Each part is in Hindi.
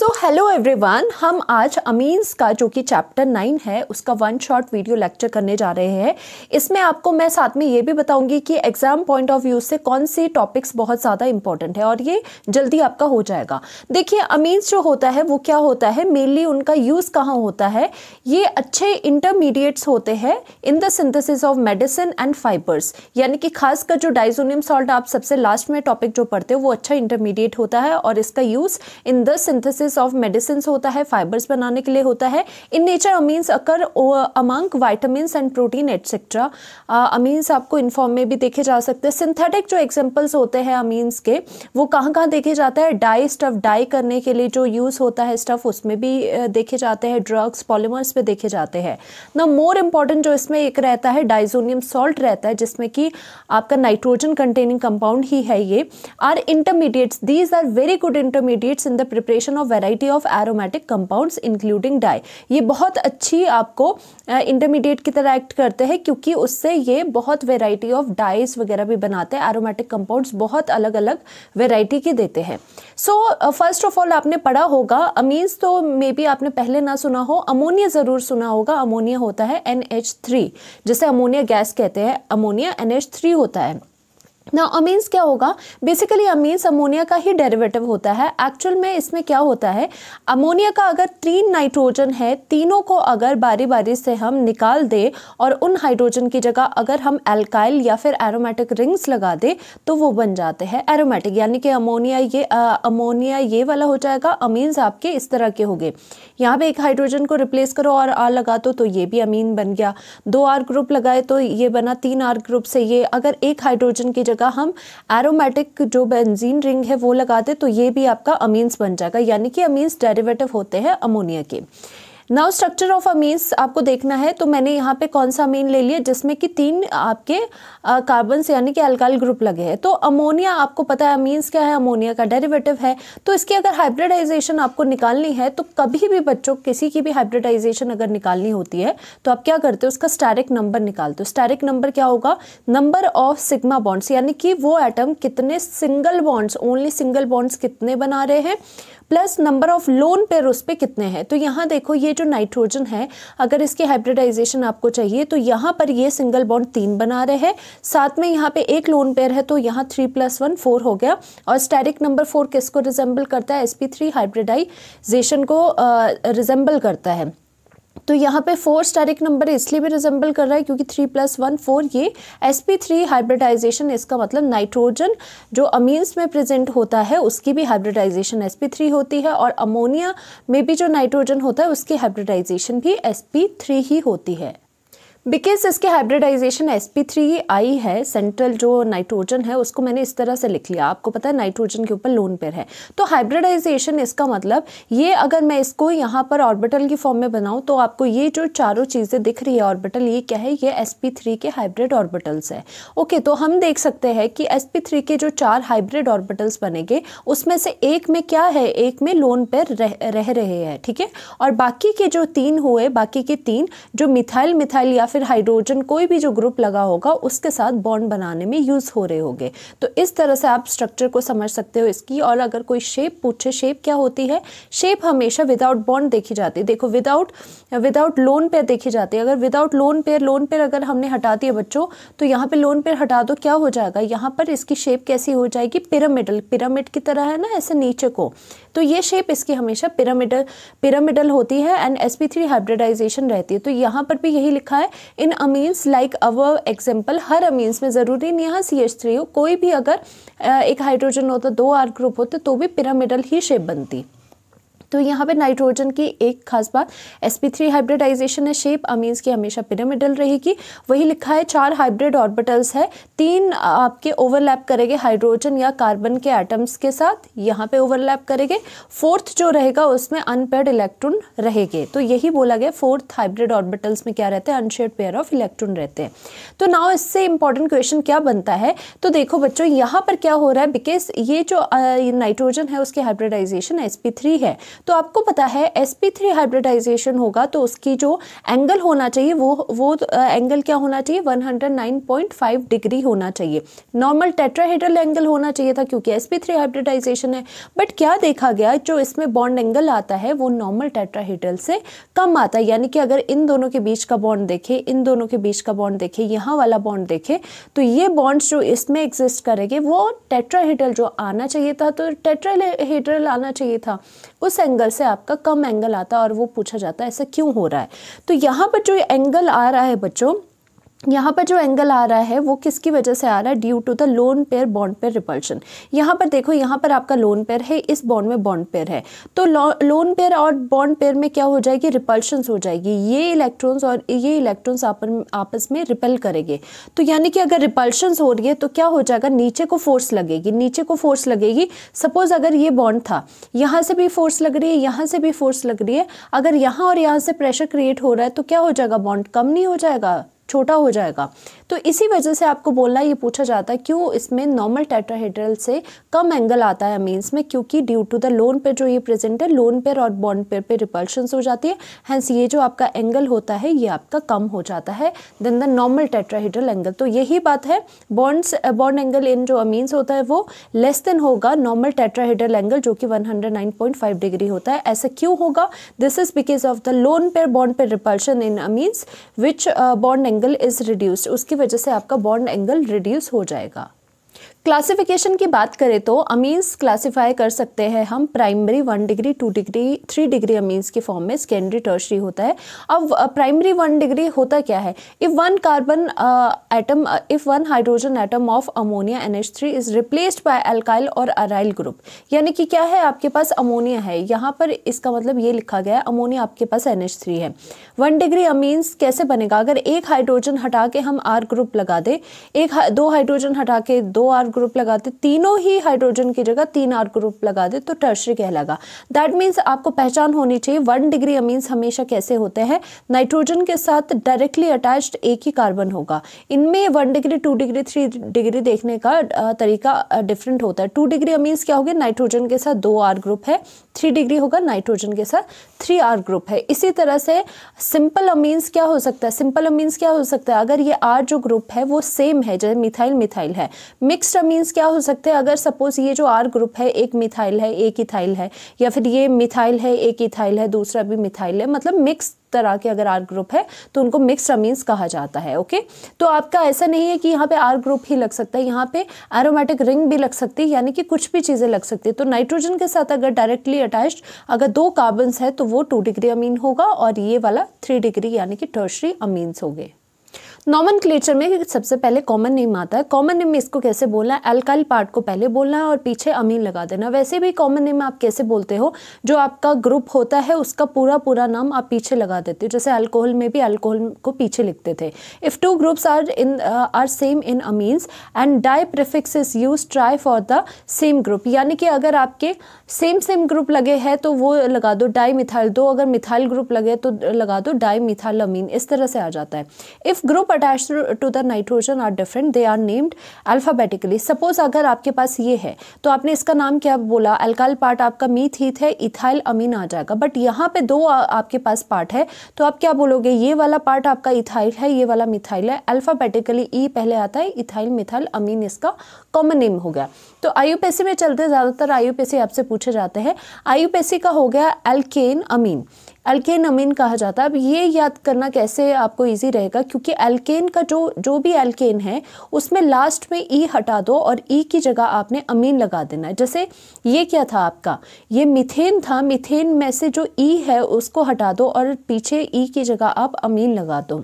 सो हेलो एवरीवन, हम आज अमीन्स का जो कि चैप्टर 9 है उसका वन शॉट वीडियो लेक्चर करने जा रहे हैं। इसमें आपको मैं साथ में ये भी बताऊंगी कि एग्जाम पॉइंट ऑफ व्यू से कौन सी टॉपिक्स बहुत ज़्यादा इंपॉर्टेंट है और ये जल्दी आपका हो जाएगा। देखिए, अमीन्स जो होता है वो क्या होता है, मेनली उनका यूज़ कहाँ होता है, ये अच्छे इंटरमीडिएट्स होते हैं in the synthesis of medicine and fibres. यानी कि खासकर जो डाइजोनियम सॉल्ट आप सबसे लास्ट में टॉपिक जो पढ़ते हो वो अच्छा इंटरमीडिएट होता है और इसका use in the synthesis of medicine होता है, फाइबर्स बनाने के लिए होता है। In nature amines occur among vitamins and protein etcetera. Amines आपको इन्फॉर्म में भी देखे जा सकते हैं। सिंथेटिक जो एग्जांपल्स होते हैं अमीन्स के वो कहाँ कहाँ देखे जाते हैं, डाई स्टफ डाई करने के लिए जो यूज होता है स्टफ उसमें भी देखे जाते हैं, ड्रग्स पॉलीमर्स पे देखे जाते हैं ना। मोर इंपॉर्टेंट जो इसमें एक रहता है डाइजोनियम सॉल्ट रहता है जिसमें कि आपका नाइट्रोजन कंटेनिंग कंपाउंड ही है। ये are intermediates, these are very good intermediates in the preparation of variety of aromatic compounds including dye. ये बहुत अच्छी आपको इंटरमीडिएट की तरह एक्ट करते हैं क्योंकि उससे ये बहुत वैरायटी ऑफ डाइज वगैरह भी बनाते हैं। एरोमेटिक कंपाउंड्स बहुत अलग अलग वैरायटी के देते हैं। सो फर्स्ट ऑफ ऑल आपने पढ़ा होगा अमीन्स, तो मे बी आपने पहले ना सुना हो, अमोनिया जरूर सुना होगा। अमोनिया होता है NH3, जिसे अमोनिया गैस कहते हैं। अमोनिया NH3 होता है ना। अमीन्स क्या होगा, बेसिकली अमीन्स अमोनिया का ही डेरिवेटिव होता है। एक्चुअल में इसमें क्या होता है, अमोनिया का अगर 3 नाइट्रोजन है, तीनों को अगर बारी बारी से हम निकाल दे और उन हाइड्रोजन की जगह अगर हम एल्काइल या फिर एरोमेटिक रिंग्स लगा दे तो वो बन जाते हैं एरोमेटिक। यानी कि अमोनिया ये वाला हो जाएगा। अमीन्स आपके इस तरह के हो गए। यहाँ पे एक हाइड्रोजन को रिप्लेस करो और R लगा दो तो ये भी अमीन बन गया। 2 R ग्रुप लगाए तो ये बना 3 R ग्रुप से ये। अगर एक हाइड्रोजन की जगह हम एरोमेटिक जो बेंजीन रिंग है वो लगा दे तो ये भी आपका अमीन्स बन जाएगा। यानी कि अमीन्स डेरिवेटिव होते हैं अमोनिया के। नाउ स्ट्रक्चर ऑफ अमीन्स आपको देखना है, तो मैंने यहाँ पे कौन सा अमीन ले लिया जिसमें कि 3 आपके कार्बन यानी कि अल्काइल ग्रुप लगे हैं। तो अमोनिया आपको पता है अमीन्स क्या है, अमोनिया का डेरिवेटिव है। तो इसकी अगर हाइब्रिडाइजेशन आपको निकालनी है तो कभी भी बच्चों किसी की भी हाइब्रिडाइजेशन अगर निकालनी होती है तो आप क्या करते हो, उसका स्टेरिक नंबर निकालते हो। स्टेरिक नंबर क्या होगा, नंबर ऑफ सिग्मा बॉन्ड्स, यानी कि वो एटम कितने single bonds, only single bonds कितने बना रहे हैं, plus number of lone pair उस पे कितने हैं। तो यहाँ देखो ये जो नाइट्रोजन है अगर इसकी हाइब्रिडाइजेशन आपको चाहिए तो यहाँ पर ये सिंगल बॉन्ड 3 बना रहे हैं, साथ में यहाँ पे एक लोन पेयर है तो यहाँ 3 + 1 4 हो गया। और स्टेरिक नंबर 4 किसको रिजेंबल करता है, sp3 हाइब्रिडाइजेशन को रिजेंबल करता है। तो यहाँ पे 4 स्टेरिक नंबर इसलिए भी रिजेंबल कर रहा है क्योंकि 3 + 1 4 ये sp3 हाइब्रिडाइजेशन, इसका मतलब नाइट्रोजन जो अमीन्स में प्रेजेंट होता है उसकी भी हाइब्रिडाइजेशन sp3 होती है और अमोनिया में भी जो नाइट्रोजन होता है उसकी हाइब्रिडाइजेशन भी sp3 ही होती है। बिकॉज इसके हाइब्रिडाइजेशन sp3 है, सेंट्रल जो नाइट्रोजन है उसको मैंने इस तरह से लिख लिया। आपको पता है नाइट्रोजन के ऊपर लोन पेयर है तो हाइब्रिडाइजेशन इसका मतलब ये, अगर मैं इसको यहाँ पर ऑर्बिटल की फॉर्म में बनाऊँ तो आपको ये जो चारों चीज़ें दिख रही है ऑर्बिटल, ये क्या है, ये sp3 के हाइब्रिड ऑर्बिटल्स है। ओके, तो हम देख सकते हैं कि sp3 के जो 4 हाइब्रिड ऑर्बिटल्स बनेंगे उसमें से एक में क्या है, एक में लोन पेयर रह रहे हैं, ठीक है। और बाकी के जो 3 हुए, बाकी के 3 जो मिथाइल या फिर हाइड्रोजन कोई भी जो ग्रुप लगा होगा उसके साथ बॉन्ड बनाने में यूज हो रहे होंगे। तो इस तरह से आप स्ट्रक्चर को समझ सकते हो इसकी। और अगर कोई शेप पूछे, शेप क्या होती है, शेप हमेशा विदाउट बॉन्ड देखी जाती है। देखो विदाउट लोन पेयर देखी जाती है। अगर विदाउट लोन पेयर अगर हमने हटा दिया बच्चों तो यहाँ पे लोन पेयर हटा दो, क्या हो जाएगा, यहाँ पर इसकी शेप कैसी हो जाएगी, पिरामिड की तरह है ना, ऐसे नीचे को। तो ये शेप इसकी हमेशा पिरामिडल होती है एंड sp3 हाइब्रिडाइजेशन रहती है। तो यहाँ पर भी यही लिखा है, in amines like our example. हर अमीन्स में जरूरी नहीं यहाँ CH3 हो, कोई भी अगर एक हाइड्रोजन होता, 2 R ग्रुप होते तो भी पिरामिडल ही शेप बनती। तो यहाँ पे नाइट्रोजन की एक खास बात sp3 हाइब्रिडाइजेशन है, शेप अमीन्स की हमेशा पिरामिडल रहेगी। वही लिखा है 4 हाइब्रिड ऑर्बिटल्स है, 3 आपके ओवरलैप करेंगे हाइड्रोजन या कार्बन के एटम्स के साथ, यहाँ पे ओवरलैप करेंगे। 4th जो रहेगा उसमें अनपेयर्ड इलेक्ट्रॉन रहेंगे। तो यही बोला गया 4th हाइब्रिड ऑर्बिटल्स में क्या रहते हैं, अनशेयर्ड पेयर ऑफ इलेक्ट्रॉन रहते हैं। तो नाउ इससे इंपॉर्टेंट क्वेश्चन क्या बनता है, तो देखो बच्चों यहाँ पर क्या हो रहा है, बिकॉज ये जो नाइट्रोजन है उसकी हाइब्रिडाइजेशन sp3 है तो आपको पता है sp3 हाइब्रिडाइजेशन होगा तो उसकी जो एंगल होना चाहिए वो एंगल क्या होना चाहिए, 109.5 डिग्री होना चाहिए। नॉर्मल टेट्राहेड्रल एंगल होना चाहिए था क्योंकि sp3 हाइब्रिडाइजेशन है, बट क्या देखा गया, जो इसमें बॉन्ड एंगल आता है वो नॉर्मल टेट्राहेड्रल से कम आता है। यानी कि अगर इन दोनों के बीच का बॉन्ड देखे, इन दोनों के बीच का बॉन्ड देखे, यहाँ वाला बॉन्ड देखे, तो ये बॉन्ड्स जो इसमें एग्जिस्ट करेंगे वो टेट्राहेड्रल जो आना चाहिए था, तो टेट्राहेड्रल आना चाहिए था, उस एंगल से आपका कम एंगल आता है। और वो पूछा जाता है ऐसा क्यों हो रहा है। तो यहाँ पर जो एंगल आ रहा है बच्चों, यहाँ पर जो एंगल आ रहा है वो किसकी वजह से आ रहा है, due to the lone pair bond pair repulsion. यहाँ पर देखो, यहाँ पर आपका लोन पेयर है, इस बॉन्ड में बॉन्ड पेयर है, तो लोन पेयर और बॉन्ड पेयर में क्या हो जाएगी, रिपल्शंस हो जाएगी। ये इलेक्ट्रॉन्स और ये इलेक्ट्रॉन्स आपस में रिपेल करेंगे। तो यानी कि अगर रिपल्शंस हो रही है तो क्या हो जाएगा, नीचे को फोर्स लगेगी, नीचे को फोर्स लगेगी। सपोज अगर ये बॉन्ड था, यहाँ से भी फोर्स लग रही है, यहाँ से भी फोर्स लग रही है, अगर यहाँ और यहाँ से प्रेशर क्रिएट हो रहा है तो क्या हो जाएगा, बॉन्ड कम नहीं हो जाएगा, छोटा हो जाएगा। तो इसी वजह से आपको बोलना, ये पूछा जाता है क्यों इसमें नॉर्मल टेट्राहेड्रल से कम एंगल आता है अमीन्स में, क्योंकि due to the lone pair जो ये प्रेजेंट है, लोन पेयर और बॉन्ड पेयर पे रिपल्शंस हो जाती है, हेंस ये जो आपका एंगल होता है ये आपका कम हो जाता है than the normal tetrahedral angle. तो यही बात है, बॉन्ड एंगल इन जो अमीन्स होता है वो लेस देन होगा नॉर्मल टेट्राहेड्रल एंगल जो कि 109.5 डिग्री होता है। ऐसा क्यों होगा, this is because of the lone pair bond pair repulsion in amines which bond angle is reduced, उसकी वजह से आपका बॉन्ड एंगल रिड्यूस हो जाएगा। क्लासिफिकेशन की बात करें तो अमीन्स क्लासिफाई कर सकते हैं हम primary 1 degree 2 degree 3 degree amines के फॉर्म में, सेकेंडरी टर्शरी होता है। अब प्राइमरी 1 डिग्री होता क्या है, if one hydrogen atom of ammonia NH3 is replaced bye alkyl और अराइल ग्रुप। यानी कि क्या है, आपके पास अमोनिया है, यहाँ पर इसका मतलब ये लिखा गया है अमोनिया आपके पास NH3 है। 1 डिग्री अमीन्स कैसे बनेगा, अगर एक हाइड्रोजन हटा के हम R ग्रुप लगा दे, दो हाइड्रोजन हटा के 2 R ग्रुप लगाते, तीनों ही हाइड्रोजन की जगह 3 R ग्रुप लगा दे तो टर्शरी कहलाएगा। दैट मीन्स आपको पहचान होनी चाहिए 1 डिग्री अमीन्स हमेशा कैसे होते हैं, नाइट्रोजन के साथ डायरेक्टली अटैच्ड एक ही कार्बन होगा। इनमें 1 डिग्री 2 डिग्री 3 डिग्री देखने का तरीका डिफरेंट होता है। 2 डिग्री अमीन्स क्या होगी, नाइट्रोजन के साथ 2 R ग्रुप है, 3 डिग्री होगा नाइट्रोजन के साथ 3 R ग्रुप है। इसी तरह से सिंपल अमीन्स क्या हो सकता है, सिंपल अमीन्स क्या हो सकता है, अगर ये R जो ग्रुप है वो सेम है, जैसे मिथाइल मिथाइल है। मिक्स्ड अमीन्स क्या हो सकते हैं, अगर सपोज ये जो R ग्रुप है एक मिथाइल है एक इथाइल है, या फिर ये मिथाइल है एक इथाइल है दूसरा भी मिथाइल है, मतलब मिक्स तरह के अगर R ग्रुप है तो उनको मिक्स्ड अमीन्स कहा जाता है। ओके, तो आपका ऐसा नहीं है कि यहाँ पे R ग्रुप ही लग सकता है, यहाँ पे एरोमेटिक रिंग भी लग सकती है, यानी कि कुछ भी चीज़ें लग सकती है। तो नाइट्रोजन के साथ अगर डायरेक्टली अटैच्ड अगर 2 कार्बन्स है तो वो 2 डिग्री अमीन होगा और ये वाला 3 डिग्री यानी कि टर्शरी अमीन्स हो गए। नॉमेनक्लेचर में सबसे पहले कॉमन नेम आता है। कॉमन नेम में इसको कैसे बोलना है, अल्काइल पार्ट को पहले बोलना है और पीछे अमीन लगा देना। वैसे भी कॉमन नेम में आप कैसे बोलते हो, जो आपका ग्रुप होता है उसका पूरा नाम आप पीछे लगा देते हो, जैसे अल्कोहल में भी अल्कोहल को पीछे लिखते थे। If 2 groups are same in amines and di prefix is used tri for the same group, यानी कि अगर आपके सेम ग्रुप लगे हैं तो वो लगा दो डाई मिथाइल, 2 अगर मिथाइल ग्रुप लगे तो लगा दो डाई मिथाइल अमीन, इस तरह से आ जाता है। If group attached to the nitrogen are different, they are named alphabetically. Suppose अगर आपके पास ये है तो आपने इसका नाम क्या बोला, अल्काइल पार्ट आपका मीथ है, इथाइल अमीन आ जाएगा। बट यहाँ पे 2 आपके पास पार्ट है तो आप क्या बोलोगे, ये वाला पार्ट आपका इथाइल है, ये वाला मिथाइल है। अल्फाबेटिकली ई पहले आता है, इथाइल मिथाइल अमीन इसका कॉमन नेम हो गया। तो आईयूपीएससी में चलते ज़्यादातर आईयूपीएससी आपसे पूछे जाते हैं। आईयूपीएससी का हो गया एल्केन अमीन, एल्केन अमीन कहा जाता है। अब ये याद करना कैसे आपको इजी रहेगा, क्योंकि एल्केन का जो भी एल्केन है उसमें लास्ट में ई हटा दो और ई की जगह आपने अमीन लगा देना है। जैसे ये क्या था आपका, ये मीथेन था, मीथेन में से जो ई है उसको हटा दो और पीछे ई की जगह आप अमीन लगा दो,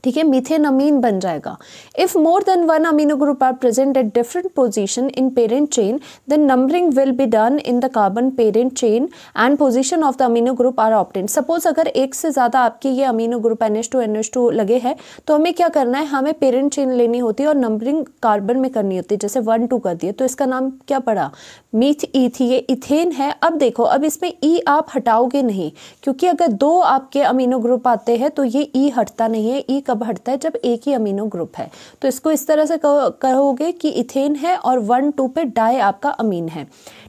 ठीक है, मीथेन अमीन बन जाएगा। If more than 1 amino group are present at different position in parent chain then numbering will be done in the carbon parent chain and position of the amino group are obtained. Suppose अगर एक से ज़्यादा आपके ये अमीनो ग्रुप NH2 लगे हैं तो हमें क्या करना है, हमें पेरेंट चेन लेनी होती है और नंबरिंग कार्बन में करनी होती है। जैसे 1 2 कर दिए तो इसका नाम क्या पड़ा, मीथ ईथ, ये इथेन है। अब देखो, अब इसमें ई आप हटाओगे नहीं, क्योंकि अगर 2 आपके अमीनो ग्रुप आते हैं तो ये ई हटता नहीं है। ई कब हटता है, जब एक ही अमीनो ग्रुप है। तो इसको इस तरह से कहोगे कि इथेन है और 1 2 पे डाई आपका अमीन है,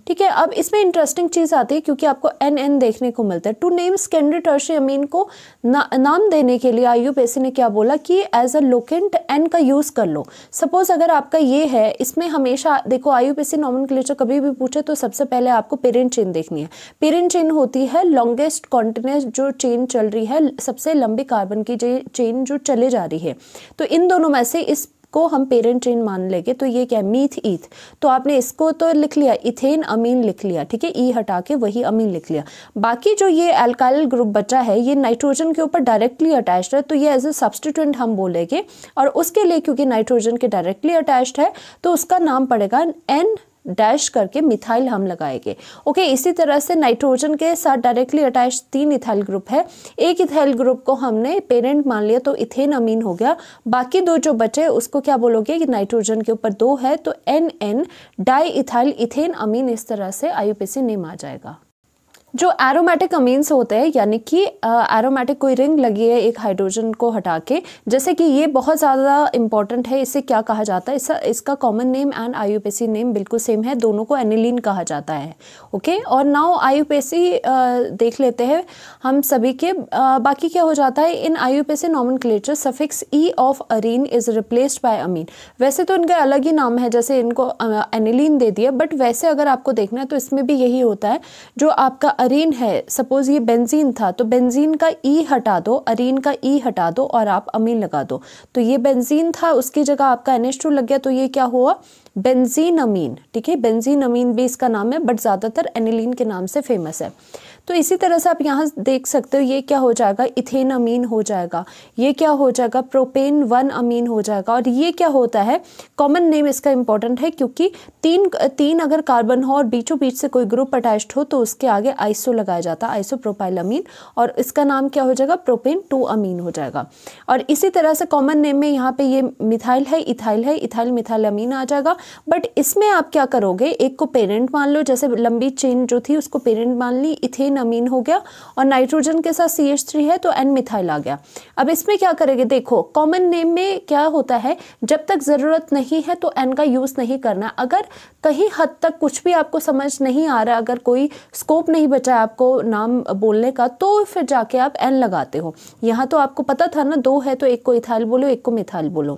ठीक है। अब इसमें इंटरेस्टिंग चीज़ आती है क्योंकि आपको NN देखने को मिलता है। टू नेम सेकेंडरी टर्शियरी अमीन को नाम देने के लिए IUPAC ने क्या बोला कि एज अ लोकेंट N का यूज़ कर लो। सपोज अगर आपका ये है, इसमें हमेशा देखो IUPAC नॉमेनक्लेचर कभी भी पूछे तो सबसे पहले आपको पेरेंट चेन देखनी है। पेरेंट चेन होती है लॉन्गेस्ट कॉन्टिन्यूस जो चेन चल रही है, सबसे लंबी कार्बन की चेन जो चले जा रही है। तो इन दोनों में से इस को हम पेरेंट चेन मान लेंगे। तो ये क्या है, मीथ ईथ। तो आपने इसको तो लिख लिया, इथेन अमीन लिख लिया, ठीक है, ई हटा के वही अमीन लिख लिया। बाकी जो ये अल्काइल ग्रुप बचा है ये नाइट्रोजन के ऊपर डायरेक्टली अटैच्ड है, तो ये एज ए सब्स्टिट्यूएंट हम बोलेंगे। और उसके लिए क्योंकि नाइट्रोजन के डायरेक्टली अटैच्ड है तो उसका नाम पड़ेगा N डैश करके मिथाइल हम लगाएंगे। ओके, इसी तरह से नाइट्रोजन के साथ डायरेक्टली अटैच 3 इथाइल ग्रुप है। एक इथाइल ग्रुप को हमने पेरेंट मान लिया तो इथेन अमीन हो गया। बाकी 2 जो बचे उसको क्या बोलोगे कि नाइट्रोजन के ऊपर 2 है तो NN डाई इथाइल इथेन अमीन, इस तरह से IUPAC नेम आ जाएगा। जो एरोमेटिक अमीन्स होते हैं, यानी कि एरोमेटिक कोई रिंग लगी है एक हाइड्रोजन को हटा के, जैसे कि ये बहुत ज़्यादा इंपॉर्टेंट है। इसे क्या कहा जाता है, इसका common name and IUPAC name बिल्कुल सेम है, दोनों को एनिलीन कहा जाता है। ओके, और नाउ IUPAC देख लेते हैं हम सभी के। बाकी क्या हो जाता है, in IUPAC nomenclature suffix E of arene is replaced by amine. वैसे तो इनका अलग ही नाम है, जैसे इनको एनिलीन दे दिया, बट वैसे अगर आपको देखना है तो इसमें भी यही होता है। जो आपका अरीन है, सपोज ये बेंजीन था तो बेंजीन का E हटा दो, अरीन का E हटा दो और आप अमीन लगा दो। तो ये बेंजीन था, उसकी जगह आपका NH2 लग गया, तो ये क्या हुआ, बेंजीन अमीन। ठीक है, बेंजीन अमीन भी इसका नाम है, बट ज़्यादातर एनिलीन के नाम से फेमस है। तो इसी तरह से आप यहाँ देख सकते हो, ये क्या हो जाएगा, इथेन अमीन हो जाएगा। ये क्या हो जाएगा, प्रोपेन 1 अमीन हो जाएगा। और ये क्या होता है, कॉमन नेम इसका इंपॉर्टेंट है क्योंकि तीन अगर कार्बन हो और बीचों बीच से कोई ग्रुप अटैच्ड हो तो उसके आगे आइसो लगाया जाता है, आइसोप्रोपाइल अमीन, और इसका नाम क्या हो जाएगा, प्रोपेन 2 अमीन हो जाएगा। और इसी तरह से कॉमन नेम में यहाँ पे ये मिथाइल है, इथाइल मिथाइल अमीन आ जाएगा। बट इसमें आप क्या करोगे, एक को पेरेंट मान लो, जैसे लंबी चेन जो थी उसको पेरेंट मान ली, इथेन अमीन हो गया, और नाइट्रोजन के साथ CH3 है तो N मिथाइल आ गया। अब इसमें क्या करेंगे, देखो कॉमन नेम में क्या होता है, जब तक जरूरत नहीं है तो N का यूज नहीं करना। अगर कहीं हद तक कुछ भी आपको समझ नहीं आ रहा, अगर कोई स्कोप नहीं बचा आपको नाम बोलने का, तो फिर जाके आप N लगाते हो। यहाँ तो आपको पता था ना, 2 है तो एक को इथाइल बोलो, एक को मिथाइल बोलो।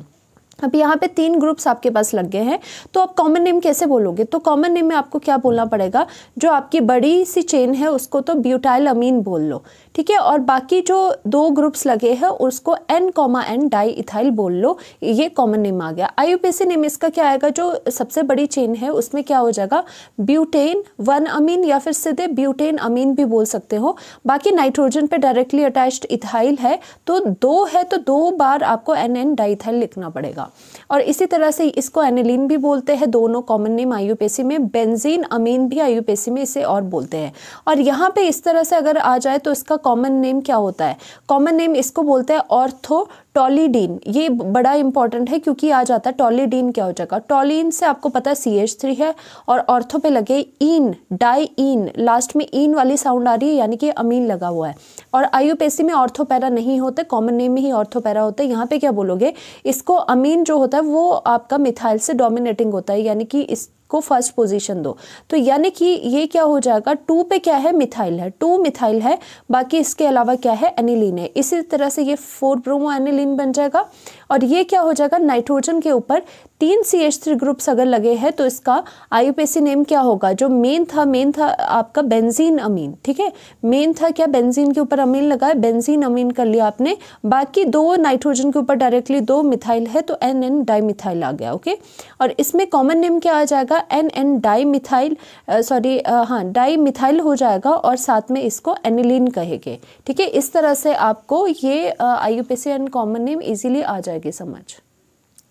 अब यहाँ पे 3 ग्रुप्स आपके पास लग गए हैं, तो आप कॉमन नेम कैसे बोलोगे, तो कॉमन नेम में आपको क्या बोलना पड़ेगा, जो आपकी बड़ी सी चेन है उसको तो ब्यूटाइल अमीन बोल लो, ठीक है, और बाकी जो 2 ग्रुप्स लगे हैं उसको N, डाई इथाइल बोल लो। ये कॉमन नेम आ गया। IUPAC नेम इसका क्या आएगा, जो सबसे बड़ी चेन है उसमें क्या हो जाएगा, ब्यूटेन 1 अमीन, या फिर सीधे ब्यूटेन अमीन भी बोल सकते हो। बाकी नाइट्रोजन पे डायरेक्टली अटैच्ड इथाइल है तो 2 है तो 2 बार आपको NN डाइथाइल लिखना पड़ेगा। और इसी तरह से इसको एनिलीन भी बोलते हैं, दोनों कॉमन नेम IUPAC में। बेंजीन अमीन भी IUPAC में इसे और बोलते हैं। और यहाँ पे इस तरह से अगर आ जाए तो इसका कॉमन नेम क्या होता है, कॉमन नेम इसको बोलते हैं ऑर्थो टॉलीडीन। ये बड़ा इंपॉर्टेंट है क्योंकि आ जाता है टॉलीडीन, क्या हो जाएगा, टॉलीन से आपको पता है CH3 है, और ऑर्थो पे लगे इन, डाई इन, लास्ट में इन वाली साउंड आ रही है, यानी कि अमीन लगा हुआ है। और IUPAC में ऑर्थो पैरा नहीं होते, कॉमन नेम में ही ऑर्थो पैरा होते हैं। यहाँ पे क्या बोलोगे, इसको अमीन जो होता है वो आपका मिथाइल से डोमिनेटिंग होता है, यानी कि को फर्स्ट पोजीशन दो। तो यानी कि ये क्या हो जाएगा, 2 पे क्या है, मिथाइल है, 2 मिथाइल है, बाकी इसके अलावा क्या है, एनिलीन है। इसी तरह से ये 4 ब्रोमो एनिलीन बन जाएगा। और ये क्या हो जाएगा, नाइट्रोजन के ऊपर 3 CH3 ग्रुप्स अगर लगे हैं तो इसका IUPAC नेम क्या होगा, जो मेन था आपका बेंजीन अमीन। ठीक है, मेन था क्या, बेंजीन के ऊपर अमीन लगा है, बेंजीन अमीन कर लिया आपने। बाकी 2 नाइट्रोजन के ऊपर डायरेक्टली 2 मिथाइल है तो NN डाइमिथाइल आ गया। ओके, और इसमें कॉमन नेम क्या आ जाएगा, NN डाइमिथाइल, डाइमिथाइल हो जाएगा, और साथ में इसको एनिलीन कहेंगे। ठीक है, इस तरह से आपको ये IUPAC and common name easily आ जाएगी समझ।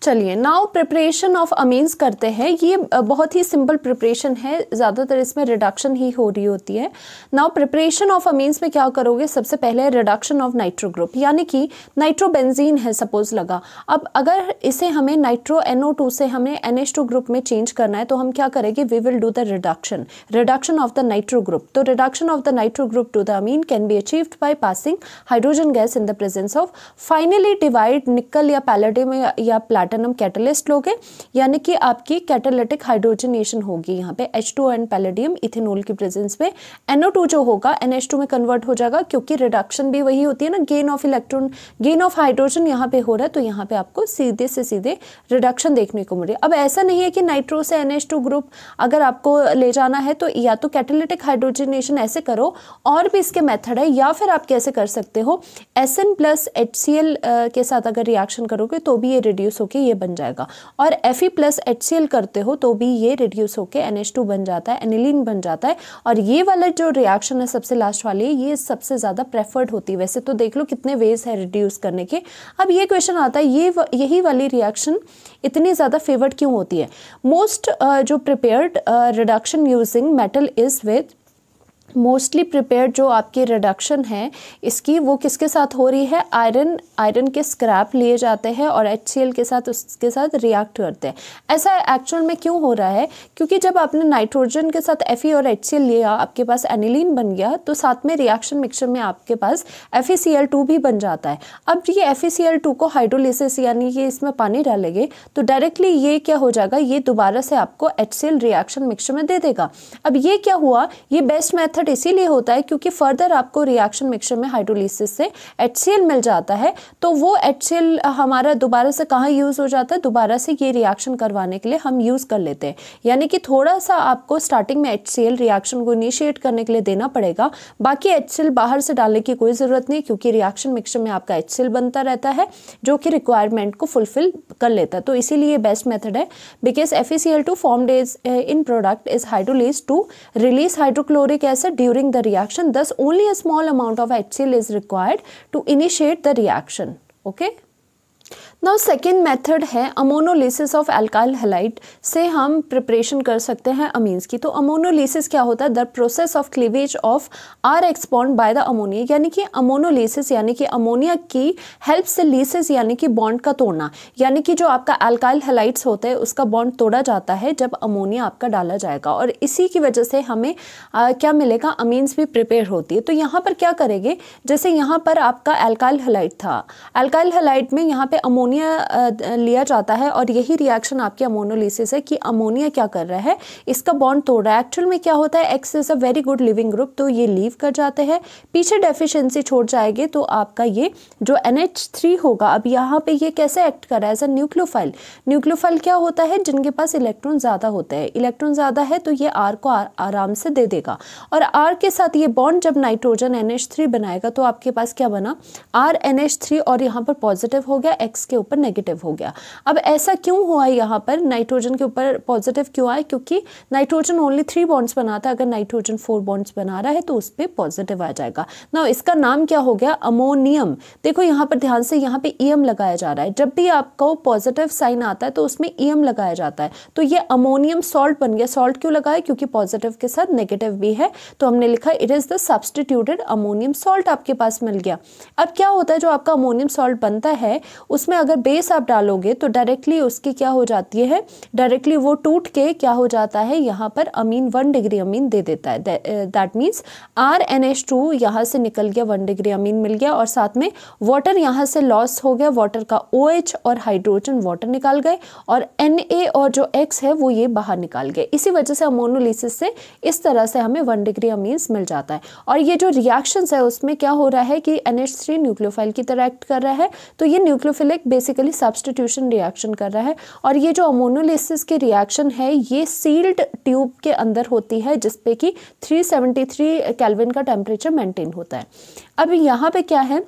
चलिए नाउ प्रिपरेशन ऑफ अमीन्स करते हैं। ये बहुत ही सिंपल प्रिपरेशन है, ज़्यादातर इसमें रिडक्शन ही हो रही होती है। नाउ प्रिपरेशन ऑफ अमीन्स में क्या करोगे, सबसे पहले रिडक्शन ऑफ नाइट्रो ग्रुप, यानी कि नाइट्रोबेंजीन है सपोज लगा। अब अगर इसे हमें नाइट्रो NO2 से हमें NH2 ग्रुप में चेंज करना है तो हम क्या करेंगे, we will do the reduction of the nitro group. तो reduction of the nitro group to the amine can be achieved by passing hydrogen gas in the presence of. Finely divide nickel या पैलेडियम या प्लैटिनम कैटलिस्ट लोगे, यानी कि आपकी कैटालिटिक हाइड्रोजनेशन होगी यहाँ पे H2 एंड पैलेडियम इथेनॉल की प्रेजेंस में। NO2 जो होगा NH2 में कन्वर्ट हो जाएगा, क्योंकि रिडक्शन भी वही होती है ना, gain of electron, gain of hydrogen यहाँ पे हो रहा है, तो यहाँ पे आपको सीधे से सीधे रिडक्शन देखने को मिल रही है। अब ऐसा नहीं है कि नाइट्रो से NH2 ग्रुप अगर आपको ले जाना है तो या तो कैटालिटिक हाइड्रोजनेशन ऐसे करो, और भी इसके मेथड है, या फिर आप कैसे कर सकते हो SN प्लस HCl के साथ अगर रिएक्शन करोगे तो भी ये रिड्यूस होके ये बन जाएगा, और Fe प्लस HCl करते हो तो भी ये रिड्यूस होके NH2 बन जाता है, एनिलीन बन जाता है। और ये वाला जो रिएक्शन है सबसे लास्ट वाली, ये सबसे ज़्यादा प्रेफर्ड होती है। वैसे तो देख लो कितने वेज है रिड्यूस करने के। अब ये क्वेश्चन आता है, यही वाली रिएक्शन इतनी ज़्यादा फेवर्ड क्यों होती है? मोस्ट जो prepared reduction using metal is with, mostly prepared जो आपकी रिडक्शन है इसकी वो किसके साथ हो रही है? आयरन के स्क्रैप लिए जाते हैं और HCl के साथ उसके साथ रिएक्ट करते हैं। ऐसा एक्चुअल में क्यों हो रहा है? क्योंकि जब आपने नाइट्रोजन के साथ Fe और HCl लिया, आपके पास एनिलीन बन गया, तो साथ में रिएक्शन मिक्सचर में आपके पास FeCl2 भी बन जाता है। अब ये FeCl2 को हाइड्रोलिसिस यानी कि इसमें पानी डालेंगे तो डायरेक्टली ये क्या हो जाएगा, ये दोबारा से आपको HCl रिएक्शन मिक्सचर में दे देगा। अब ये क्या हुआ, ये बेस्ट मेथड इसीलिए होता है क्योंकि फर्दर आपको रिएक्शन मिक्सचर में हाइड्रोलिसिस से HCl मिल जाता है, तो वो HCl हमारा दोबारा से कहाँ यूज़ हो जाता है? दोबारा से ये रिएक्शन करवाने के लिए हम यूज़ कर लेते हैं। यानी कि थोड़ा सा आपको स्टार्टिंग में HCl रिएक्शन को इनिशिएट करने के लिए देना पड़ेगा, बाकी HCl बाहर से डालने की कोई ज़रूरत नहीं, क्योंकि रिएक्शन मिक्सचर में आपका HCl बनता रहता है जो कि रिक्वायरमेंट को फुलफिल कर लेता है। तो इसीलिए बेस्ट मेथड है, because FeCl2 formed is in product is hydrolysed to release hydrochloric acid during the reaction, thus only a small amount of HCl is required to initiate the reaction. Okay. Now second method है अमोनोलिसिस ऑफ एल्काइल हैलाइड से हम प्रिपरेशन कर सकते हैं अमीन्स की। तो अमोनोलिसिस क्या होता है? The process of cleavage of RX bond by the ammonia, यानी कि अमोनोलिसिस यानी कि अमोनिया की हेल्प से लिसिस यानी कि बॉन्ड का तोड़ना, यानी कि जो आपका एल्काइल हैलाइड्स होते हैं उसका बॉन्ड तोड़ा जाता है जब अमोनिया आपका डाला जाएगा, और इसी की वजह से हमें क्या मिलेगा? अमीन्स भी प्रिपेयर होती है। तो यहाँ पर क्या करेंगे, जैसे यहाँ पर आपका एल्काइल हैलाइड था, एल्काइल हैलाइड में यहाँ पे अमोनिया लिया जाता है, और यही रिएक्शन आपकी अमोनोलिसिस है कि अमोनिया क्या कर रहा है, इसका बॉन्ड तोड़ रहा है। एक्चुअल में क्या होता है, X is a very good leaving group, तो ये लीव कर जाते हैं, पीछे डेफिशिएंसी छोड़ जाएंगे, तो आपका ये जो NH3 होगा, अब यहाँ पे ये कैसे एक्ट कर रहा है? As a nucleophile. न्यूक्लियोफाइल क्या होता है? जिनके पास इलेक्ट्रॉन ज़्यादा होते हैं, इलेक्ट्रॉन ज़्यादा है तो ये R को आराम से दे देगा, और R के साथ ये बॉन्ड जब नाइट्रोजन NH3 बनाएगा तो आपके पास क्या बना? RNH3, और यहाँ पर पॉजिटिव हो गया, X के ऊपर नेगेटिव हो गया। अब ऐसा क्यों हुआ? यहाँ पर नाइट्रोजन के ऊपर पॉजिटिव क्यों आया? क्योंकि नाइट्रोजन ओनली 3 बॉन्ड्स बनाता है, अगर नाइट्रोजन 4 बॉन्ड्स बना रहा है तो उस पर पॉजिटिव आ जाएगा। ना इसका नाम क्या हो गया? अमोनियम। देखो यहाँ पर ध्यान से, यहाँ पे EM लगाया जा रहा है, जब भी आपको पॉजिटिव साइन आता है तो उसमें EM लगाया जाता है, तो ये अमोनियम सॉल्ट बन गया। सॉल्ट क्यों लगाया? क्योंकि पॉजिटिव के साथ नेगेटिव भी है, तो हमने लिखा it is the substituted ammonium salt आपके पास मिल गया। अब क्या होता है, जो आपका अमोनियम सॉल्ट बनता है उसमें अगर बेस आप डालोगे तो डायरेक्टली उसकी क्या हो जाती है, डायरेक्टली वो टूट के क्या हो जाता है, यहाँ पर अमीन 1 डिग्री अमीन दे देता है। दैट मीन्स RNH2 यहाँ से निकल गया, 1 डिग्री अमीन मिल गया, और साथ में वाटर यहाँ से लॉस हो गया, वाटर का OH और हाइड्रोजन वाटर निकाल गए, और Na और जो X है वो ये बाहर निकाल गए। इसी वजह से अमोनोलिसिस से इस तरह से हमें 1 डिग्री अमीन्स मिल जाता है। और ये जो रिएक्शंस है उसमें क्या हो रहा है कि NH3 न्यूक्लियोफाइल की तरह एक्ट कर रहा है, तो ये न्यूक्लियोफिलिक बेसिकली सब्स्टिट्यूशन रिएक्शन कर रहा है। और ये जो अमोनोलिसिस की रिएक्शन है ये सील्ड ट्यूब के अंदर होती है, जिसपे कि 373 केल्विन का टेम्परेचर मेंटेन होता है। अब यहाँ पे क्या है,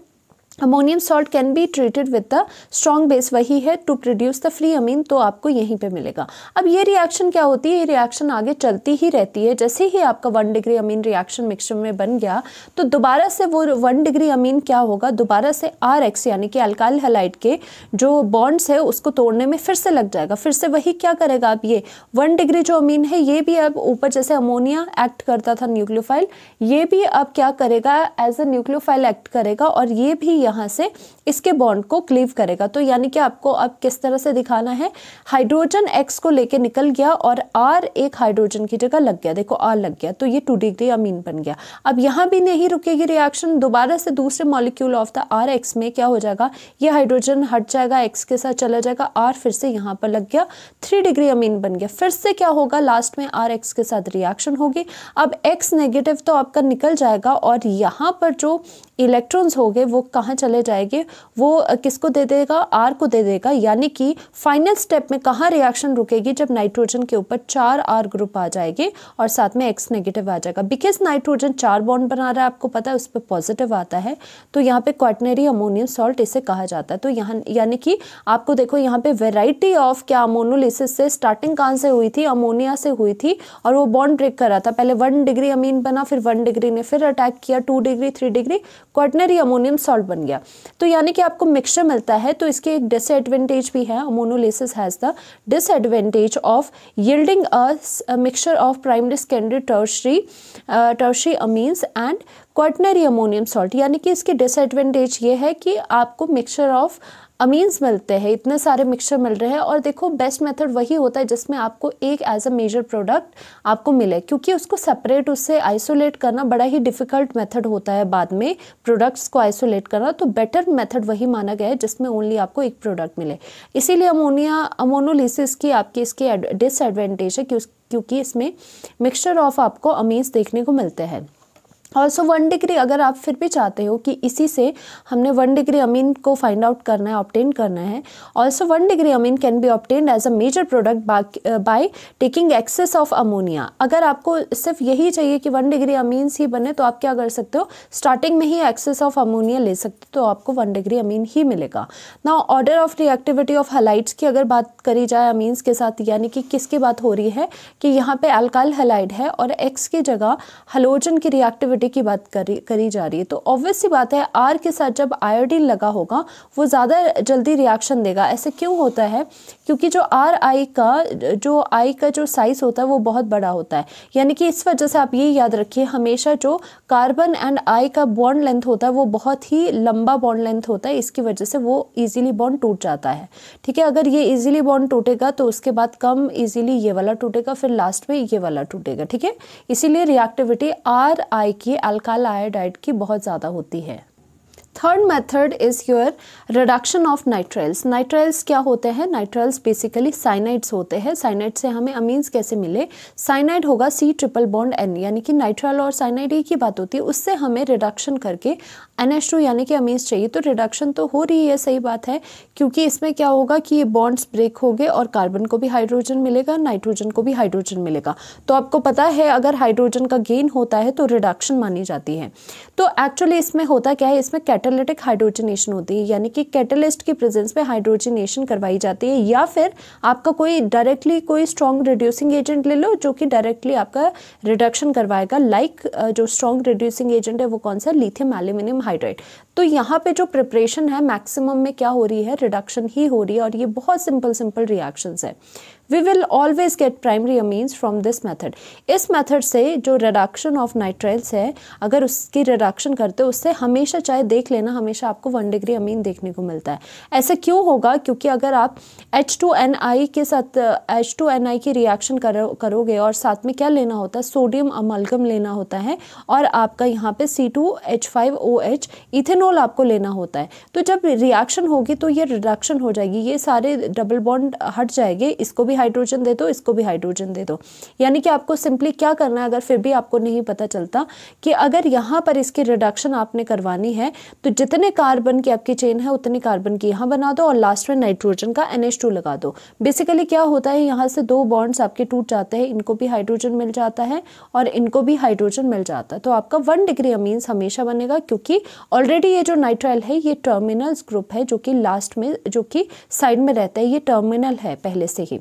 ammonium salt can be treated with the strong base, वही है टू प्रोड्यूस द फ्री अमीन, तो आपको यहीं पे मिलेगा। अब ये रिएक्शन क्या होती है, ये रिएक्शन आगे चलती ही रहती है। जैसे ही आपका 1 डिग्री अमीन रिएक्शन मिक्सचर में बन गया तो दोबारा से वो 1 डिग्री अमीन क्या होगा, दोबारा से RX यानी कि अल्काइल हैलाइड के जो बॉन्ड्स है उसको तोड़ने में फिर से लग जाएगा। फिर से वही क्या करेगा, अब ये 1 डिग्री जो अमीन है ये भी अब ऊपर जैसे अमोनिया एक्ट करता था न्यूक्लियोफाइल, ये भी अब क्या करेगा, एज अ न्यूक्लियोफाइल एक्ट करेगा, और ये भी यहाँ से इसके बॉन्ड को क्लीव करेगा। तो यानी कि आपको अब किस तरह से दिखाना है, हाइड्रोजन X को लेके निकल गया और R एक हाइड्रोजन की जगह लग गया, देखो R लग गया, तो ये 2 डिग्री अमीन बन गया। अब यहाँ भी नहीं रुकेगी रिएक्शन, दोबारा से दूसरे मॉलिक्यूल ऑफ द RX में क्या हो जाएगा, ये हाइड्रोजन हट जाएगा, X के साथ चला जाएगा, R फिर से यहाँ पर लग गया, 3 डिग्री अमीन बन गया। फिर से क्या होगा, लास्ट में RX के साथ रिएक्शन होगी। अब X नेगेटिव तो आपका निकल जाएगा और यहाँ पर जो इलेक्ट्रॉन्स हो गए वो कहाँ चले जाएंगे, वो किसको दे देगा, R को दे देगा। यानी कि फाइनल स्टेप में कहाँ रिएक्शन रुकेगी, जब नाइट्रोजन के ऊपर 4 R ग्रुप आ जाएंगे और साथ में X नेगेटिव आ जाएगा। बिकॉज नाइट्रोजन 4 बॉन्ड बना रहा है, आपको पता है उस पर पॉजिटिव आता है, तो यहाँ पे क्वाटरनरी अमोनियम सॉल्ट इसे कहा जाता है। तो यहाँ यानी कि आपको देखो यहाँ पे वेराइटी ऑफ क्या अमोनोलिसिस से स्टार्टिंग कहाँ से हुई थी, अमोनिया से हुई थी और वो बॉन्ड ब्रेक कर रहा था। पहले 1 डिग्री अमीन बना, फिर 1 डिग्री ने फिर अटैक किया, 2 degree 3 degree quaternary ammonium salt बन गया। तो यानी कि आपको मिक्सचर मिलता है। तो इसके एक डिसएडवांटेज भी है, ammonolysis has the disadvantage of yielding a mixture of primary secondary tertiary amines and quaternary ammonium salt. यानी कि इसकी डिसएडवांटेज ये है कि आपको मिक्सचर ऑफ अमीन्स मिलते हैं, इतने सारे मिक्सचर मिल रहे हैं। और देखो बेस्ट मेथड वही होता है जिसमें आपको एक एज अ मेजर प्रोडक्ट आपको मिले, क्योंकि उसको सेपरेट, उससे आइसोलेट करना बड़ा ही डिफिकल्ट मेथड होता है बाद में प्रोडक्ट्स को आइसोलेट करना। तो बेटर मेथड वही माना गया है जिसमें ओनली आपको एक प्रोडक्ट मिले। इसीलिए अमोनोलिसिस की आपकी इसकी डिसएडवांटेज है क्योंकि इसमें मिक्सचर ऑफ आपको अमीन्स देखने को मिलते हैं। ऑल्सो 1 डिग्री, अगर आप फिर भी चाहते हो कि इसी से हमने 1 डिग्री अमीन को फाइंड आउट करना है, ऑब्टेन करना है, also 1 degree amine can be obtained as a major product by taking excess of ammonia. अगर आपको सिर्फ यही चाहिए कि 1 डिग्री अमीन्स ही बने तो आप क्या कर सकते हो, स्टार्टिंग में ही एक्सेस ऑफ अमोनिया ले सकते हो, तो आपको 1 डिग्री अमीन ही मिलेगा। Now order of reactivity of halides की अगर बात करी जाए अमीन्स के साथ, यानी कि किसकी बात हो रही है कि यहाँ पे अल्काइल हैलाइड है और X की जगह हैलोजन की रिएक्टिविटी की बात करी जा रही है। तो ऑब्वियस सी बात है R के साथ जब आयोडीन लगा होगा वो ज़्यादा जल्दी रिएक्शन देगा। ऐसे क्यों होता है, क्योंकि जो I का जो साइज होता है वो बहुत बड़ा होता है। यानी कि इस वजह से आप ये याद रखिए, हमेशा जो कार्बन एंड I का बॉन्ड लेंथ होता है वो बहुत ही लंबा बॉन्ड लेंथ होता है, इसकी वजह से वो ईजिली बॉन्ड टूट जाता है। ठीक है, अगर ये ईजिली बॉन्ड टूटेगा तो उसके बाद कम ईजिली ये वाला टूटेगा, फिर लास्ट में ये वाला टूटेगा। ठीक है, इसीलिए रिएक्टिविटी RI की अल्काइल आयोडाइड की बहुत ज़्यादा होती है। Third method is your reduction of nitriles. Nitriles क्या होते हैं, नाइट्राइल्स बेसिकली साइनाइड्स होते हैं। साइनाइड से हमें अमीन्स कैसे मिले, साइनाइड होगा C ट्रिपल बॉन्ड N, यानी कि नाइट्राइल और साइनाइड एक ही बात होती है, उससे हमें रिडक्शन करके NH2 यानी कि अमीन्स चाहिए। तो रिडक्शन तो हो रही है, सही बात है, क्योंकि इसमें क्या होगा कि ये बॉन्ड्स ब्रेक हो गए और कार्बन को भी हाइड्रोजन मिलेगा, नाइट्रोजन को भी हाइड्रोजन मिलेगा। तो आपको पता है अगर हाइड्रोजन का गेन होता है तो रिडक्शन मानी जाती है। तो एक्चुअली इसमें होता क्या है, इसमें कैटालिटिक हाइड्रोजनेशन होती है, यानी कि कैटलिस्ट की प्रेजेंस में हाइड्रोजनेशन करवाई जाती है, या फिर आपका कोई डायरेक्टली कोई स्ट्रॉन्ग रिड्यूसिंग एजेंट ले लो जो कि डायरेक्टली आपका रिडक्शन करवाएगा। लाइक जो स्ट्रॉन्ग रिड्यूसिंग एजेंट है वो कौन सा, लिथियम एल्यूमिनियम हाइड्राइड। तो यहाँ पे जो प्रिपरेशन है मैक्सिमम में क्या हो रही है, रिडक्शन ही हो रही है, और ये बहुत सिंपल रिएक्शंस है। We will always get primary amines from this method। इस मेथड से जो रिडक्शन ऑफ नाइट्राइल्स है, अगर उसकी रिडक्शन करते हो उससे हमेशा, चाहे देख लेना, हमेशा आपको 1 डिग्री अमीन देखने को मिलता है। ऐसे क्यों होगा, क्योंकि अगर आप H2NI के साथ H2NI की रिएक्शन करोगे और साथ में क्या लेना होता है, सोडियम अमलगम लेना होता है, और आपका यहाँ पे C2H5OH इथेनॉल आपको लेना होता है। तो जब रिएक्शन होगी तो ये रिडक्शन हो जाएगी, ये सारे डबल बॉन्ड हट जाएंगे, इसको भी हाइड्रोजन दे दो, इसको भी हाइड्रोजन दे दो। यानी कि आपको सिंपली क्या करना है, अगर फिर भी आपको नहीं पता चलता, कि अगर यहाँ पर इसकी रिडक्शन आपने करवानी है तो जितने कार्बन की आपकी चेन है उतनी कार्बन की यहाँ बना दो और लास्ट में नाइट्रोजन का NH2 लगा दो। बेसिकली क्या होता है, यहाँ से 2 बॉन्ड्स आपके टूट जाते हैं, इनको भी हाइड्रोजन मिल जाता है और इनको भी हाइड्रोजन मिल जाता है। तो आपका 1 डिग्री अमीन्स हमेशा बनेगा, क्योंकि ऑलरेडी ये जो नाइट्राइल है ये टर्मिनल्स ग्रुप है, जो कि लास्ट में, जो कि साइड में रहता है, ये टर्मिनल है पहले से ही।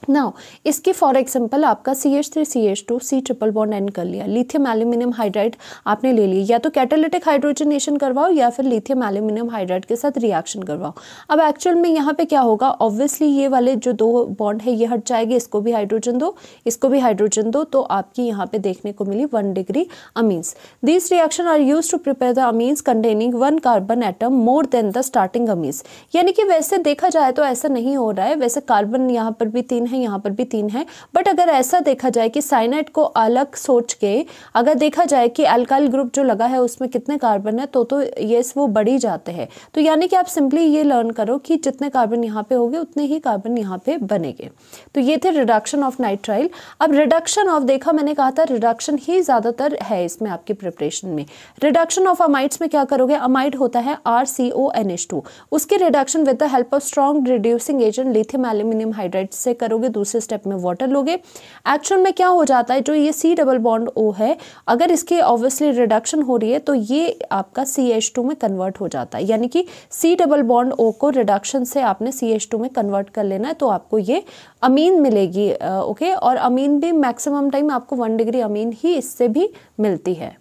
नाउ इसकी फॉर एग्जांपल आपका CH3CH2 C triple bond and कर लिया, लिथियम एल्यूमिनियम हाइड्राइड आपने ले लिया, या तो कैटालिटिक हाइड्रोजनेशन करवाओ या फिर लिथियम एल्यूमिनियम हाइड्राइड के साथ रिएक्शन करवाओ। अब एक्चुअल में यहाँ पे क्या होगा, ऑब्वियसली ये वाले जो दो बॉन्ड है ये हट जाएंगे, इसको भी हाइड्रोजन दो, इसको भी हाइड्रोजन दो, तो आपकी यहाँ पे देखने को मिली 1 degree amines. This reaction are use to prepare the amines containing 1 carbon atom more than the starting amines. यानी कि वैसे देखा जाए तो ऐसा नहीं हो रहा है, वैसे कार्बन यहाँ पर भी 3 है, यहाँ पर भी 3 है, बट अगर ऐसा देखा जाए कि साइनाइड को अलग सोच के अगर देखा जाए कि अल्काइल ग्रुप जो लगा है उसमें कितने कार्बन है, तो ये वो बढ़ी जाते हैं। तो यानी कि आप सिंपली ये लर्न करो कि जितने कार्बन यहाँ पे होंगे उतने ही कार्बन यहाँ पे बनेंगे। तो ये थे रिडक्शन ऑफ नाइट्राइल। अब रिडक्शन ऑफ, देखा मैंने कहा था रिडक्शन ही ज्यादातर है इसमें आपकी प्रिपरेशन में। रिडक्शन ऑफ अमाइड्स में क्या करोगे, अमाइड होता है RCONH2, उसकी reduction with the help of strong reducing agent lithium aluminium hydride से करोगे, दूसरे स्टेप में वाटर लोगे। एक्चुअल में क्या हो जाता है, जो ये C डबल बॉन्ड O है, अगर इसकी ऑब्वियसली रिडक्शन हो रही है तो ये आपका CH2 में कन्वर्ट हो जाता है, यानी कि C डबल बॉन्ड O को रिडक्शन से आपने CH2 में कन्वर्ट कर लेना है, तो आपको ये अमीन मिलेगी। ओके, और अमीन भी मैक्सिमम टाइम आपको 1 डिग्री अमीन ही इससे भी मिलती है।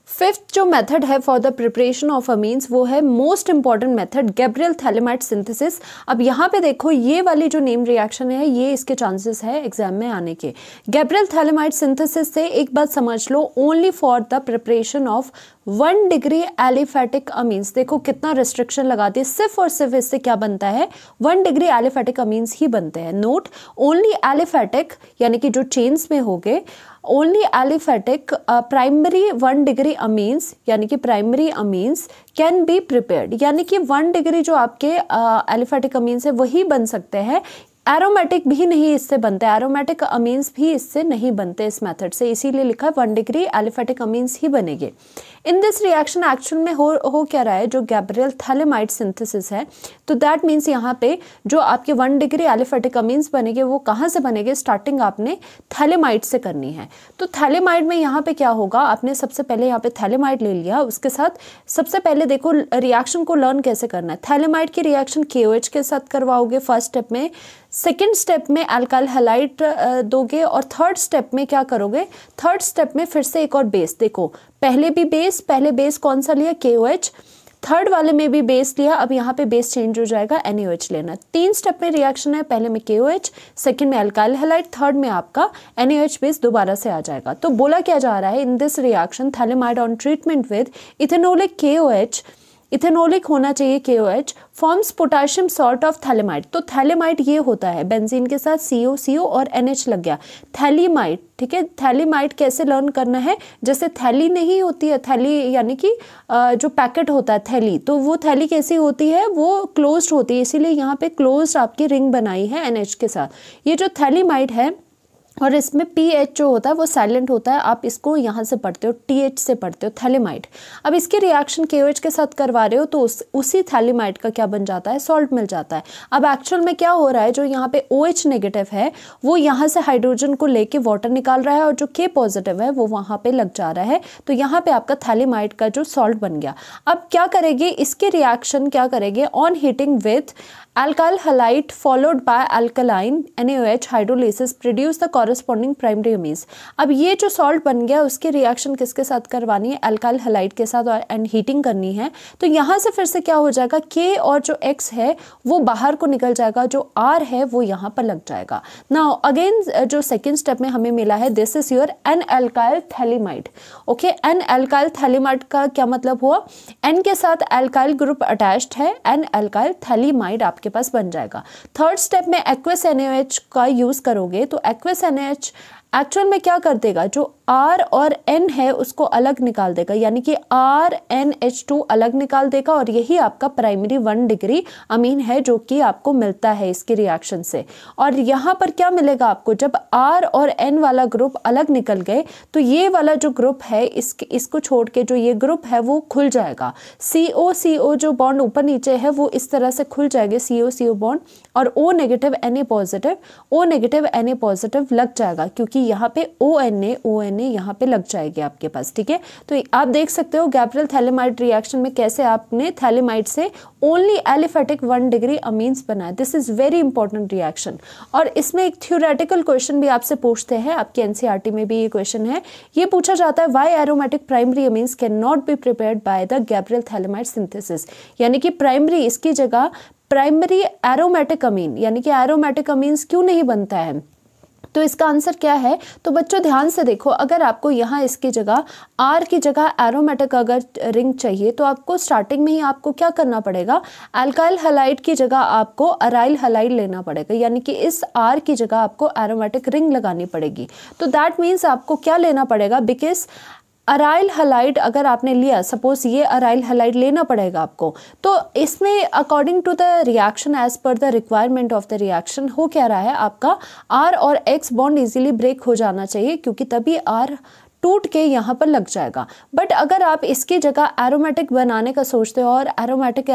फिफ्थ जो मेथड है for the preparation of amines वो है most important method, Gabriel phthalimide synthesis. अब यहाँ पे देखो ये वाली जो नेम रिएक्शन है ये इसके चांसेस है एग्जाम में आने के। गैब्रियल थैलेमाइड सिंथेसिस से एक बात समझ लो, only for the preparation of 1 degree aliphatic amines. देखो कितना रिस्ट्रिक्शन लगा दी, सिर्फ और सिर्फ इससे क्या बनता है, 1 डिग्री एलिफेटिक अमीन्स ही बनते हैं। नोट, ओनली एलिफेटिक यानी कि जो चेन्स में हो गए, only aliphatic primary 1 degree amines यानी कि primary amines can be prepared, यानी कि 1 डिग्री जो आपके एलिफेटिक अमीन्स है वही बन सकते हैं। एरोमेटिक भी नहीं इससे बनते, एरोमेटिक अमीन्स भी इससे नहीं बनते इस मेथड से, इसीलिए लिखा है 1 डिग्री एलिफेटिक अमीन्स ही बनेंगे। इन दिस रिएक्शन एक्चुअल में हो क्या रहा है, जो गैब्रियल थैलेमाइड सिंथेसिस है, तो दैट मीन्स यहाँ पे जो आपके 1 डिग्री एलिफेटिक अमीन्स बनेंगे वो कहाँ से बनेंगे, स्टार्टिंग आपने थैलेमाइड से करनी है। तो थैलेमाइड में यहाँ पे क्या होगा, आपने सबसे पहले यहाँ पे थैलेमाइड ले लिया, उसके साथ सबसे पहले देखो रिएक्शन को लर्न कैसे करना है। थैलेमाइड की रिएक्शन KOH के साथ करवाओगे फर्स्ट स्टेप में, सेकेंड स्टेप में अल्काइल हैलाइड दोगे, और थर्ड स्टेप में क्या करोगे, थर्ड स्टेप में फिर से एक और बेस। देखो पहले भी बेस, पहले बेस कौन सा लिया, KOH, थर्ड वाले में भी बेस लिया, अब यहाँ पे बेस चेंज हो जाएगा, NaOH लेना। 3 स्टेप में रिएक्शन है, पहले में KOH, सेकंड में अल्काइल हैलाइड, थर्ड में आपका NaOH बेस दोबारा से आ जाएगा। तो बोला क्या जा रहा है, in this reaction phthalimide on treatment with ethanolic KOH, ethanolic होना चाहिए KOH, forms potassium salt of phthalimide. तो थैलेमाइड ये होता है, बेंजीन के साथ CO और NH लग गया, थैलीमाइड। ठीक है, थैलीमाइड कैसे लर्न करना है, जैसे थैली नहीं होती है, थैली यानी कि जो पैकेट होता है थैली, तो वो थैली कैसी होती है, वो क्लोज्ड होती है, इसीलिए यहाँ पे क्लोज्ड आपकी रिंग बनाई है NH के साथ। ये जो थैलीमाइड है और इसमें PH जो होता है वो साइलेंट होता है, आप इसको यहाँ से पढ़ते हो, TH से पढ़ते हो, थैलेमाइड। अब इसकी रिएक्शन KOH के साथ करवा रहे हो तो उसी थैलेमाइड का क्या बन जाता है, सॉल्ट मिल जाता है। अब एक्चुअल में क्या हो रहा है, जो यहाँ पे OH नेगेटिव है वो यहाँ से हाइड्रोजन को लेके वाटर निकाल रहा है, और जो K पॉजिटिव है वो वहाँ पे लग जा रहा है, तो यहाँ पे आपका थैलेमाइड का जो सॉल्ट बन गया। अब क्या करेंगे, इसके रिएक्शन क्या करेंगे, on heating with alkyl halide followed by alkaline NaOH hydrolysis produce the corresponding primary amines. अब ये जो सॉल्ट बन गया उसकी रिएक्शन किसके साथ करवानी है, अल्काइल हैलाइड के साथ, और एंड हीटिंग करनी है। तो यहाँ से फिर से क्या हो जाएगा, K और जो X है वो बाहर को निकल जाएगा, जो R है वो यहाँ पर लग जाएगा। नाउ अगेन जो सेकेंड स्टेप में हमें मिला है, this is your N alkyl phthalimide. Okay, N alkyl phthalimide का क्या मतलब हुआ, N के साथ अल्काइल ग्रुप अटैच्ड है, एन अल्काइल थैलेमाइड आपके पास बन जाएगा। थर्ड स्टेप में एक्वस NaOH का यूज करोगे, तो एक्वस NaOH एक्चुअल में क्या कर देगा, जो R और N है उसको अलग निकाल देगा, यानी कि RNH2 अलग निकाल देगा, और यही आपका प्राइमरी 1 डिग्री अमीन है जो कि आपको मिलता है इसकी रिएक्शन से। और यहाँ पर क्या मिलेगा आपको, जब R और N वाला ग्रुप अलग निकल गए तो ये वाला जो ग्रुप है इसको छोड़ के जो ये ग्रुप है वो खुल जाएगा। CO जो बॉन्ड ऊपर नीचे है वो इस तरह से खुल जाएंगे, CO बॉन्ड, और O नेगेटिव Na पॉजिटिव लग जाएगा, क्योंकि यहाँ पे ONA बने यहाँ पे लग जाएगी आपके पास, ठीक है। तो आप देख सकते हो गैब्रियल थैलेमाइड रिएक्शन में कैसे आपने थैलेमाइड से ओनली एलिफेटिक 1 डिग्री अमीन्स बनाए। This is very important reaction. और इसमें एक थ्योरेटिकल क्वेश्चन भी आपसे पूछते हैं, आपके एनसीईआरटी में भी ये क्वेश्चन है, ये पूछा जाता है why aromatic primary amines can not be prepared by the Gabriel phthalimide synthesis. यानी कि प्राइमरी, इसकी जगह प्राइमरी एरोमेटिक अमीन यानी कि एरोमेटिक अमीन्स क्यों नहीं बनता है। तो इसका आंसर क्या है, तो बच्चों ध्यान से देखो, अगर आपको यहाँ इसकी जगह R की जगह एरोमेटिक अगर रिंग चाहिए तो आपको स्टार्टिंग में ही आपको क्या करना पड़ेगा, अल्काइल हैलाइड की जगह आपको अराइल हैलाइड लेना पड़ेगा, यानी कि इस R की जगह आपको एरोमेटिक रिंग लगानी पड़ेगी। तो दैट मीन्स आपको क्या लेना पड़ेगा, बिकॉज अराइल हैलाइड अगर आपने लिया, सपोज ये अराइल हैलाइड लेना पड़ेगा आपको, तो इसमें according to the reaction as per the requirement of the reaction हो क्या रहा है, आपका R और X बॉन्ड इजीली ब्रेक हो जाना चाहिए, क्योंकि तभी R टूट के यहाँ पर लग जाएगा। बट अगर आप इसकी जगह एरोमेटिक बनाने का सोचते हो और एरोमेटिक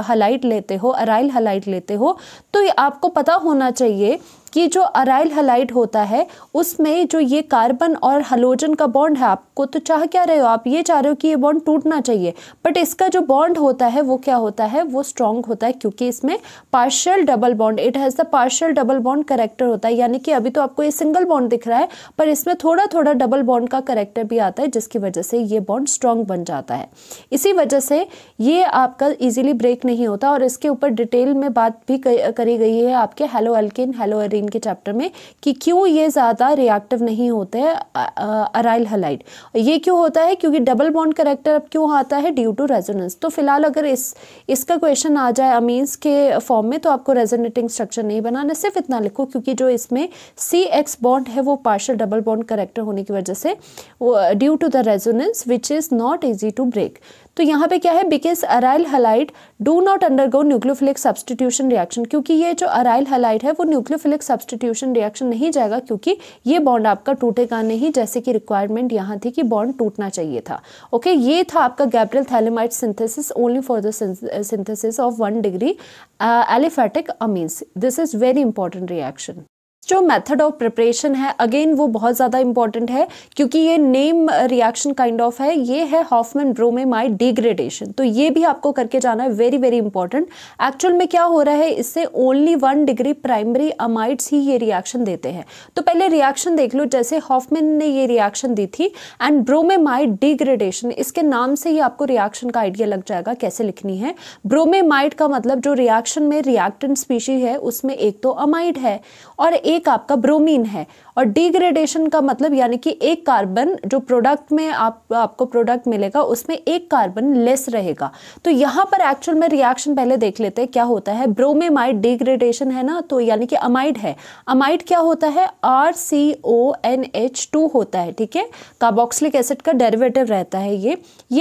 हैलाइड लेते हो, अराइल हैलाइड लेते हो, तो आपको पता होना चाहिए कि जो अराइल हैलाइड होता है उसमें जो ये कार्बन और हैलोजन का बॉन्ड है, आपको तो चाह क्या रहे हो, आप ये चाह रहे हो कि ये बॉन्ड टूटना चाहिए, बट इसका जो बॉन्ड होता है वो क्या होता है, वो स्ट्रॉन्ग होता है, क्योंकि इसमें partial double bond, it has the partial double bond character होता है। यानी कि अभी तो आपको ये सिंगल बॉन्ड दिख रहा है, पर इसमें थोड़ा थोड़ा डबल बॉन्ड का करेक्टर भी आता है, जिसकी वजह से ये बॉन्ड स्ट्रॉन्ग बन जाता है। इसी वजह से ये आपका इजीली ब्रेक नहीं होता। और इसके ऊपर डिटेल में बात भी करी गई है आपके हेलो एल्केन हेलो एरीन के चैप्टर में, कि क्यों ये ज़्यादा रिएक्टिव नहीं होते हैं अराइल हैलाइड। ये क्यों होता है, क्योंकि डबल बॉन्ड करेक्टर अब क्यों आता है, ड्यू टू रेजोनेंस। तो फिलहाल अगर इसका क्वेश्चन आ जाए अमीन्स के फॉर्म में, तो आपको रेजोनेटिंग स्ट्रक्चर नहीं बनाना, सिर्फ इतना लिखो क्योंकि जो इसमें CX बॉन्ड है वो पार्शियल डबल बॉन्ड करेक्टर होने की वजह से due to the resonance which is not easy to break. तो यहाँ पे क्या है, because aryl halide do not undergo nucleophilic substitution reaction, क्योंकि ये जो अराइल हैलाइड है वो न्यूक्लियोफिलिक सब्स्टिट्यूशन रिएक्शन नहीं जाएगा, क्योंकि ये बॉन्ड आपका टूटेगा नहीं, जैसे कि रिक्वायरमेंट यहाँ थी कि बॉन्ड टूटना चाहिए था। ओके, ये था आपका Gabriel phthalimide synthesis only for the synthesis of 1 degree aliphatic amines. This is very important reaction. जो मेथड ऑफ प्रिपरेशन है अगेन वो बहुत ज़्यादा इंपॉर्टेंट है, क्योंकि ये नेम रिएक्शन काइंड ऑफ है, ये है हॉफमैन ब्रोमेमाइड डिग्रेडेशन। तो ये भी आपको करके जाना है, वेरी वेरी इंपॉर्टेंट। एक्चुअल में क्या हो रहा है, इससे ओनली 1 डिग्री प्राइमरी अमाइड्स ही ये रिएक्शन देते हैं। तो पहले रिएक्शन देख लो, जैसे हॉफमैन ने ये रिएक्शन दी थी एंड ब्रोमेमाइड डिग्रेडेशन, इसके नाम से ही आपको रिएक्शन का आइडिया लग जाएगा कैसे लिखनी है। ब्रोमेमाइड का मतलब जो रिएक्शन में रिएक्टेंट स्पीशीज है उसमें एक तो अमाइड है और एक आपका ब्रोमीन है, और डिग्रेडेशन का मतलब यानी कि एक कार्बन जो प्रोडक्ट में आपको प्रोडक्ट मिलेगा उसमें एक कार्बन लेस रहेगा। तो यहाँ पर एक्चुअल में रिएक्शन पहले देख लेते हैं क्या होता है। ब्रोमेमाइड डिग्रेडेशन है ना, तो यानी कि अमाइड है। अमाइड क्या होता है, RCONH2 होता है, ठीक है, कार्बोक्सिलिक एसिड का डेरिवेटिव रहता है ये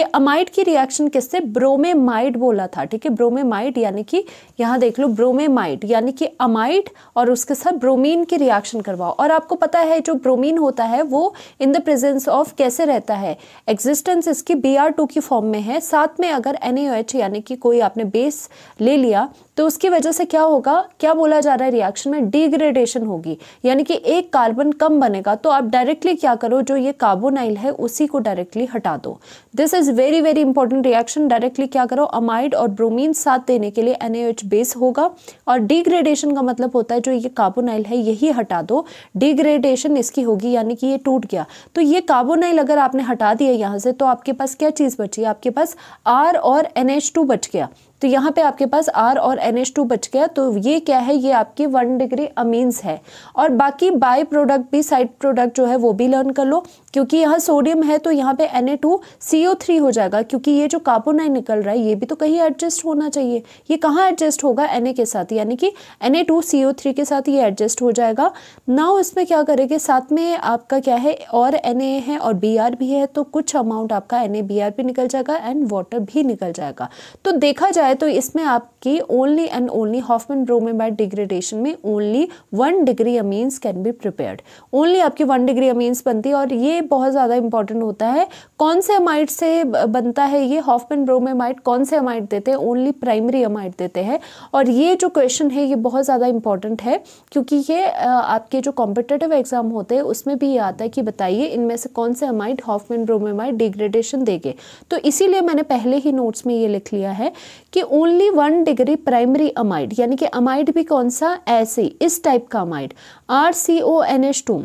अमाइड की रिएक्शन किससे, ब्रोमेमाइड बोला था, ठीक है, ब्रोमेमाइड यानी कि यहाँ देख लो ब्रोमेमाइड यानी कि अमाइड और उसके साथ ब्रोमीन की रिएक्शन करवाओ। और आपको पता है जो ब्रोमीन होता है वो इन द प्रेजेंस ऑफ कैसे रहता है, एग्जिस्टेंस इसकी Br2 की फॉर्म में है, साथ में अगर NaOH यानी कि कोई आपने बेस ले लिया तो उसकी वजह से क्या होगा, क्या बोला जा रहा है रिएक्शन में, डिग्रेडेशन होगी, यानी कि एक कार्बन कम बनेगा। तो आप डायरेक्टली क्या करो, जो ये कार्बोनाइल है उसी को डायरेक्टली हटा दो। This is very very important reaction. Directly क्या करो, अमाइड और ब्रोमीन साथ देने के लिए NaOH बेस होगा, और डिग्रेडेशन का मतलब होता है जो ये कार्बोनाइल है यही हटा दो, डिग्रेडेशन इसकी होगी, यानी कि ये टूट गया। तो ये कार्बोनाइल अगर आपने हटा दिया यहाँ से, तो आपके पास क्या चीज़ बची, आपके पास R और NH2 बच गया। तो यहाँ पे आपके पास R और NH2 बच गया। तो ये क्या है, ये आपकी 1 डिग्री अमीन्स है। और बाकी बाय प्रोडक्ट भी, साइड प्रोडक्ट जो है वो भी लर्न कर लो, क्योंकि यहाँ सोडियम है तो यहाँ पे Na2CO3 हो जाएगा, क्योंकि ये जो कार्बोनाइल निकल रहा है ये भी तो कहीं एडजस्ट होना चाहिए। ये कहाँ एडजस्ट होगा, Na के साथ, यानी कि Na2CO3 के साथ ये एडजस्ट हो जाएगा। नाउ इसमें क्या करेंगे, साथ में आपका क्या है, और Na है और Br भी है, तो कुछ अमाउंट आपका NaBr भी निकल जाएगा एंड वाटर भी निकल जाएगा। तो देखा जाए है तो इसमें आपकी only and only Hofmann bromamide degradation में only 1 degree amines can be prepared, only आपकी 1 डिग्री अमीन्स बनती है। और ये बहुत ज़्यादा इंपॉर्टेंट होता है, कौन से अमाइड से बनता है ये हॉफमैन ब्रोमेमाइड, कौन से अमाइड देते हैं, ओनली प्राइमरी अमाइड देते हैं। और ये जो क्वेश्चन है ये बहुत ज़्यादा इंपॉर्टेंट है, क्योंकि ये आपके जो कॉम्पिटिटिव एग्जाम होते हैं उसमें भी ये आता है कि बताइए इनमें से कौन से अमाइड हॉफमैन ब्रोमेमाइड डिग्रेडेशन देंगे। तो इसीलिए मैंने पहले ही नोट्स में ये लिख लिया है कि ओनली 1 डिग्री प्राइमरी अमाइड, यानी कि अमाइड भी कौन सा, ऐसे इस टाइप का अमाइड RCONH2।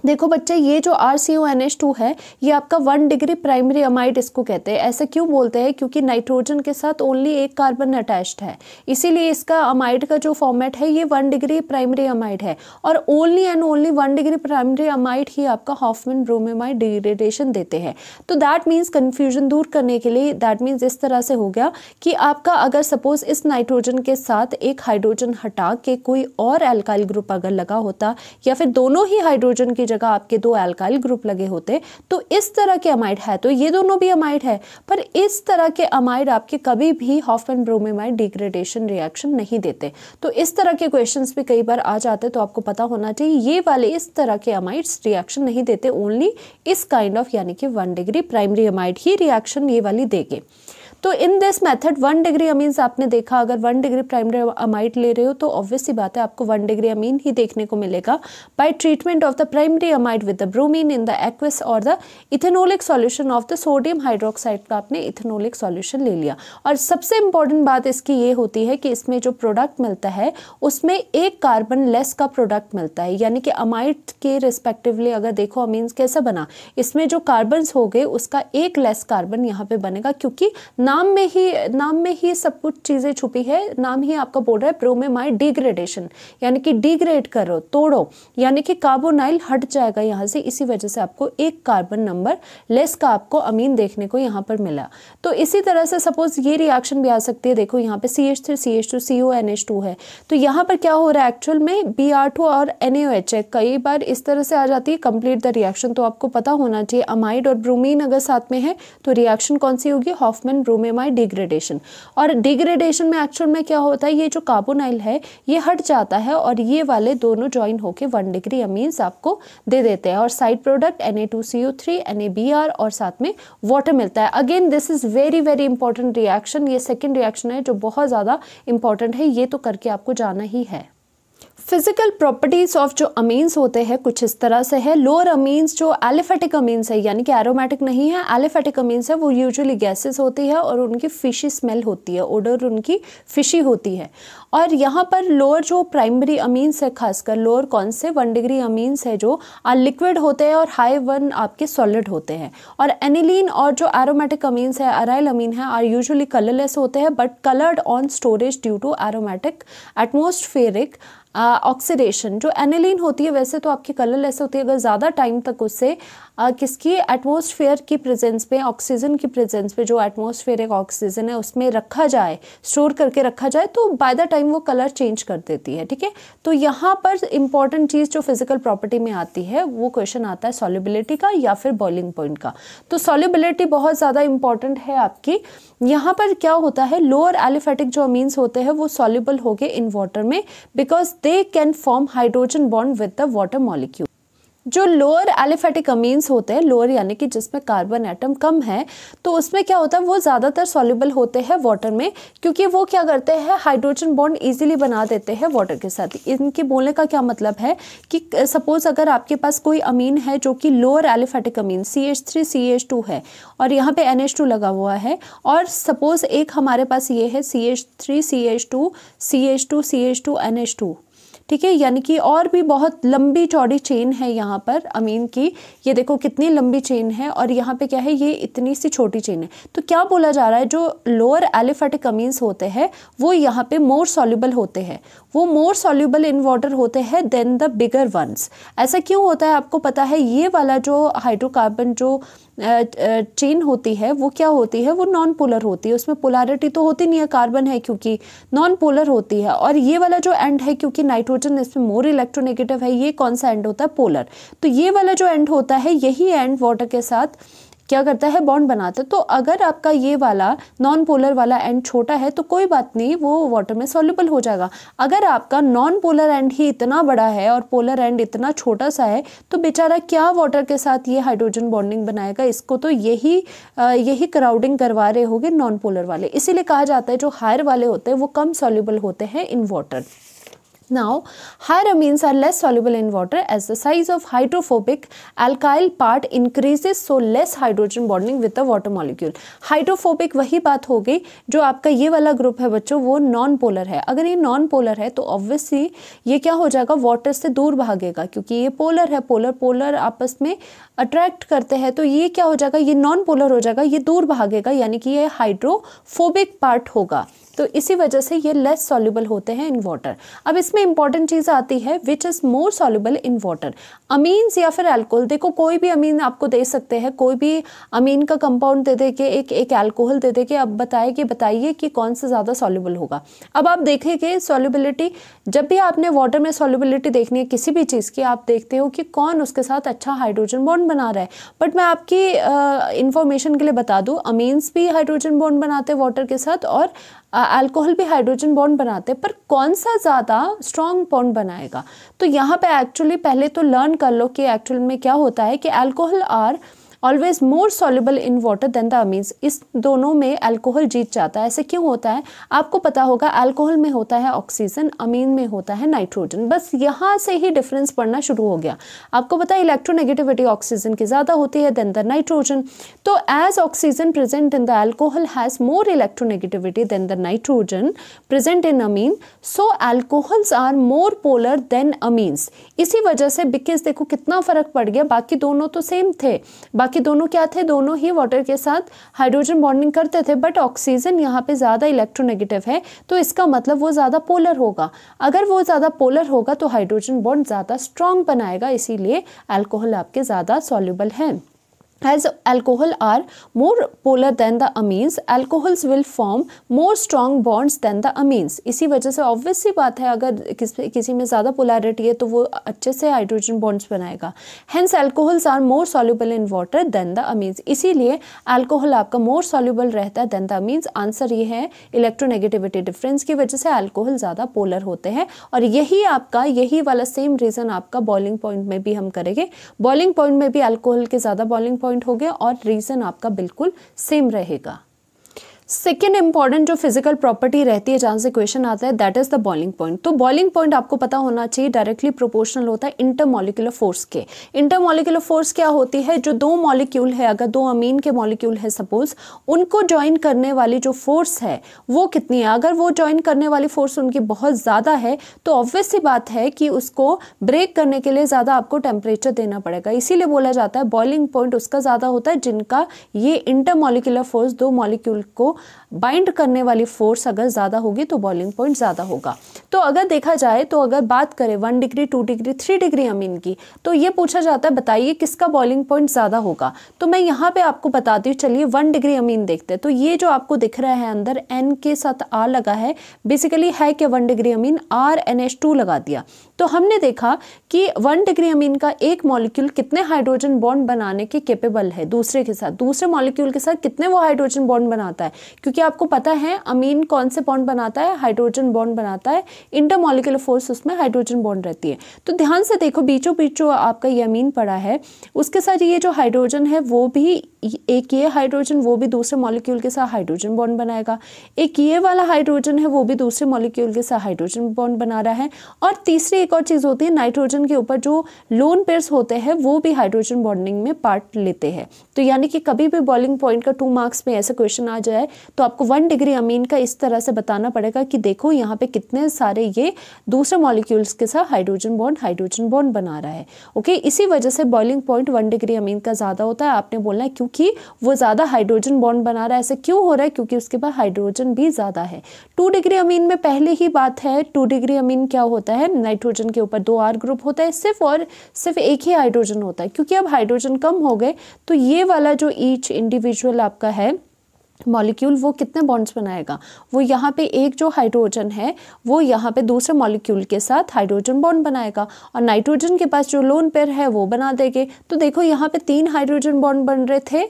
देखो बच्चे, ये जो RCONH2 है ये आपका 1 डिग्री प्राइमरी अमाइड इसको कहते हैं। ऐसे क्यों बोलते हैं, क्योंकि नाइट्रोजन के साथ ओनली एक कार्बन अटैच्ड है, इसीलिए इसका अमाइड का जो फॉर्मेट है ये 1 डिग्री प्राइमरी अमाइड है। और only and only 1 degree primary amide ही आपका हॉफमैन ब्रोमेमाइड डिग्रेडेशन देते हैं। तो दैट मीन्स कन्फ्यूजन दूर करने के लिए, दैट मीन्स इस तरह से हो गया कि आपका अगर सपोज इस नाइट्रोजन के साथ एक हाइड्रोजन हटा के कोई और एल्काइल ग्रुप अगर लगा होता, या फिर दोनों ही हाइड्रोजन की जगह आपके 2 एल्काइल ग्रुप लगे होते, तो इस तरह के अमाइड है, तो ये दोनों भी अमाइड है, पर इस तरह के अमाइड आपके कभी भी हॉफमैन ब्रोमेमाइड डिग्रेडेशन रिएक्शन नहीं देते। तो इस तरह के क्वेश्चंस भी कई बार आ जाते, तो आपको पता होना चाहिए ये वाले इस तरह के अमाइड्स रिएक्शन नहीं देते, ओनली इस काइंड ऑफ यानी कि 1 डिग्री प्राइमरी अमाइड ही रिएक्शन ये वाली देंगे। तो in this method 1 degree amines आपने देखा, अगर 1 डिग्री प्राइमरी अमाइड ले रहे हो तो ऑब्वियस सी बात है आपको 1 डिग्री अमीन ही देखने को मिलेगा by treatment of the primary amide with the bromine in the aqueous और the ethanolic solution of the sodium hydroxide का आपने इथेनोलिक सॉल्यूशन ले लिया। और सबसे इंपॉर्टेंट बात इसकी ये होती है कि इसमें जो प्रोडक्ट मिलता है उसमें एक कार्बन लेस का प्रोडक्ट मिलता है, यानी कि अमाइड के रिस्पेक्टिवली अगर देखो अमीन्स कैसा बना, इसमें जो कार्बन्स हो गए उसका एक लेस कार्बन यहाँ पे बनेगा, क्योंकि नाम में ही सब कुछ चीजें छुपी है। नाम ही आपका बोल रहा है ब्रोमेमाइड डिग्रेडेशन, यानी कि डिग्रेड करो, तोड़ो, यानी कि कार्बोनाइल हट जाएगा यहाँ से, इसी वजह से आपको एक कार्बन नंबर लेस का आपको अमीन देखने को यहाँ पर मिला। तो इसी तरह से सपोज ये रिएक्शन भी आ सकती है, देखो यहाँ पे CH3CH2 CONH2 है, तो यहाँ पर क्या हो रहा है एक्चुअल में Br2 और NaOH है। कई बार इस तरह से आ जाती है कंप्लीट द रिएक्शन, तो आपको पता होना चाहिए अमाइड और ब्रोमीन अगर साथ में है तो रिएक्शन कौन सी होगी, हॉफमैन ब्रोमेमाइड डिग्रेडेशन। और डिग्रेडेशन में एक्चुअल में क्या होता है, ये जो कार्बोनाइल है ये हट जाता है और ये वाले दोनों ज्वाइन होके 1 डिग्री अमीन्स आपको दे देते हैं, और साइड प्रोडक्ट Na2CO3 NaBr और साथ में वाटर मिलता है। Again this is very very important reaction, ये सेकेंड रिएक्शन है जो बहुत ज़्यादा इंपॉर्टेंट है, ये तो करके आपको जाना ही है। फिजिकल प्रॉपर्टीज ऑफ जो अमीन्स होते हैं कुछ इस तरह से है। लोअर अमीन्स जो एलिफेटिक अमीन्स है, यानी कि एरोमेटिक नहीं है, एलिफेटिक अमीन्स है, वो यूजुअली गैसेस होती है और उनकी फिशी स्मेल होती है, ओडर उनकी फिशी होती है। और यहाँ पर लोअर जो प्राइमरी अमीन्स है, खासकर लोअर कौन से 1 डिग्री अमीन्स है जो लिक्विड होते हैं और हाई 1 आपके सॉलिड होते हैं। और एनिलीन और जो एरोमेटिक अमीन्स है, अराइल अमीन है, आर यूजुअली कलरलेस होते हैं but coloured on storage due to aromatic atmospheric oxidation. जो एनिलीन होती है वैसे तो आपकी कलरलेस होती है, अगर ज़्यादा टाइम तक उससे किसकी एटमॉस्फेयर की प्रेजेंस पे, ऑक्सीजन की प्रेजेंस पे, जो एटमॉस्फेरिक ऑक्सीजन है उसमें रखा जाए, स्टोर करके रखा जाए, तो बाय द टाइम वो कलर चेंज कर देती है। ठीक है, तो यहाँ पर इंपॉर्टेंट चीज़ जो फिजिकल प्रॉपर्टी में आती है वो क्वेश्चन आता है सॉल्युबिलिटी का या फिर बॉइलिंग पॉइंट का। तो सॉल्युबिलिटी बहुत ज़्यादा इंपॉर्टेंट है आपकी। यहाँ पर क्या होता है, लोअर एलिफेटिक जो अमीन्स होते हैं वो सॉल्युबल हो गए इन वाटर में, because they can form hydrogen bond with the water molecule. जो लोअर एलिफेटिक अमीन्स होते हैं, लोअर यानी कि जिसमें कार्बन एटम कम है, तो उसमें क्या होता है वो ज़्यादातर सॉल्युबल होते हैं वाटर में, क्योंकि वो क्या करते हैं हाइड्रोजन बॉन्ड इजीली बना देते हैं वाटर के साथ। इनके बोलने का क्या मतलब है कि सपोज अगर आपके पास कोई अमीन है जो कि लोअर एलिफेटिक अमीन CH3CH2 है और यहाँ पे NH2 लगा हुआ है, और सपोज एक हमारे पास ये है CH3CH2 CH2 CH2 NH2, ठीक है, यानी कि और भी बहुत लंबी चौड़ी चेन है यहाँ पर अमीन की। ये देखो कितनी लंबी चेन है और यहाँ पे क्या है, ये इतनी सी छोटी चेन है। तो क्या बोला जा रहा है, जो लोअर एलिफेटिक अमीन्स होते हैं वो यहाँ पे मोर सॉल्युबल होते हैं, वो मोर सॉल्युबल इन वाटर होते हैं देन द बिगर वंस। ऐसा क्यों होता है आपको पता है, ये वाला जो हाइड्रोकार्बन जो चेन होती है वो क्या होती है, वो नॉन पोलर होती है, उसमें पोलैरिटी तो होती नहीं है, कार्बन है क्योंकि नॉन पोलर होती है। और ये वाला जो एंड है, क्योंकि नाइट्रोजन इसमें मोर इलेक्ट्रोनेगेटिव है, ये कौन सा एंड होता है, पोलर। तो ये वाला जो एंड होता है, यही एंड वाटर के साथ क्या करता है, बॉन्ड बनाता है। तो अगर आपका ये वाला नॉन पोलर वाला एंड छोटा है तो कोई बात नहीं, वो वाटर में सॉल्युबल हो जाएगा। अगर आपका नॉन पोलर एंड ही इतना बड़ा है और पोलर एंड इतना छोटा सा है तो बेचारा क्या वाटर के साथ ये हाइड्रोजन बॉन्डिंग बनाएगा। इसको तो यही क्राउडिंग करवा रहे होंगे नॉन पोलर वाले। इसीलिए कहा जाता है जो हायर वाले होते हैं वो कम सॉल्युबल होते हैं in water. Now, higher amines are less soluble in water as the size of hydrophobic alkyl part increases, so less hydrogen bonding with the water molecule. Hydrophobic वही बात हो गई, जो आपका ये वाला ग्रुप है बच्चों वो नॉन पोलर है। अगर ये नॉन पोलर है तो ऑब्वियसली ये क्या हो जाएगा, वाटर से दूर भागेगा, क्योंकि ये पोलर है। पोलर आपस में अट्रैक्ट करते हैं, तो ये क्या हो जाएगा, ये नॉन पोलर हो जाएगा, ये दूर भागेगा, यानी कि ये हाइड्रोफोबिक पार्ट होगा। तो इसी वजह से ये लेस सॉल्युबल होते हैं इन वाटर। अब इसमें इंपॉर्टेंट चीज़ आती है which is more soluble in water, amines या फिर अल्कोहल। देखो कोई भी अमीन आपको दे सकते हैं, कोई भी अमीन का कंपाउंड दे दे के एक अल्कोहल दे दे के अब बताइए कि कौन सा ज़्यादा सॉल्युबल होगा। अब आप देखेंगे सॉल्युबिलिटी, जब भी आपने वाटर में सॉल्युबिलिटी देखनी है किसी भी चीज़ की, आप देखते हो कि कौन उसके साथ अच्छा हाइड्रोजन बॉन्ड बना रहा है। बट मैं आपकी इंफॉर्मेशन के लिए बता दूँ, अमीन्स भी हाइड्रोजन बॉन्ड बनाते हैं वाटर के साथ और अल्कोहल भी हाइड्रोजन बॉन्ड बनाते हैं, पर कौन सा ज़्यादा स्ट्रॉन्ग बॉन्ड बनाएगा। तो यहाँ पे एक्चुअली पहले तो लर्न कर लो कि एक्चुअल में क्या होता है कि alcohol are always more soluble in water than the amines. इस दोनों में अल्कोहल जीत जाता है। ऐसे क्यों होता है, आपको पता होगा, अल्कोहल में होता है ऑक्सीजन, अमीन में होता है नाइट्रोजन। बस यहाँ से ही डिफरेंस पड़ना शुरू हो गया। आपको पता है इलेक्ट्रोनेगेटिविटी ऑक्सीजन की ज़्यादा होती है देन द नाइट्रोजन। तो as oxygen present in the alcohol has more electronegativity than the nitrogen present in amine, so alcohols are more polar than amines. इसी वजह से बिकॉज देखो कितना फ़र्क पड़ गया, बाकी दोनों तो सेम थे, बाकी दोनों क्या थे, दोनों ही वाटर के साथ हाइड्रोजन बॉन्डिंग करते थे, बट ऑक्सीजन यहाँ पे ज़्यादा इलेक्ट्रोनेगेटिव है, तो इसका मतलब वो ज़्यादा पोलर होगा। अगर वो ज़्यादा पोलर होगा तो हाइड्रोजन बॉन्ड ज़्यादा स्ट्रॉन्ग बनाएगा, इसीलिए अल्कोहल आपके ज़्यादा सॉल्युबल है। As alcohol are more polar than the amines, alcohols will form more strong bonds than the amines. इसी वजह से ऑब्वियस सी बात है, अगर किसी में ज़्यादा पोलैरिटी है तो वो अच्छे से हाइड्रोजन बॉन्ड्स बनाएगा। Hence alcohols are more soluble in water than the amines. इसीलिए अल्कोहल आपका मोर सॉल्युबल रहता है than the amines। आंसर ये है, इलेक्ट्रोनेगेटिविटी डिफरेंस की वजह से अल्कोहल ज़्यादा पोलर होते हैं। और यही वाला सेम रीज़न आपका बॉइलिंग पॉइंट में भी हम करेंगे। बॉइलिंग पॉइंट में भी अल्कोहल के ज़्यादा बॉइलिंग पॉइंट हो गया और रीजन आपका बिल्कुल सेम रहेगा। सेकेंड इंपॉर्टेंट जो फिजिकल प्रॉपर्टी रहती है जहाँ से क्वेश्चन आता है, that is the boiling point. तो बॉइलिंग पॉइंट आपको पता होना चाहिए डायरेक्टली प्रोपोर्शनल होता है इंटरमॉलिक्यूलर फोर्स के। इंटरमॉलिक्यूलर फोर्स क्या होती है, जो दो मॉलिक्यूल है, अगर दो अमीन के मॉलिक्यूल है सपोज, उनको ज्वाइन करने वाली जो फोर्स है वो कितनी है। अगर वो ज्वाइन करने वाली फोर्स उनकी बहुत ज़्यादा है तो ऑब्वियस सी बात है कि उसको ब्रेक करने के लिए ज़्यादा आपको टेम्परेचर देना पड़ेगा। इसीलिए बोला जाता है बॉइलिंग पॉइंट उसका ज़्यादा होता है जिनका ये इंटरमॉलिक्यूलर फोर्स, दो मॉलिक्यूल को बाइंड करने वाली फोर्स अगर ज़्यादा होगी तो बॉइलिंग पॉइंट ज़्यादा होगा। तो अगर देखा जाए तो अगर बात करें 1 डिग्री 2 डिग्री 3 डिग्री अमीन की, तो ये पूछा जाता है बताइए किसका बॉइलिंग पॉइंट ज़्यादा होगा। तो मैं यहाँ पे आपको बताती हूँ, चलिए 1 डिग्री अमीन देखते हैं। तो ये जो आपको दिख रहा है अंदर N के साथ R लगा है, बेसिकली है कि 1 डिग्री अमीन, RNH2 लगा दिया। तो हमने देखा कि 1 डिग्री अमीन का एक मॉलिक्यूल कितने हाइड्रोजन बॉन्ड बनाने के केपेबल है दूसरे के साथ, दूसरे मॉलिक्यूल के साथ कितने वो हाइड्रोजन बॉन्ड बनाता है। क्योंकि आपको पता है अमीन कौन से बॉन्ड बनाता है, हाइड्रोजन बॉन्ड बनाता है, इंटरमॉलिक्यूलर फोर्स उसमें हाइड्रोजन बॉन्ड रहती है। तो ध्यान से देखो, बीचों बीच जो आपका ये अमीन पड़ा है उसके साथ ये जो हाइड्रोजन है वो भी, एक ये हाइड्रोजन वो भी दूसरे मॉलिक्यूल के साथ हाइड्रोजन बॉन्ड बनाएगा, एक ये वाला हाइड्रोजन है वो भी दूसरे मॉलिक्यूल के साथ हाइड्रोजन बॉन्ड बना रहा है। और तीसरी एक और चीज़ होती है, नाइट्रोजन के ऊपर जो लोन पेयर्स होते हैं वो भी हाइड्रोजन बॉन्डिंग में पार्ट लेते हैं। तो यानी कि कभी भी बॉइलिंग पॉइंट का 2 मार्क्स में ऐसा क्वेश्चन आ जाए तो आपको 1 डिग्री अमीन का इस तरह से बताना पड़ेगा कि देखो यहाँ पे कितने सारे ये दूसरे मॉलिक्यूल्स के साथ हाइड्रोजन बॉन्ड बना रहा है। ओके, इसी वजह से बॉइलिंग पॉइंट 1 डिग्री अमीन का ज़्यादा होता है। आपने बोलना है क्योंकि वो ज़्यादा हाइड्रोजन बॉन्ड बना रहा है। ऐसे क्यों हो रहा है, क्योंकि उसके पास हाइड्रोजन भी ज़्यादा है। 2 डिग्री अमीन में पहले ही बात है, 2 डिग्री अमीन क्या होता है, नाइट्रोजन के ऊपर 2 R ग्रुप होता है, सिर्फ एक ही हाइड्रोजन होता है। क्योंकि अब हाइड्रोजन कम हो गए तो ये वाला जो ईच इंडिविजुअल आपका है मॉलिक्यूल वो कितने बॉन्ड्स बनाएगा, वो यहाँ पे एक जो हाइड्रोजन है वो यहाँ पे दूसरे मॉलिक्यूल के साथ हाइड्रोजन बॉन्ड बनाएगा और नाइट्रोजन के पास जो लोन पेयर है वो बना देंगे। तो देखो यहाँ पे 3 हाइड्रोजन बॉन्ड बन रहे थे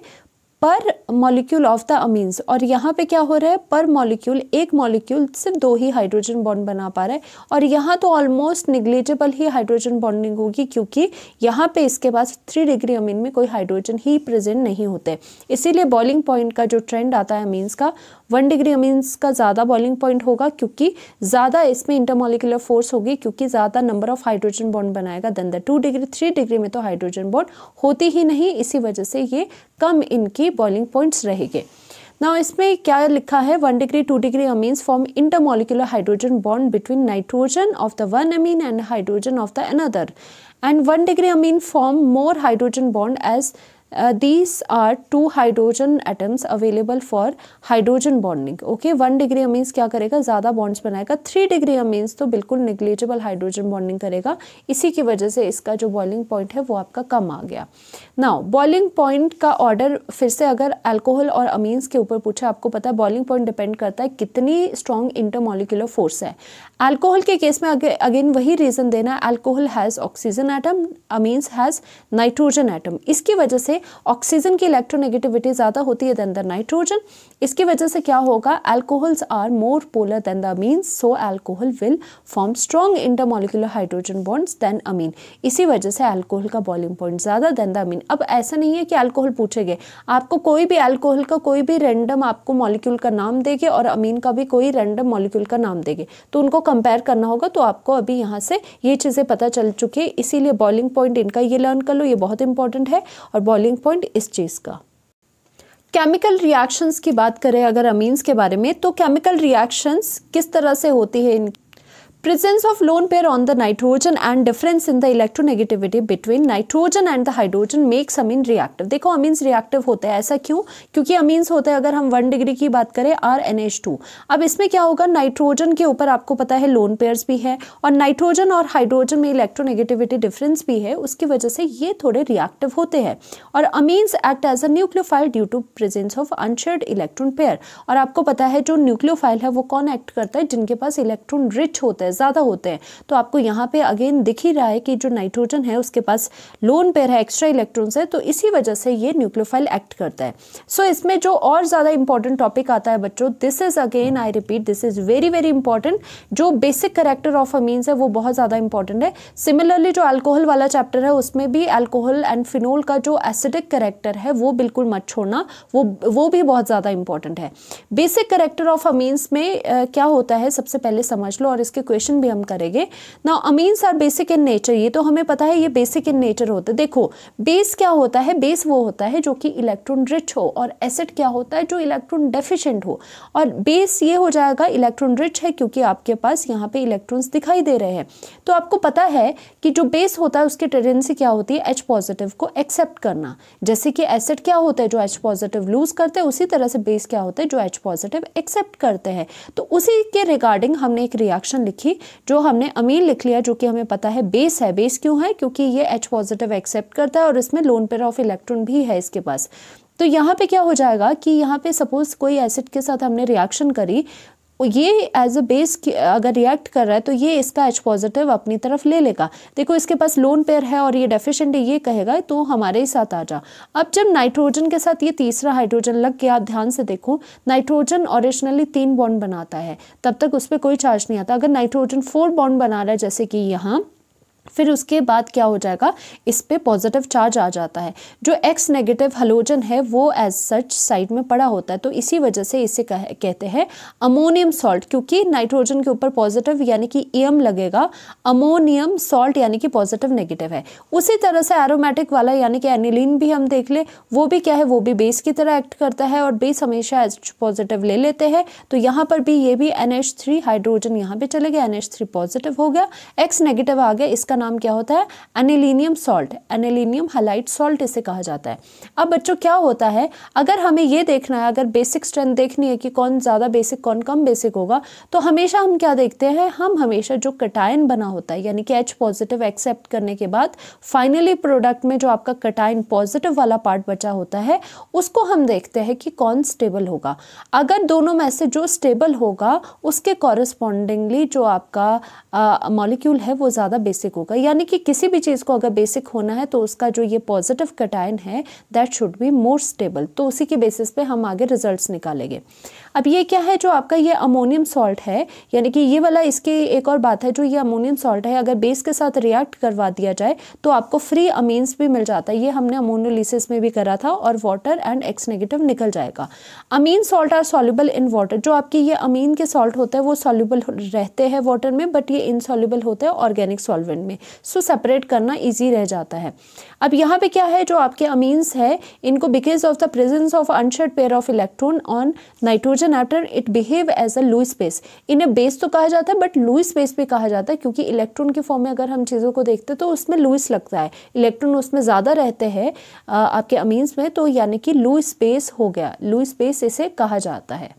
पर मॉलिक्यूल ऑफ द अमीन्स, और यहाँ पे क्या हो रहा है, पर मॉलिक्यूल, एक मॉलिक्यूल सिर्फ 2 ही हाइड्रोजन बॉन्ड बना पा रहा है, और यहाँ तो ऑलमोस्ट निग्लिजिबल ही हाइड्रोजन बॉन्डिंग होगी क्योंकि यहाँ पे इसके पास 3 डिग्री अमीन में कोई हाइड्रोजन ही प्रेजेंट नहीं होते। इसीलिए बॉइलिंग पॉइंट का जो ट्रेंड आता है अमीन्स का, 1 डिग्री अमीन्स का ज़्यादा बॉइलिंग पॉइंट होगा क्योंकि ज़्यादा इसमें इंटरमॉलिक्यूलर फोर्स होगी, क्योंकि ज़्यादा नंबर ऑफ हाइड्रोजन बॉन्ड बनाएगा देन द 2 डिग्री। 3 डिग्री में तो हाइड्रोजन बॉन्ड होती ही नहीं, इसी वजह से ये कम इनकी बॉइलिंग पॉइंट्स रहेंगे। नाउ इसमें क्या लिखा है, 1 degree 2 degree amines form intermolecular hydrogen bond between nitrogen of the one amine and hydrogen of the another, and 1 degree amine form more hydrogen bond as these are 2 hydrogen atoms available for hydrogen bonding। Okay, 1 degree amines क्या करेगा, ज़्यादा बॉन्ड्स बनाएगा। 3 डिग्री अमीन्स तो बिल्कुल निग्लिजिबल हाइड्रोजन बॉन्डिंग करेगा, इसी की वजह से इसका जो बॉइलिंग पॉइंट है वो आपका कम आ गया। नाउ बॉइलिंग पॉइंट का ऑर्डर फिर से अगर अल्कोहल और अमीन्स के ऊपर पूछा, आपको पता है बॉइलिंग पॉइंट डिपेंड करता है कितनी स्ट्रॉन्ग इंटरमॉलिक्यूलर फोर्स है। अल्कोहल के केस में अगेन वही रीजन देना है, alcohol has oxygen atom, amines has nitrogen atom. इसकी वजह से ऑक्सीजन की इलेक्ट्रोनेगेटिविटी ज़्यादा होती है देन द नाइट्रोजन। इसकी वजह से क्या होगा, alcohols are more polar than the amines, so alcohol will form strong intermolecular hydrogen bonds than amine. इसी वजह से अल्कोहल का बॉइलिंग पॉइंट ज़्यादा देन द अमीन। अब ऐसा नहीं है कि अल्कोहल पूछेंगे, आपको कोई भी अल्कोहल का कोई भी रैंडम आपको मॉलिक्यूल का नाम देंगे और अमीन का भी कोई रैंडम मॉलिक्यूल का नाम देंगे, तो उनको कंपेयर करना होगा। तो आपको अभी यहाँ से ये चीज़ें पता चल चुकी है, इसीलिए बॉइलिंग पॉइंट इनका ये लर्न कर लो, ये बहुत इंपॉर्टेंट है। और बॉइलिंग पॉइंट इस चीज़ का। केमिकल रिएक्शंस की बात करें अगर अमीन्स के बारे में, तो केमिकल रिएक्शंस किस तरह से होती है। Presence of lone pair on the nitrogen and difference in the electronegativity between nitrogen and the hydrogen makes amine reactive। देखो अमीन्स रिएक्टिव होते हैं, ऐसा क्यों, क्योंकि अमीन्स होते हैं, अगर हम 1 डिग्री की बात करें RNH2। अब इसमें क्या होगा, नाइट्रोजन के ऊपर आपको पता है लोन पेयर्स भी है, और नाइट्रोजन और हाइड्रोजन में इलेक्ट्रोनेगेटिविटी डिफरेंस भी है, उसकी वजह से ये थोड़े रिएक्टिव होते हैं। और amines act as a nucleophile due to presence of unshared electron pair. और आपको पता है जो न्यूक्लियोफाइल है वो कौन एक्ट करता है, जिनके पास इलेक्ट्रॉन रिच होते हैं, ज़्यादा होते हैं। तो आपको यहाँ पे अगेन दिख ही रहा है कि जो नाइट्रोजन है उसके पास लोन पेयर है, एक्स्ट्रा इलेक्ट्रॉन्स है, तो इसी वजह से ये न्यूक्लियोफाइल एक्ट करता है। सो इसमें जो और ज़्यादा इंपॉर्टेंट टॉपिक आता है बच्चों, this is again I repeat, this is very very important. जो बेसिक कैरेक्टर ऑफ अमीन्स है वो बहुत ज़्यादा इंपॉर्टेंट है। सिमिलरली जो अल्कोहल वाला चैप्टर है उसमें भी अल्कोहल एंड फिनोल का जो एसिडिक कैरेक्टर है वो बिल्कुल मत छोड़ना, वो भी बहुत ज़्यादा इंपॉर्टेंट है। बेसिक कैरेक्टर ऑफ अमीन्स में क्या होता है सबसे पहले समझ लो, और इसके क्वेश्चन भी हम करेंगे। Now amines are basic in nature, ये तो हमें पता है ये बेसिक इन नेचर होता है। देखो बेस क्या होता है, बेस वो होता है जो कि इलेक्ट्रॉन रिच हो, और एसिड क्या होता है जो इलेक्ट्रॉन डेफिशिएंट हो। और बेस ये हो जाएगा इलेक्ट्रॉन रिच है क्योंकि आपके पास यहाँ पे इलेक्ट्रॉन्स दिखाई दे रहे हैं। तो आपको पता है कि जो बेस होता है उसकी टेंडेंसी क्या होती है, H पॉजिटिव को एक्सेप्ट करना। जैसे कि एसिड क्या होता है जो H पॉजिटिव लूज करते हैं, उसी तरह से बेस क्या होता है जो H पॉजिटिव एक्सेप्ट करते हैं। तो उसी के रिगार्डिंग हमने एक रिएक्शन लिखी, जो हमने अमीन लिख लिया, जो कि हमें पता है बेस है। बेस क्यों है, क्योंकि ये H पॉजिटिव एक्सेप्ट करता है और इसमें लोन पेयर ऑफ इलेक्ट्रॉन भी है इसके पास। तो यहाँ पे क्या हो जाएगा कि यहाँ पे सपोज कोई एसिड के साथ हमने रिएक्शन करी, ये एज अ बेस अगर रिएक्ट कर रहा है तो ये इसका H पॉजिटिव अपनी तरफ ले लेगा। देखो इसके पास लोन पेयर है और ये डेफिशिएंट है, ये कहेगा तो हमारे ही साथ आ जा। अब जब नाइट्रोजन के साथ ये तीसरा हाइड्रोजन लग गया, आप ध्यान से देखो, नाइट्रोजन ओरिजिनली 3 बॉन्ड बनाता है, तब तक उस पर कोई चार्ज नहीं आता। अगर नाइट्रोजन 4 बॉन्ड बना रहा है जैसे कि यहाँ, फिर उसके बाद क्या हो जाएगा, इस पे पॉजिटिव चार्ज आ जाता है। जो X नेगेटिव हैलोजन है वो एज सच साइड में पड़ा होता है, तो इसी वजह से इसे कहते हैं अमोनियम सॉल्ट, क्योंकि नाइट्रोजन के ऊपर पॉजिटिव यानी कि एम लगेगा, अमोनियम सॉल्ट यानी कि पॉजिटिव नेगेटिव है। उसी तरह से एरोमेटिक वाला यानी कि एनिलीन भी हम देख ले, वो भी क्या है, वो भी बेस की तरह एक्ट करता है और बेस हमेशा H पॉजिटिव ले लेते हैं। तो यहाँ पर भी ये भी NH3 हाइड्रोजन यहाँ पे चले गए, NH3 पॉजिटिव हो गया, X नेगेटिव आ गया, इसका नाम क्या होता है, anilinium salt, anilinium halide salt इसे कहा जाता है। अब बच्चों क्या होता है, अगर हमें ये देखना है, अगर बेसिक स्ट्रेंथ देखनी है कि कौन ज़्यादा बेसिक कौन कम बेसिक होगा, तो हमेशा हम क्या देखते हैं, हम हमेशा जो कटायन बना होता है यानी कि H पॉजिटिव एक्सेप्ट करने के बाद फाइनली प्रोडक्ट में जो आपका कटायन पॉजिटिव वाला पार्ट बचा होता है, उसको हम देखते हैं कि कौन स्टेबल होगा। अगर दोनों में से जो स्टेबल होगा उसके कॉरेस्पॉन्डिंगली जो आपका मॉलिक्यूल है वो ज़्यादा बेसिक होगा। होगा, यानी कि किसी भी चीज़ को अगर बेसिक होना है तो उसका जो ये पॉजिटिव कैटायन है that should be more stable. तो उसी के बेसिस पे हम आगे रिजल्ट्स निकालेंगे। अब ये क्या है, जो आपका ये अमोनियम सॉल्ट है, यानी कि ये वाला, इसकी एक और बात है, जो ये अमोनियम सॉल्ट है अगर बेस के साथ रिएक्ट करवा दिया जाए तो आपको फ्री अमीन्स भी मिल जाता है। ये हमने अमोनोलिसिस में भी करा था, और वाटर एंड X नेगेटिव निकल जाएगा। Amine salt are soluble in water. जो आपके ये अमीन के सॉल्ट होते हैं वो सॉल्युबल रहते हैं वाटर में, बट ये इनसॉल्युबल होते हैं ऑर्गेनिक सॉल्वेंट में। सो सेपरेट करना ईजी रह जाता है। अब यहाँ पे क्या है, जो आपके अमीन्स है इनको because of the presence of unshared pair of electron on nitrogen atom it behave as a Lewis base. इन्हें बेस तो कहा जाता है बट लुईस बेस भी कहा जाता है, क्योंकि इलेक्ट्रॉन की फॉर्म में अगर हम चीज़ों को देखते हैं तो उसमें लुईस लगता है, इलेक्ट्रॉन उसमें ज़्यादा रहते हैं आपके अमीन्स में, तो यानी कि लुईस बेस हो गया, लुईस बेस इसे कहा जाता है।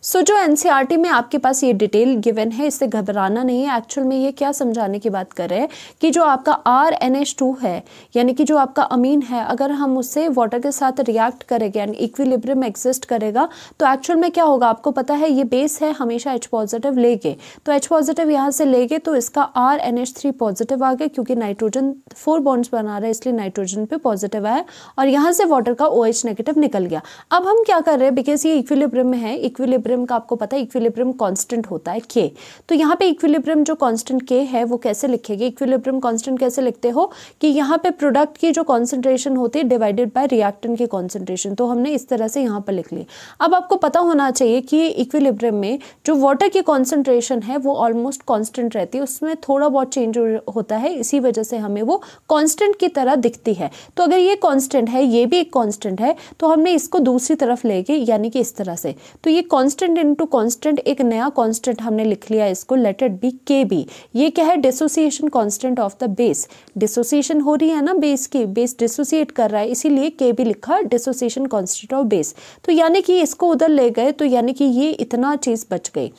सो जो एनसीईआरटी में आपके पास ये डिटेल गिवन है, इससे घबराना नहीं है। एक्चुअल में ये क्या समझाने की बात कर रहे हैं कि जो आपका RNH2 है, यानी कि जो आपका अमीन है, अगर हम उससे वाटर के साथ रिएक्ट करेंगे एंड इक्विलिब्रियम एग्जिस्ट करेगा तो एक्चुअल में क्या होगा, आपको पता है ये बेस है हमेशा H पॉजिटिव लेके, तो H पॉजिटिव यहाँ से लेके तो इसका RNH3 पॉजिटिव आ गया, क्योंकि नाइट्रोजन 4 बॉन्ड्स बना रहा है इसलिए नाइट्रोजन पे पॉजिटिव आया, और यहाँ से वाटर का OH नेगेटिव निकल गया। अब हम क्या कर रहे हैं, बिकॉज ये इक्विलिब्रियम में है, इक्विलिब्रियम का आपको पता है इक्विलिब्रियम कांस्टेंट होता है K, तो यहाँ पे इक्विलिब्रियम जो कांस्टेंट K है वो कैसे लिखेंगे, इक्विलिब्रियम कांस्टेंट कैसे लिखते हो कि यहाँ पे प्रोडक्ट की जो कॉन्सेंट्रेशन होती है डिवाइडेड बाय रिएक्टेंट की कॉन्सेंट्रेशन, तो हमने इस तरह से यहाँ पर लिख ली। अब आपको पता होना चाहिए कि इक्विलिब्रियम में जो वाटर की कॉन्सेंट्रेशन है वो ऑलमोस्ट कॉन्स्टेंट रहती है, उसमें थोड़ा बहुत चेंज होता है, इसी वजह से हमें वो कॉन्स्टेंट की तरह दिखती है। तो अगर ये कॉन्स्टेंट है, ये भी एक कॉन्स्टेंट है, तो हमने इसको दूसरी तरफ लेके, यानी कि इस तरह से, तो ये कॉन्स्टेंट इनटू कांस्टेंट, एक नया कांस्टेंट हमने लिख लिया इसको, लेट इट बी KB। ये क्या है, dissociation constant of the base. Dissociation हो रही है ना बेस की, बेस डिसोसिएट कर रहा है, इसीलिए KB लिखा, डिसोसिएशन कांस्टेंट ऑफ बेस। तो यानी कि इसको उधर ले गए तो यानी कि ये इतना चीज बच गई,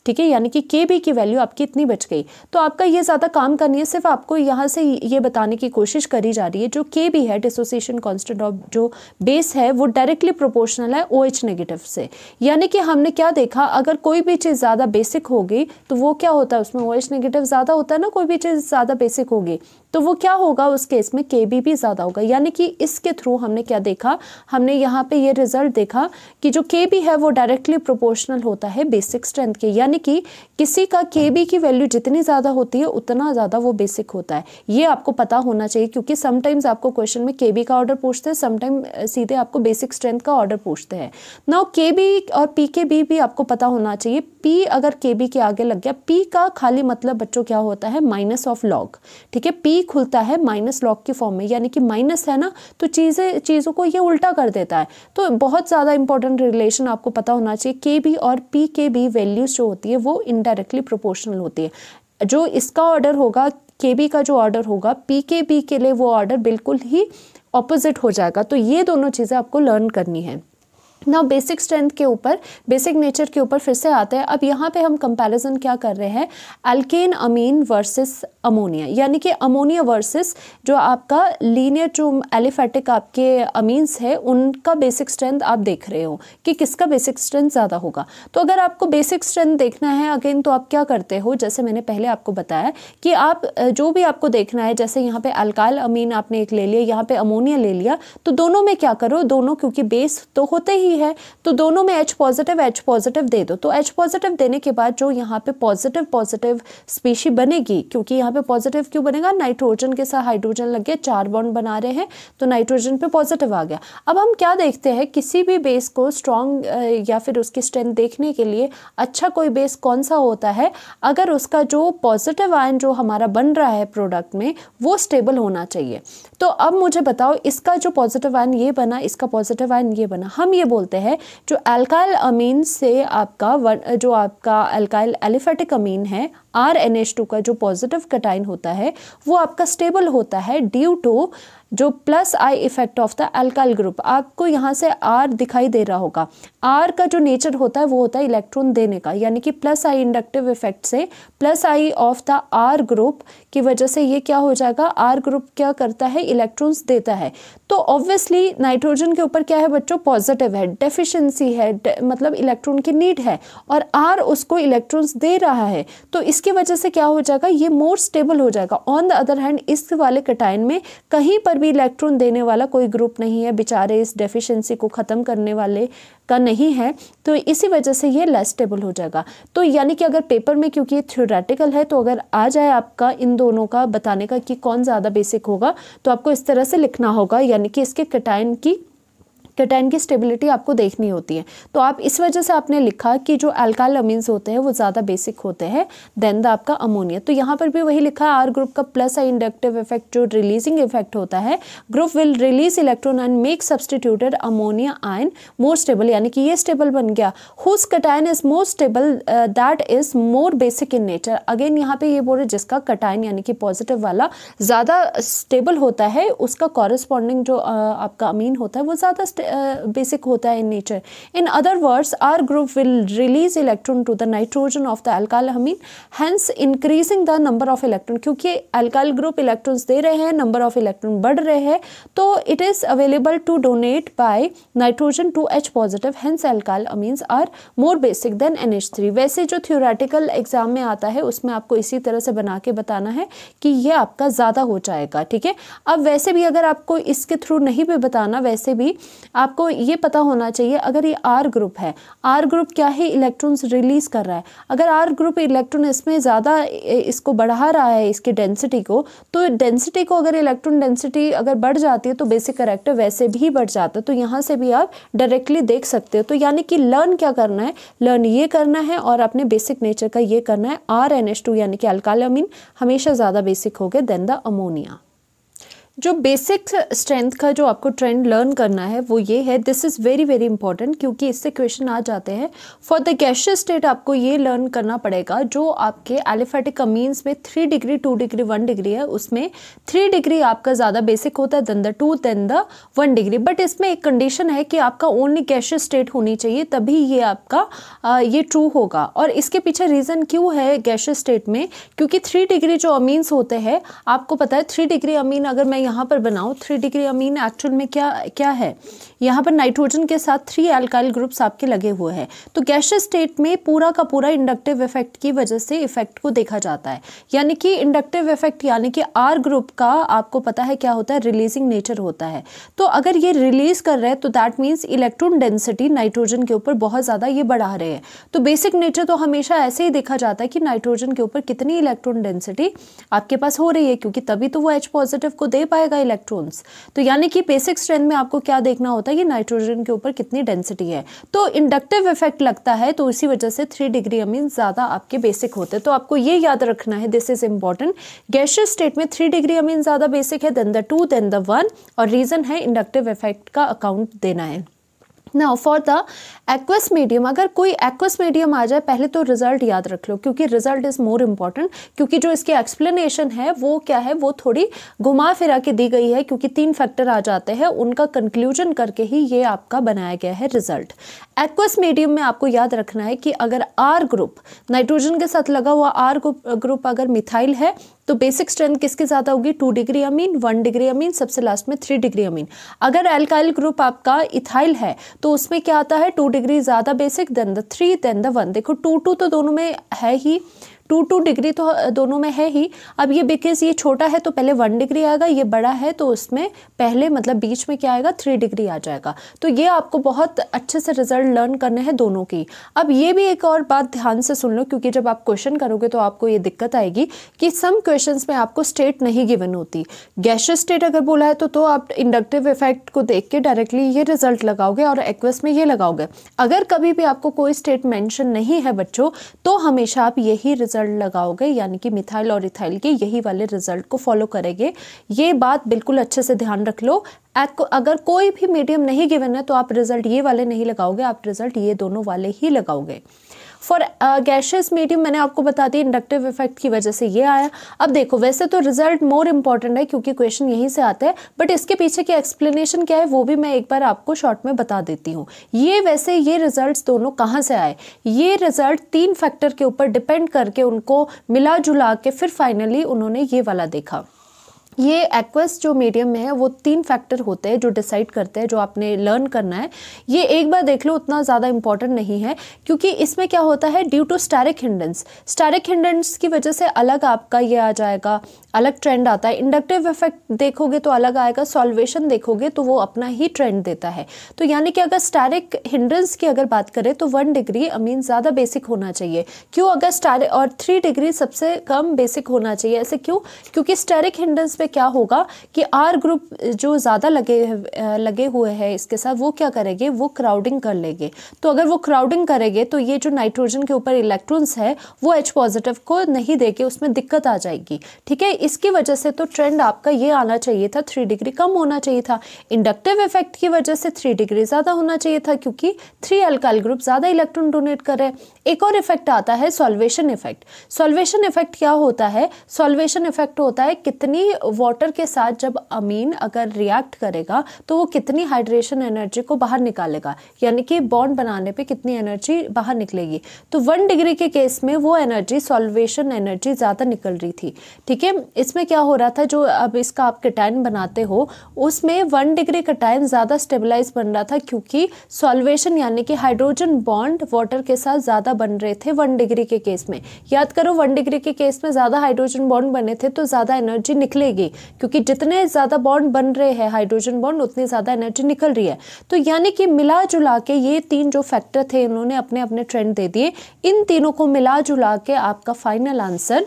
ठीक है, यानी कि KB की वैल्यू आपकी इतनी बच गई। तो आपका ये ज़्यादा काम करनी है, सिर्फ आपको यहाँ से ये बताने की कोशिश करी जा रही है जो KB है, डिसोसिएशन कांस्टेंट ऑफ जो बेस है, वो डायरेक्टली प्रोपोर्शनल है OH नेगेटिव से। यानी कि हमने क्या देखा, अगर कोई भी चीज़ ज़्यादा बेसिक होगी तो वो क्या होता है, उसमें OH नेगेटिव ज़्यादा होता है ना, कोई भी चीज़ ज़्यादा बेसिक होगी तो वो क्या होगा, उस केस में KB भी ज़्यादा होगा। यानी कि इसके थ्रू हमने क्या देखा, हमने यहाँ पे ये रिजल्ट देखा कि जो KB है वो डायरेक्टली प्रोपोर्शनल होता है बेसिक स्ट्रेंथ के, यानी कि किसी का KB की वैल्यू जितनी ज़्यादा होती है उतना ज़्यादा वो बेसिक होता है। ये आपको पता होना चाहिए, क्योंकि समटाइम्स आपको क्वेश्चन में KB का ऑर्डर पूछते हैं, समटाइम सीधे आपको बेसिक स्ट्रेंथ का ऑर्डर पूछते हैं। नाउ KB और PKB भी आपको पता होना चाहिए। P अगर KB के आगे लग गया, P का खाली मतलब बच्चों क्या होता है, माइनस ऑफ लॉग, ठीक है, P खुलता है माइनस लॉग की फॉर्म में, यानी कि माइनस है ना, तो चीज़ों को ये उल्टा कर देता है। तो बहुत ज़्यादा इंपॉर्टेंट रिलेशन आपको पता होना चाहिए। KB और PKB वैल्यूज जो होती है वो इनडायरेक्टली प्रोपोर्शनल होती है। जो इसका ऑर्डर होगा, KB का जो ऑर्डर होगा, PKB के लिए वो ऑर्डर बिल्कुल ही ऑपोजिट हो जाएगा। तो ये दोनों चीज़ें आपको लर्न करनी है। ना बेसिक स्ट्रेंथ के ऊपर, बेसिक नेचर के ऊपर फिर से आते हैं। अब यहाँ पे हम कंपैरिजन क्या कर रहे हैं, एल्केन अमीन वर्सेस अमोनिया, यानी कि अमोनिया वर्सेस जो आपका लीनियर जो एलिफेटिक आपके अमीन्स है उनका बेसिक स्ट्रेंथ आप देख रहे हो कि किसका बेसिक स्ट्रेंथ ज़्यादा होगा। तो अगर आपको बेसिक स्ट्रेंथ देखना है अगेन, तो आप क्या करते हो, जैसे मैंने पहले आपको बताया कि आप जो भी आपको देखना है, जैसे यहाँ पे अल्काइल अमीन आपने एक ले लिया, यहाँ पे अमोनिया ले लिया, तो दोनों में क्या करो, दोनों क्योंकि बेस तो होते ही है तो दोनों में H पॉजिटिव दे दो। तो H पॉजिटिव देने के बाद जो यहाँ पे पॉजिटिव स्पीशी बनेगी, क्योंकि यहाँ पे पॉजिटिव क्यों बनेगा, नाइट्रोजन के साथ हाइड्रोजन लग गया, 4 बॉन्ड बना रहे हैं तो नाइट्रोजन पे पॉजिटिव आ गया। अब हम क्या देखते हैं, किसी भी बेस को स्ट्रॉन्ग या फिर उसकी स्ट्रेंथ देखने के लिए अच्छा कोई बेस कौन सा होता है, अगर उसका जो पॉजिटिव आयन जो हमारा बन रहा है प्रोडक्ट में वो स्टेबल होना चाहिए। तो अब मुझे बताओ, इसका जो पॉजिटिव आयन ये बना, इसका पॉजिटिव आयन ये बना, हम ये बोलते हैं जो अल्काइल अमीन से आपका जो आपका अल्काइल एलिफेटिक अमीन है RNH2 का जो पॉजिटिव कैटायन होता है वो आपका स्टेबल होता है ड्यू टू जो plus I effect of the alkyl group. आपको यहाँ से R दिखाई दे रहा होगा, R का जो नेचर होता है वो होता है इलेक्ट्रॉन देने का, यानी कि प्लस I इंडक्टिव इफेक्ट से plus I of the R group की वजह से ये क्या हो जाएगा, R ग्रुप क्या करता है, इलेक्ट्रॉन्स देता है। तो ऑब्वियसली नाइट्रोजन के ऊपर क्या है बच्चों, पॉजिटिव है, डेफिशिएंसी है, मतलब इलेक्ट्रॉन की नीड है, और R उसको इलेक्ट्रॉन्स दे रहा है। तो इसके इसकी वजह से क्या हो जाएगा, ये मोर स्टेबल हो जाएगा। ऑन द अदर हैंड इस वाले कटायन में कहीं पर भी इलेक्ट्रॉन देने वाला कोई ग्रुप नहीं है, बेचारे इस डेफिशिएंसी को ख़त्म करने वाले का नहीं है, तो इसी वजह से ये लेस स्टेबल हो जाएगा। तो यानी कि अगर पेपर में, क्योंकि ये थ्योरेटिकल है, तो अगर आ जाए आपका इन दोनों का बताने का कि कौन ज़्यादा बेसिक होगा, तो आपको इस तरह से लिखना होगा, यानी कि इसके कटायन की स्टेबिलिटी आपको देखनी होती है। तो आप इस वजह से आपने लिखा कि जो अल्काइल अमीन्स होते हैं वो ज़्यादा बेसिक होते हैं देन द आपका अमोनिया। तो यहाँ पर भी वही लिखा है, आर ग्रुप का प्लस आई इंडक्टिव इफेक्ट जो रिलीजिंग इफेक्ट होता है, group will release electron and make substituted ammonia ion more stable, यानी कि ये स्टेबल बन गया। Whose cation is more stable that is more basic in nature. Again यहाँ पे ये बोल रहे जिसका कटायन यानी कि पॉजिटिव वाला ज़्यादा स्टेबल होता है, उसका कॉरेस्पॉन्डिंग जो आपका अमीन होता है वो ज़्यादा बेसिक होता है in nature. In other words, R group will release electron to the nitrogen of the alkyl amine, hence increasing the number of electron. क्योंकि अल्काइल ग्रुप इलेक्ट्रॉन्स दे रहे हैं, नंबर ऑफ इलेक्ट्रॉन बढ़ रहे हैं, तो it is available to donate by nitrogen to H positive, hence alkyl amines are more basic than NH3। वैसे जो थ्योरेटिकल एग्जाम में आता है उसमें आपको इसी तरह से बना के बताना है कि ये आपका ज़्यादा हो जाएगा, ठीक है। अब वैसे भी अगर आपको इसके थ्रू नहीं भी बताना, वैसे भी आपको ये पता होना चाहिए, अगर ये आर ग्रुप है, आर ग्रुप क्या है, इलेक्ट्रॉन्स रिलीज कर रहा है। अगर आर ग्रुप इलेक्ट्रॉन इसमें ज़्यादा इसको बढ़ा रहा है, इसकी डेंसिटी को, तो डेंसिटी को अगर इलेक्ट्रॉन डेंसिटी अगर बढ़ जाती है तो बेसिक करैक्टर वैसे भी बढ़ जाता है। तो यहाँ से भी आप डायरेक्टली देख सकते हो। तो यानी कि लर्न क्या करना है, लर्न ये करना है और अपने बेसिक नेचर का ये करना है। RNH2 यानी कि अल्काइल अमीन हमेशा ज़्यादा बेसिक हो गए देन द अमोनिया। जो बेसिक स्ट्रेंथ का जो आपको ट्रेंड लर्न करना है वो ये है, this is very very important, क्योंकि इससे क्वेश्चन आ जाते हैं। फॉर द गैसियस स्टेट आपको ये लर्न करना पड़ेगा, जो आपके एलिफेटिक अमीन्स में 3 डिग्री 2 डिग्री 1 डिग्री है, उसमें 3 डिग्री आपका ज़्यादा बेसिक होता है than the 2 than the 1 degree. But इसमें एक कंडीशन है कि आपका ओनली गैसियस स्टेट होनी चाहिए, तभी ये आपका ये ट्रू होगा। और इसके पीछे रीज़न क्यों है गैसियस स्टेट में, क्योंकि 3 डिग्री जो अमीन्स होते हैं, आपको पता है 3 डिग्री अमीन अगर मैं यहाँ पर बनाऊँ, 3 डिग्री अमीन एक्चुअल में क्या है, यहाँ पर नाइट्रोजन के साथ 3 अल्काइल ग्रुप्स आपके लगे हुए हैं। तो गैसियस स्टेट में पूरा का पूरा इंडक्टिव इफेक्ट की वजह से इफेक्ट को देखा जाता है, यानी कि इंडक्टिव इफेक्ट यानी कि आर ग्रुप का आपको पता है क्या होता है, रिलीजिंग नेचर होता है। तो अगर ये रिलीज कर रहे हैं तो that means electron density nitrogen के ऊपर बहुत ज़्यादा ये बढ़ा रहे हैं। तो बेसिक नेचर तो हमेशा ऐसे ही देखा जाता है कि नाइट्रोजन के ऊपर कितनी इलेक्ट्रॉन डेंसिटी आपके पास हो रही है, क्योंकि तभी तो वो H पॉजिटिव को दे पाएगा इलेक्ट्रॉन्स। तो यानी कि बेसिक स्ट्रेंथ में आपको क्या देखना होता है, ये नाइट्रोजन के ऊपर कितनी डेंसिटी है। तो इंडक्टिव इफेक्ट लगता है, तो इसी वजह से 3 डिग्री अमीन ज़्यादा आपके बेसिक होते हैं। तो आपको ये याद रखना है, this is important. Gaseous state में 3 डिग्री अमीन ज़्यादा बेसिक है देन द 2 देन द 1, और रीज़न है इंडक्टिव इफेक्ट का अकाउंट देना है। Now for the aqueous medium, अगर कोई एक्वस मीडियम आ जाए, पहले तो रिजल्ट याद रख लो, क्योंकि रिजल्ट इज मोर इंपॉर्टेंट, क्योंकि जो इसकी एक्सप्लेनेशन है वो क्या है, वो थोड़ी घुमा फिरा के दी गई है, क्योंकि 3 फैक्टर आ जाते हैं, उनका कंक्लूजन करके ही ये आपका बनाया गया है रिजल्ट। एक्वस मीडियम में आपको याद रखना है कि अगर आर ग्रुप नाइट्रोजन के साथ लगा हुआ आर ग्रुप अगर मिथाइल है, तो बेसिक स्ट्रेंथ किसकी ज़्यादा होगी, 2 डिग्री अमीन, 1 डिग्री अमीन, सबसे लास्ट में 3 डिग्री अमीन। अगर अल्काइल ग्रुप आपका इथाइल है तो उसमें क्या आता है, 2 डिग्री ज़्यादा basic than the 3 than the 1। देखो 2 तो दोनों में है ही, 2 डिग्री तो दोनों में है ही। अब ये बिकॉज ये छोटा है तो पहले 1 डिग्री आएगा, ये बड़ा है तो उसमें पहले मतलब बीच में क्या आएगा, 3 डिग्री आ जाएगा। तो ये आपको बहुत अच्छे से रिजल्ट लर्न करने हैं दोनों की। अब ये भी एक और बात ध्यान से सुन लो, क्योंकि जब आप क्वेश्चन करोगे तो आपको ये दिक्कत आएगी कि सम क्वेश्चंस में आपको स्टेट नहीं गिवन होती। गैसियस स्टेट अगर बोला है तो आप इंडक्टिव इफेक्ट को देख के डायरेक्टली ये रिजल्ट लगाओगे और एक्वस में ये लगाओगे। अगर कभी भी आपको कोई स्टेट मेंशन नहीं है बच्चों, तो हमेशा आप यही रिजल्ट लगाओगे, यानी कि मिथाइल और इथाइल के यही वाले रिजल्ट को फॉलो करेंगे। ये बात बिल्कुल अच्छे से ध्यान रख लो। अगर कोई भी मीडियम नहीं गिवन है तो आप रिजल्ट ये वाले नहीं लगाओगे, आप रिजल्ट ये दोनों वाले ही लगाओगे। फॉर गैसियस मीडियम मैंने आपको बता दी इंडक्टिव इफेक्ट की वजह से ये आया। अब देखो वैसे तो रिजल्ट मोर इंपॉर्टेंट है, क्योंकि क्वेश्चन यहीं से आता है, बट इसके पीछे की एक्सप्लेनेशन क्या है वो भी मैं एक बार आपको शॉर्ट में बता देती हूँ। ये वैसे ये रिजल्ट्स दोनों कहाँ से आए, ये रिजल्ट 3 फैक्टर के ऊपर डिपेंड करके उनको मिला जुला के फिर फाइनली उन्होंने ये वाला देखा। ये एक्वस जो मीडियम में है वो 3 फैक्टर होते हैं जो डिसाइड करते हैं, जो आपने लर्न करना है। ये एक बार देख लो, उतना ज़्यादा इंपॉर्टेंट नहीं है, क्योंकि इसमें क्या होता है, due to static hindrance, static hindrance की वजह से अलग आपका ये आ जाएगा, अलग ट्रेंड आता है। इंडक्टिव इफेक्ट देखोगे तो अलग आएगा, सॉल्वेशन देखोगे तो वो अपना ही ट्रेंड देता है। तो यानी कि अगर स्टैटिक हिंड्रेंस की अगर बात करें तो 1 डिग्री अमीन ज़्यादा बेसिक होना चाहिए। क्यों? अगर स्टैटिक और 3 डिग्री सबसे कम बेसिक होना चाहिए। ऐसे क्यों? क्योंकि स्टैटिक हिंड्रेंस पे क्या होगा कि आर ग्रुप जो ज़्यादा लगे हुए हैं इसके साथ, वो क्या करेंगे, वो क्राउडिंग कर लेंगे। तो अगर वो क्राउडिंग करेंगे तो ये जो नाइट्रोजन के ऊपर इलेक्ट्रॉन्स है वो H पॉजिटिव को नहीं देके उसमें दिक्कत आ जाएगी। ठीक है, इसकी वजह से तो ट्रेंड आपका ये आना चाहिए था, 3 डिग्री कम होना चाहिए था। इंडक्टिव इफेक्ट की वजह से 3 डिग्री ज़्यादा होना चाहिए था, क्योंकि 3 अल्काइल ग्रुप ज़्यादा इलेक्ट्रॉन डोनेट कर रहे हैं। एक और इफेक्ट आता है सॉल्वेशन इफेक्ट। सॉल्वेशन इफेक्ट क्या होता है? सॉल्वेशन इफेक्ट होता है कितनी वाटर के साथ जब अमीन अगर रिएक्ट करेगा तो वो कितनी हाइड्रेशन एनर्जी को बाहर निकालेगा, यानी कि बॉन्ड बनाने पे कितनी एनर्जी बाहर निकलेगी। तो 1 डिग्री के केस में वो एनर्जी, सॉल्वेशन एनर्जी ज़्यादा निकल रही थी। ठीक है, इसमें क्या हो रहा था, जो अब इसका आप कैटायन बनाते हो उसमें 1 डिग्री कैटायन ज़्यादा स्टेबलाइज बन रहा था, क्योंकि सॉल्वेशन यानी कि हाइड्रोजन बॉन्ड वाटर के साथ ज़्यादा बन रहे थे 1 डिग्री के केस में। याद करो, 1 डिग्री के केस में ज़्यादा हाइड्रोजन बॉन्ड बने थे तो ज़्यादा एनर्जी निकलेगी, क्योंकि जितने ज़्यादा बॉन्ड बन रहे हैं हाइड्रोजन बॉन्ड उतनी ज़्यादा एनर्जी निकल रही है। तो यानी कि मिला जुला के ये 3 जो फैक्टर थे इन्होंने अपने अपने ट्रेंड दे दिए। इन तीनों को मिला जुला के आपका फाइनल आंसर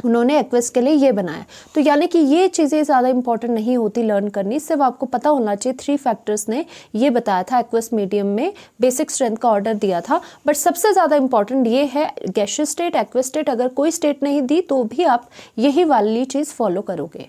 उन्होंने एक्वस के लिए ये बनाया। तो यानी कि ये चीज़ें ज़्यादा इंपॉर्टेंट नहीं होती लर्न करनी, सिर्फ आपको पता होना चाहिए 3 फैक्टर्स ने ये बताया था, एक्वस मीडियम में बेसिक स्ट्रेंथ का ऑर्डर दिया था। बट सबसे ज़्यादा इंपॉर्टेंट ये है गैसियस स्टेट, एक्वस स्टेट, अगर कोई स्टेट नहीं दी तो भी आप यही वाली चीज़ फॉलो करोगे।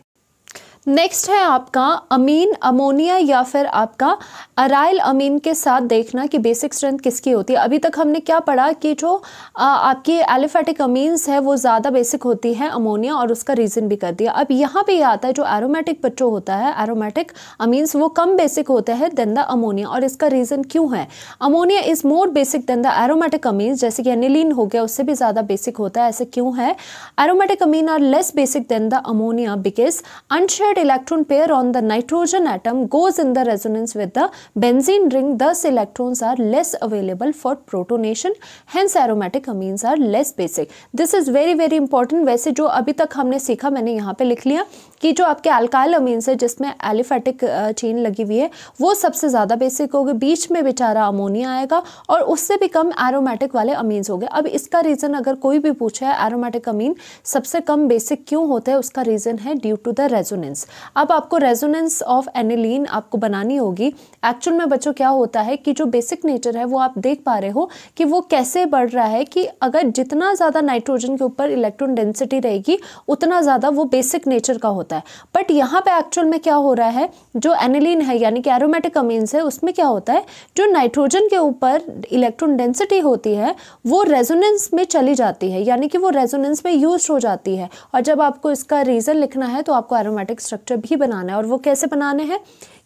नेक्स्ट है आपका अमीन, अमोनिया या फिर आपका अराइल अमीन के साथ देखना कि बेसिक स्ट्रेंथ किसकी होती है। अभी तक हमने क्या पढ़ा कि जो आपकी एलिफेटिक अमीन्स है वो ज़्यादा बेसिक होती है अमोनिया, और उसका रीज़न भी कर दिया। अब यहाँ पे ये आता है जो एरोमेटिक बच्चों होता है, एरोमेटिक अमीन्स वो कम बेसिक होते हैं देन द अमोनिया, और इसका रीज़न क्यों है? Ammonia is more basic than the aromatic amines, जैसे कि एनिलीन हो गया उससे भी ज़्यादा बेसिक होता है। ऐसे क्यों है? Aromatic amine are less basic than the ammonia because unshared electron pair on the nitrogen atom goes in the resonance with the benzene ring, thus electrons are less available for protonation, hence aromatic amines are less basic. This is very very important। वैसे जो अभी तक हमने सीखा मैंने यहाँ पे लिख लिया कि जो आपके अल्काइल अमीन्स है जिसमें एलिफेटिक चेन लगी हुई है वो सबसे ज़्यादा बेसिक होगी, बीच में बेचारा अमोनिया आएगा और उससे भी कम एरोमेटिक वाले अमीन्स हो गए। अब इसका रीज़न अगर कोई भी पूछे है एरोमेटिक अमीन सबसे कम बेसिक क्यों होता है, उसका रीज़न है ड्यू टू द रेजोनेंस। अब आपको रेजोनेंस ऑफ एनिलीन आपको बनानी होगी। एक्चुअल में बच्चों क्या होता है कि जो बेसिक नेचर है वो आप देख पा रहे हो कि वो कैसे बढ़ रहा है, कि अगर जितना ज़्यादा नाइट्रोजन के ऊपर इलेक्ट्रॉन डेंसिटी रहेगी उतना ज़्यादा वो बेसिक नेचर का होता है। बट यहाँ पे एक्चुअल में क्या हो रहा है, जो एनिलीन है यानी कि एरोमेटिक अमीन्स है उसमें क्या होता है, जो नाइट्रोजन के ऊपर इलेक्ट्रॉन डेंसिटी होती है वो रेजोनेंस में चली जाती है, यानी कि वो रेजोनेंस में यूज हो जाती है। और जब आपको इसका रीज़न लिखना है तो आपको एरोमेटिक स्ट्रक्चर भी बनाना है, और वो कैसे बनाने हैं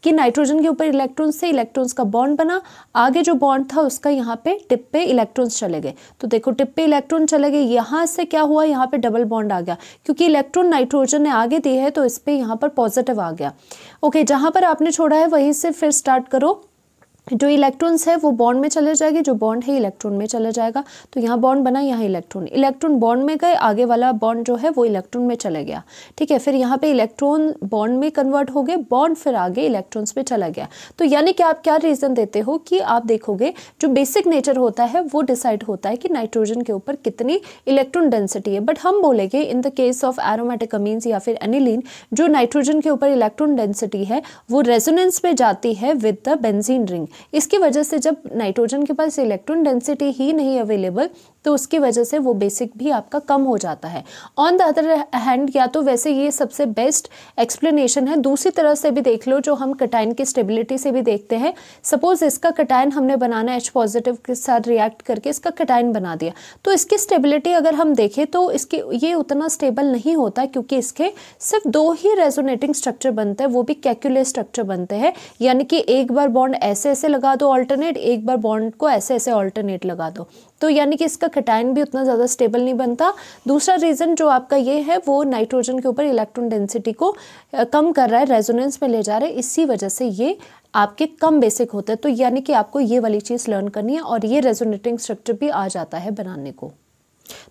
कि नाइट्रोजन के ऊपर इलेक्ट्रॉन से इलेक्ट्रॉन्स का बॉन्ड बना, आगे जो बॉन्ड था उसका यहाँ पे टिप पे इलेक्ट्रॉन्स चले गए। तो देखो टिप पे इलेक्ट्रॉन चले गए, यहाँ से क्या हुआ, यहाँ पे डबल बॉन्ड आ गया, क्योंकि इलेक्ट्रॉन नाइट्रोजन ने आगे दी है तो इस पे यहाँ पर पॉजिटिव आ गया। ओके, जहाँ पर आपने छोड़ा है वहीं से फिर स्टार्ट करो। जो इलेक्ट्रॉन्स है वो बॉन्ड में चले जाएंगे, जो बॉन्ड है इलेक्ट्रॉन में चला जाएगा। तो यहाँ बॉन्ड बना, यहाँ इलेक्ट्रॉन बॉन्ड में गए, आगे वाला बॉन्ड जो है वो इलेक्ट्रॉन में चला गया। ठीक है, फिर यहाँ पे इलेक्ट्रॉन बॉन्ड में कन्वर्ट हो गए, बॉन्ड फिर आगे इलेक्ट्रॉन्स पे चला गया। तो यानी कि आप क्या रीज़न देते हो कि आप देखोगे जो बेसिक नेचर होता है वो डिसाइड होता है कि नाइट्रोजन के ऊपर कितनी इलेक्ट्रॉन डेंसिटी है। बट हम बोलेंगे in the case of aromatic amines या फिर एनिलीन, जो नाइट्रोजन के ऊपर इलेक्ट्रॉन डेंसिटी है वो रेजोनेंस में जाती है विद द बेंजीन रिंग। इसकी वजह से जब नाइट्रोजन के पास इलेक्ट्रॉन डेंसिटी ही नहीं अवेलेबल तो उसकी वजह से वो बेसिक भी आपका कम हो जाता है। ऑन द अदर हैंड, या तो वैसे ये सबसे बेस्ट एक्सप्लेनेशन है, दूसरी तरह से भी देख लो जो हम कटायन की स्टेबिलिटी से भी देखते हैं। सपोज इसका कटायन हमने बनाना H पॉजिटिव के साथ रिएक्ट करके इसका कटायन बना दिया, तो इसकी स्टेबिलिटी अगर हम देखें तो इसकी ये उतना स्टेबल नहीं होता, क्योंकि इसके सिर्फ 2 ही रेजोनेटिंग स्ट्रक्चर बनते हैं, वो भी कैल्कुलस स्ट्रक्चर बनते हैं। यानी कि एक बार बॉन्ड ऐसे ऐसे ऐसे लगा दो ऑल्टरनेट, एक बार बॉन्ड को ऐसे ऐसे ऑल्टरनेट लगा दो, तो यानी कि इसका कैटायन भी उतना ज़्यादा स्टेबल नहीं बनता। दूसरा रीज़न जो आपका ये है वो नाइट्रोजन के ऊपर इलेक्ट्रॉन डेंसिटी को कम कर रहा है, रेजोनेंस में ले जा रहा है, इसी वजह से ये आपके कम बेसिक होते हैं। तो यानी कि आपको ये वाली चीज़ लर्न करनी है और ये रेजोनेटिंग स्ट्रक्चर भी आ जाता है बनाने को।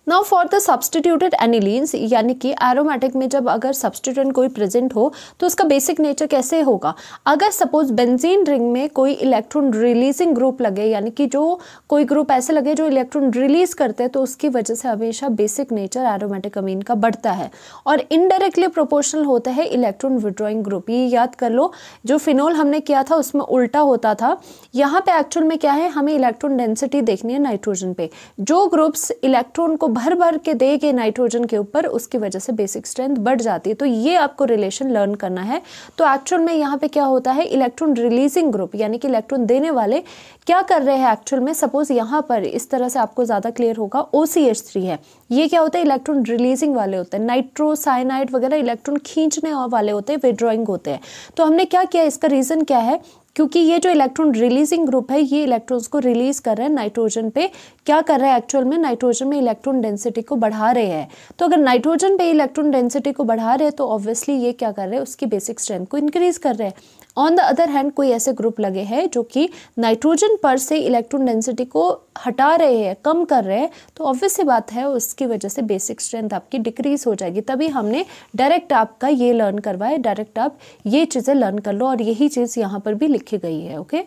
नाउ फॉर द सब्सटीट्यूटेड एनिलीन्स, यानी कि एरोमेटिक में जब अगर सब्सटीट्यूएंट कोई प्रेजेंट हो तो उसका बेसिक नेचर कैसे होगा। अगर सपोज बेंजीन रिंग में कोई इलेक्ट्रॉन रिलीजिंग ग्रुप लगे, यानी कि जो कोई ग्रुप ऐसे लगे जो इलेक्ट्रॉन रिलीज करते हैं, तो उसकी वजह से हमेशा बेसिक नेचर एरोमेटिक अमीन का बढ़ता है और इनडायरेक्टली प्रोपोर्शनल होता है इलेक्ट्रॉन विड्रॉइंग ग्रुप। ये याद कर लो, जो फिनोल हमने किया था उसमें उल्टा होता था। यहाँ पे एक्चुअल में क्या है, हमें इलेक्ट्रॉन डेंसिटी देखनी है नाइट्रोजन पे। जो ग्रुप्स इलेक्ट्रॉन को भर भर के देंगे नाइट्रोजन के ऊपर, उसकी वजह से बेसिक स्ट्रेंथ बढ़ जाती है। तो ये आपको रिलेशन लर्न करना है। तो एक्चुअल में यहाँ पे क्या होता है, इलेक्ट्रॉन रिलीजिंग ग्रुप यानी कि इलेक्ट्रॉन देने वाले क्या कर रहे हैं एक्चुअल में, सपोज यहाँ पर इस तरह से आपको ज्यादा क्लियर होगा, OCH3 है, ये क्या होता है, इलेक्ट्रॉन रिलीजिंग वाले होते हैं। नाइट्रोसाइनाइड वगैरह इलेक्ट्रॉन खींचने वाले होते हैं, विड्रॉइंग होते हैं। तो हमने क्या किया, इसका रीजन क्या है, क्योंकि ये जो इलेक्ट्रॉन रिलीजिंग ग्रुप है ये इलेक्ट्रॉन्स को रिलीज कर रहे हैं नाइट्रोजन पे। क्या कर रहा है एक्चुअल में, नाइट्रोजन में इलेक्ट्रॉन डेंसिटी को बढ़ा रहे हैं। तो अगर नाइट्रोजन पे इलेक्ट्रॉन डेंसिटी को बढ़ा रहे हैं तो ऑब्वियसली ये क्या कर रहे हैं, उसकी बेसिक स्ट्रेंथ को इंक्रीज कर रहे हैं। ऑन द अदर हैंड कोई ऐसे ग्रुप लगे हैं जो कि नाइट्रोजन पर से इलेक्ट्रॉन डेंसिटी को हटा रहे हैं, कम कर रहे हैं, तो ऑब्वियस सी बात है उसकी वजह से बेसिक स्ट्रेंथ आपकी डिक्रीज हो जाएगी। तभी हमने डायरेक्ट आपका ये लर्न करवाया, डायरेक्ट आप ये चीज़ें लर्न कर लो और यही चीज़ यहाँ पर भी लिखी गई है। ओके,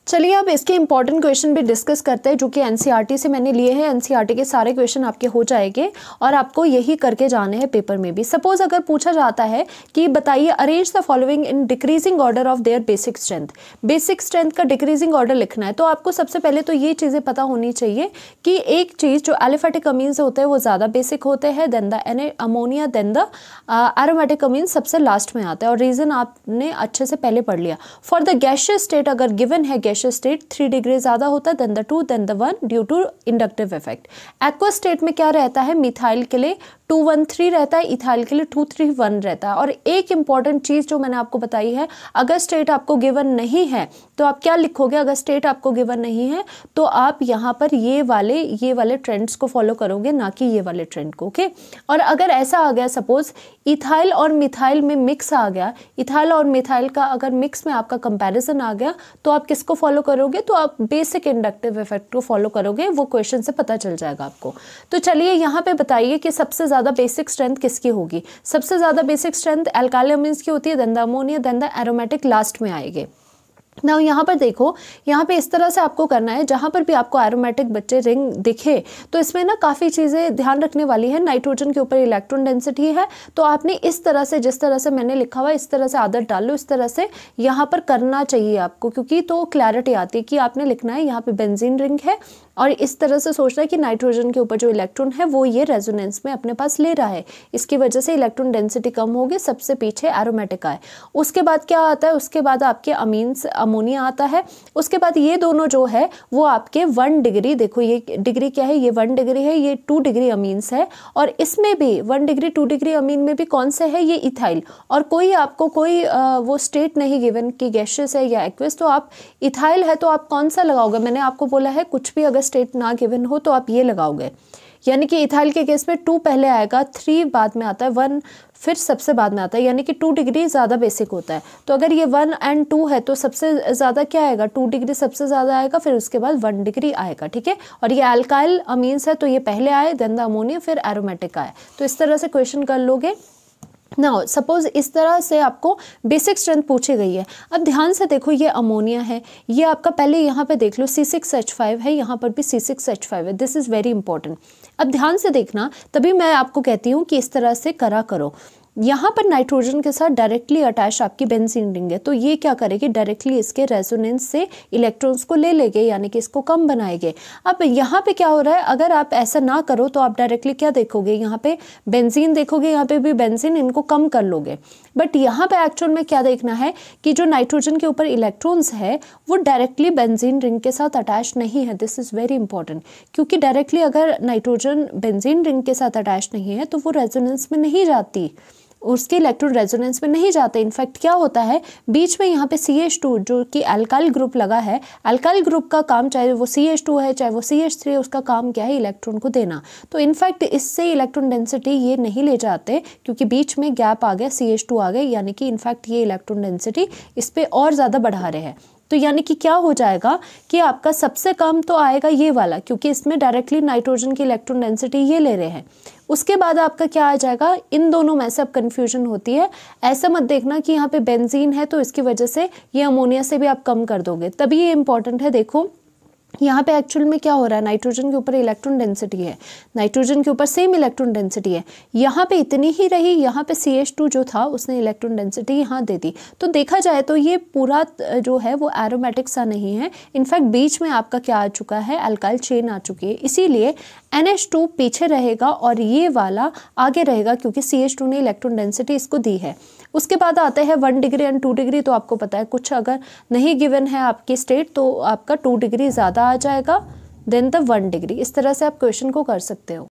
चलिए अब इसके इंपॉर्टेंट क्वेश्चन भी डिस्कस करते हैं जो कि एनसीईआरटी से मैंने लिए हैं। एनसीईआरटी के सारे क्वेश्चन आपके हो जाएंगे और आपको यही करके जाने हैं पेपर में भी। सपोज अगर पूछा जाता है कि बताइए arrange the following in decreasing order of their basic strength, basic strength का डिक्रीजिंग ऑर्डर लिखना है। तो आपको सबसे पहले तो ये चीज़ें पता होनी चाहिए कि एक चीज़ जो एलिफेटिक अमीन्स होते हैं वो ज़्यादा बेसिक होते हैं, than the ammonia, than the aromatic amine सबसे लास्ट में आता है। और रीज़न आपने अच्छे से पहले पढ़ लिया। फॉर द गैसियस स्टेट अगर गिवन है गैसियस स्टेट 3 डिग्री ज़्यादा होता है, than the 2, than the 1 due to inductive effect. Aqua state में क्या रहता है, मिथाइल के लिए 213 रहता है, इथाइल के लिए 231 रहता है। और एक इंपॉर्टेंट चीज़ जो मैंने आपको बताई है, अगर स्टेट आपको गिवन नहीं है तो आप क्या लिखोगे, अगर स्टेट आपको गिवन नहीं है तो आप यहाँ पर ये वाले ट्रेंड्स को फॉलो करोगे, ना कि ये वाले ट्रेंड को। ओके, और अगर ऐसा आ गया सपोज इथाइल और मिथाइल में मिक्स आ गया, इथाइल और मिथाइल का अगर मिक्स में आपका कंपैरिजन आ गया तो आप किसको फॉलो करोगे, तो आप बेसिक इंडक्टिव इफेक्ट को फॉलो करोगे। वो क्वेश्चन से पता चल जाएगा आपको। तो चलिए यहाँ पे बताइए कि सबसे ज़्यादा बेसिक स्ट्रेंथ किसकी होगी। सबसे ज़्यादा बेसिक स्ट्रेंथ एल्काइल अमीन्स की होती है, than the ammonia, than the aromatic last में आएंगे। नाउ यहाँ पर देखो, यहाँ पे इस तरह से आपको करना है, जहाँ पर भी आपको एरोमेटिक बच्चे रिंग दिखे तो इसमें ना काफ़ी चीज़ें ध्यान रखने वाली है। नाइट्रोजन के ऊपर इलेक्ट्रॉन डेंसिटी है, तो आपने इस तरह से, जिस तरह से मैंने लिखा हुआ इस तरह से आदत डाल लो, इस तरह से यहाँ पर करना चाहिए आपको, क्योंकि तो क्लैरिटी आती है कि आपने लिखना है यहाँ पे बेंजीन रिंग है और इस तरह से सोचना है कि नाइट्रोजन के ऊपर जो इलेक्ट्रॉन है वो ये रेजोनेंस में अपने पास ले रहा है, इसकी वजह से इलेक्ट्रॉन डेंसिटी कम होगी, सबसे पीछे एरोमेटिक आए। उसके बाद क्या आता है, उसके बाद आपके अमीन्स अमोनिया आता है। उसके बाद ये दोनों जो है वो आपके 1 डिग्री, देखो ये डिग्री क्या है, ये 1 डिग्री है, ये 2 डिग्री अमीन्स है। और इसमें भी 1 डिग्री 2 डिग्री अमीन में भी कौन से है, ये इथाइल। और कोई आपको कोई वो स्टेट नहीं गिवन कि गैसियस है या एक्वस, तो आप इथाइल है तो आप कौन सा लगाओगे। मैंने आपको बोला है कुछ भी अगर स्टेट ना गिवन हो तो आप ये लगाओगे, यानी कि इथाइल के केस में 2 पहले आएगा, 3 बाद में आता है, 1 फिर सबसे बाद में आता है, यानी कि 2 डिग्री ज़्यादा बेसिक होता है। तो अगर ये 1 और 2 है तो सबसे ज़्यादा क्या आएगा, 2 डिग्री सबसे ज़्यादा आएगा, फिर उसके बाद 1 डिग्री आएगा। ठीक है, और ये अल्काइल अमीन्स है तो ये पहले आए, देन द अमोनिया, फिर एरोमेटिक आए। तो इस तरह से क्वेश्चन कर लोगे। नाउ सपोज इस तरह से आपको बेसिक स्ट्रेंथ पूछी गई है। अब ध्यान से देखो, ये अमोनिया है, ये आपका पहले यहाँ पे देख लो C6H5 है, यहाँ पर भी C6H5 है। This is very important. अब ध्यान से देखना, तभी मैं आपको कहती हूँ कि इस तरह से करा करो। यहाँ पर नाइट्रोजन के साथ डायरेक्टली अटैच आपकी बेंजीन रिंग है, तो ये क्या करेगी, डायरेक्टली इसके रेजोनेंस से इलेक्ट्रॉन्स को ले लेंगे, यानी कि इसको कम बनाएंगे। अब यहाँ पे क्या हो रहा है, अगर आप ऐसा ना करो तो आप डायरेक्टली क्या देखोगे, यहाँ पे बेंजीन देखोगे, यहाँ पे भी बेंजीन, इनको कम कर लोगे। बट यहाँ पे एक्चुअल में क्या देखना है कि जो नाइट्रोजन के ऊपर इलेक्ट्रॉन्स है वो डायरेक्टली बेंजीन रिंग के साथ अटैच नहीं है। दिस इज़ वेरी इंपॉर्टेंट, क्योंकि डायरेक्टली अगर नाइट्रोजन बेंजीन रिंग के साथ अटैच नहीं है तो वो रेजोनेंस में नहीं जाती, उसके इलेक्ट्रॉन रेजोनेंस में नहीं जाते। इनफैक्ट क्या होता है, बीच में यहाँ पे CH2 जो कि अल्काइल ग्रुप लगा है, अल्काइल ग्रुप का काम चाहे वो CH2 है चाहे वो CH3 है, उसका काम क्या है, इलेक्ट्रॉन को देना। तो इनफैक्ट इससे इलेक्ट्रॉन डेंसिटी ये नहीं ले जाते क्योंकि बीच में गैप आ गया, CH2 आ गए, यानी कि इनफैक्ट ये इलेक्ट्रॉन डेंसिटी इस पर और ज़्यादा बढ़ा रहे हैं। तो यानी कि क्या हो जाएगा कि आपका सबसे कम तो आएगा ये वाला, क्योंकि इसमें डायरेक्टली नाइट्रोजन की इलेक्ट्रॉन डेंसिटी ये ले रहे हैं। उसके बाद आपका क्या आ जाएगा, इन दोनों में से अब कन्फ्यूजन होती है। ऐसा मत देखना कि यहाँ पे बेंजीन है तो इसकी वजह से ये अमोनिया से भी आप कम कर दोगे, तभी ये इंपॉर्टेंट है। देखो यहाँ पे एक्चुअल में क्या हो रहा है, नाइट्रोजन के ऊपर इलेक्ट्रॉन डेंसिटी है, नाइट्रोजन के ऊपर सेम इलेक्ट्रॉन डेंसिटी है, यहाँ पे इतनी ही रही, यहाँ पे CH2 जो था उसने इलेक्ट्रॉन डेंसिटी यहाँ दे दी। तो देखा जाए तो ये पूरा जो है वो एरोमेटिक सा नहीं है, इनफैक्ट बीच में आपका क्या आ चुका है, अल्काइल चेन आ चुकी है, इसीलिए NH2 पीछे रहेगा और ये वाला आगे रहेगा क्योंकि CH2 ने इलेक्ट्रॉन डेंसिटी इसको दी है। उसके बाद आते हैं 1 डिग्री एंड 2 डिग्री। तो आपको पता है कुछ अगर नहीं गिवन है आपकी स्टेट तो आपका 2 डिग्री ज़्यादा आ जाएगा देन द 1 डिग्री। इस तरह से आप क्वेश्चन को कर सकते हो।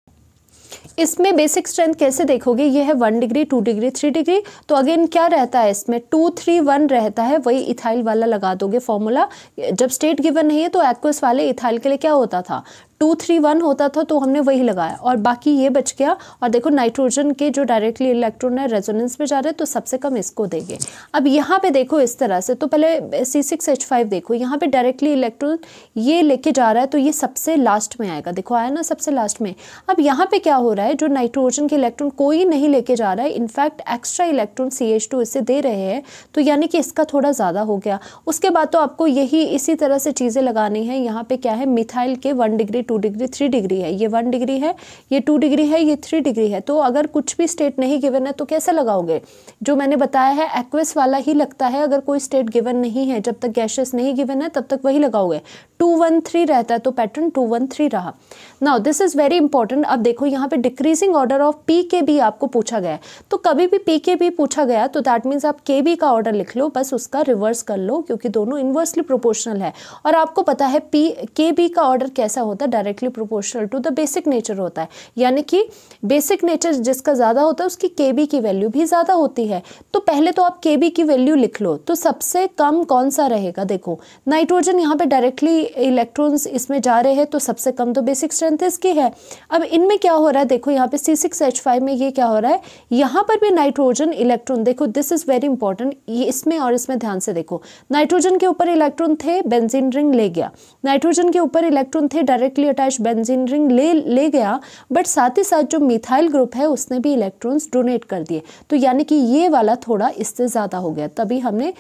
इसमें बेसिक स्ट्रेंथ कैसे देखोगे, ये है 1 डिग्री, 2 डिग्री, 3 डिग्री। तो अगेन क्या रहता है इसमें, 2 3 1 रहता है, वही इथाइल वाला लगा दोगे फॉर्मूला। जब स्टेट गिवन नहीं है तो एक्वस वाले इथाइल के लिए क्या होता था, 2 3 1 होता था, तो हमने वही लगाया और बाकी ये बच गया। और देखो नाइट्रोजन के जो डायरेक्टली इलेक्ट्रॉन है रेजोनेंस में जा रहे हैं तो सबसे कम इसको देंगे। अब यहाँ पे देखो इस तरह से, तो पहले C6H5 देखो, यहाँ पे डायरेक्टली इलेक्ट्रॉन ये लेके जा रहा है तो ये सबसे लास्ट में आएगा, देखो आया ना सबसे लास्ट में। अब यहाँ पे क्या हो रहा है, जो नाइट्रोजन के इलेक्ट्रॉन कोई नहीं लेके जा रहा है, इनफैक्ट एक्स्ट्रा इलेक्ट्रॉन CH2 इससे दे रहे हैं, तो यानी कि इसका थोड़ा ज़्यादा हो गया। उसके बाद तो आपको यही इसी तरह से चीज़ें लगानी है। यहाँ पे क्या है, मिथाइल के 1 डिग्री, 2 डिग्री, 3 डिग्री है, ये 1 डिग्री है, ये 2 डिग्री है, ये 3 डिग्री है। तो अगर कुछ भी स्टेट नहीं गिवन है तो कैसे लगाओगे, जो मैंने बताया है एक्वस वाला ही लगता है। अगर कोई स्टेट गिवन नहीं है, जब तक गैसेस नहीं गिवन है तब तक वही लगाओगे। 2 1 3 रहता है तो पैटर्न 2 1 3 रहा। Now this is very important. अब देखो यहाँ पे डिक्रीजिंग ऑर्डर ऑफ PKB आपको पूछा गया है, तो कभी भी PKB पूछा गया तो दैट मीन्स आप KB का ऑर्डर लिख लो, बस उसका रिवर्स कर लो क्योंकि दोनों इनवर्सली प्रोपोर्शनल है। और आपको पता है KB का ऑर्डर कैसा होता है, directly proportional to the basic nature होता है, यानी कि बेसिक नेचर जिसका ज़्यादा होता है उसकी KB की वैल्यू भी ज़्यादा होती है। तो पहले तो आप KB की वैल्यू लिख लो। तो सबसे कम कौन सा रहेगा, देखो नाइट्रोजन यहाँ पे डायरेक्टली इलेक्ट्रॉन्स इसमें जा रहे हैं तो सबसे कम तो बेसिक स्ट्रेंथ इसकी है। अब इनमें क्या हो रहा है, देखो यहाँ पे C6H5 में ये क्या हो रहा है, यहाँ पर भी नाइट्रोजन इलेक्ट्रॉन, देखो दिस इज वेरी इंपॉर्टेंट, ये इसमें और इसमें ध्यान से देखो। नाइट्रोजन के ऊपर इलेक्ट्रॉन थे, बेंजीन रिंग ले गया, नाइट्रोजन के ऊपर इलेक्ट्रॉन थे, डायरेक्टली अटैच बेंजीन रिंग ले गया, बट साथ ही साथ जो मिथाइल ग्रुप है उसने भी इलेक्ट्रॉन्स डोनेट कर दिए। तो यानी कि ये वाला थोड़ा इससे ज़्यादा हो गया, तभी हमने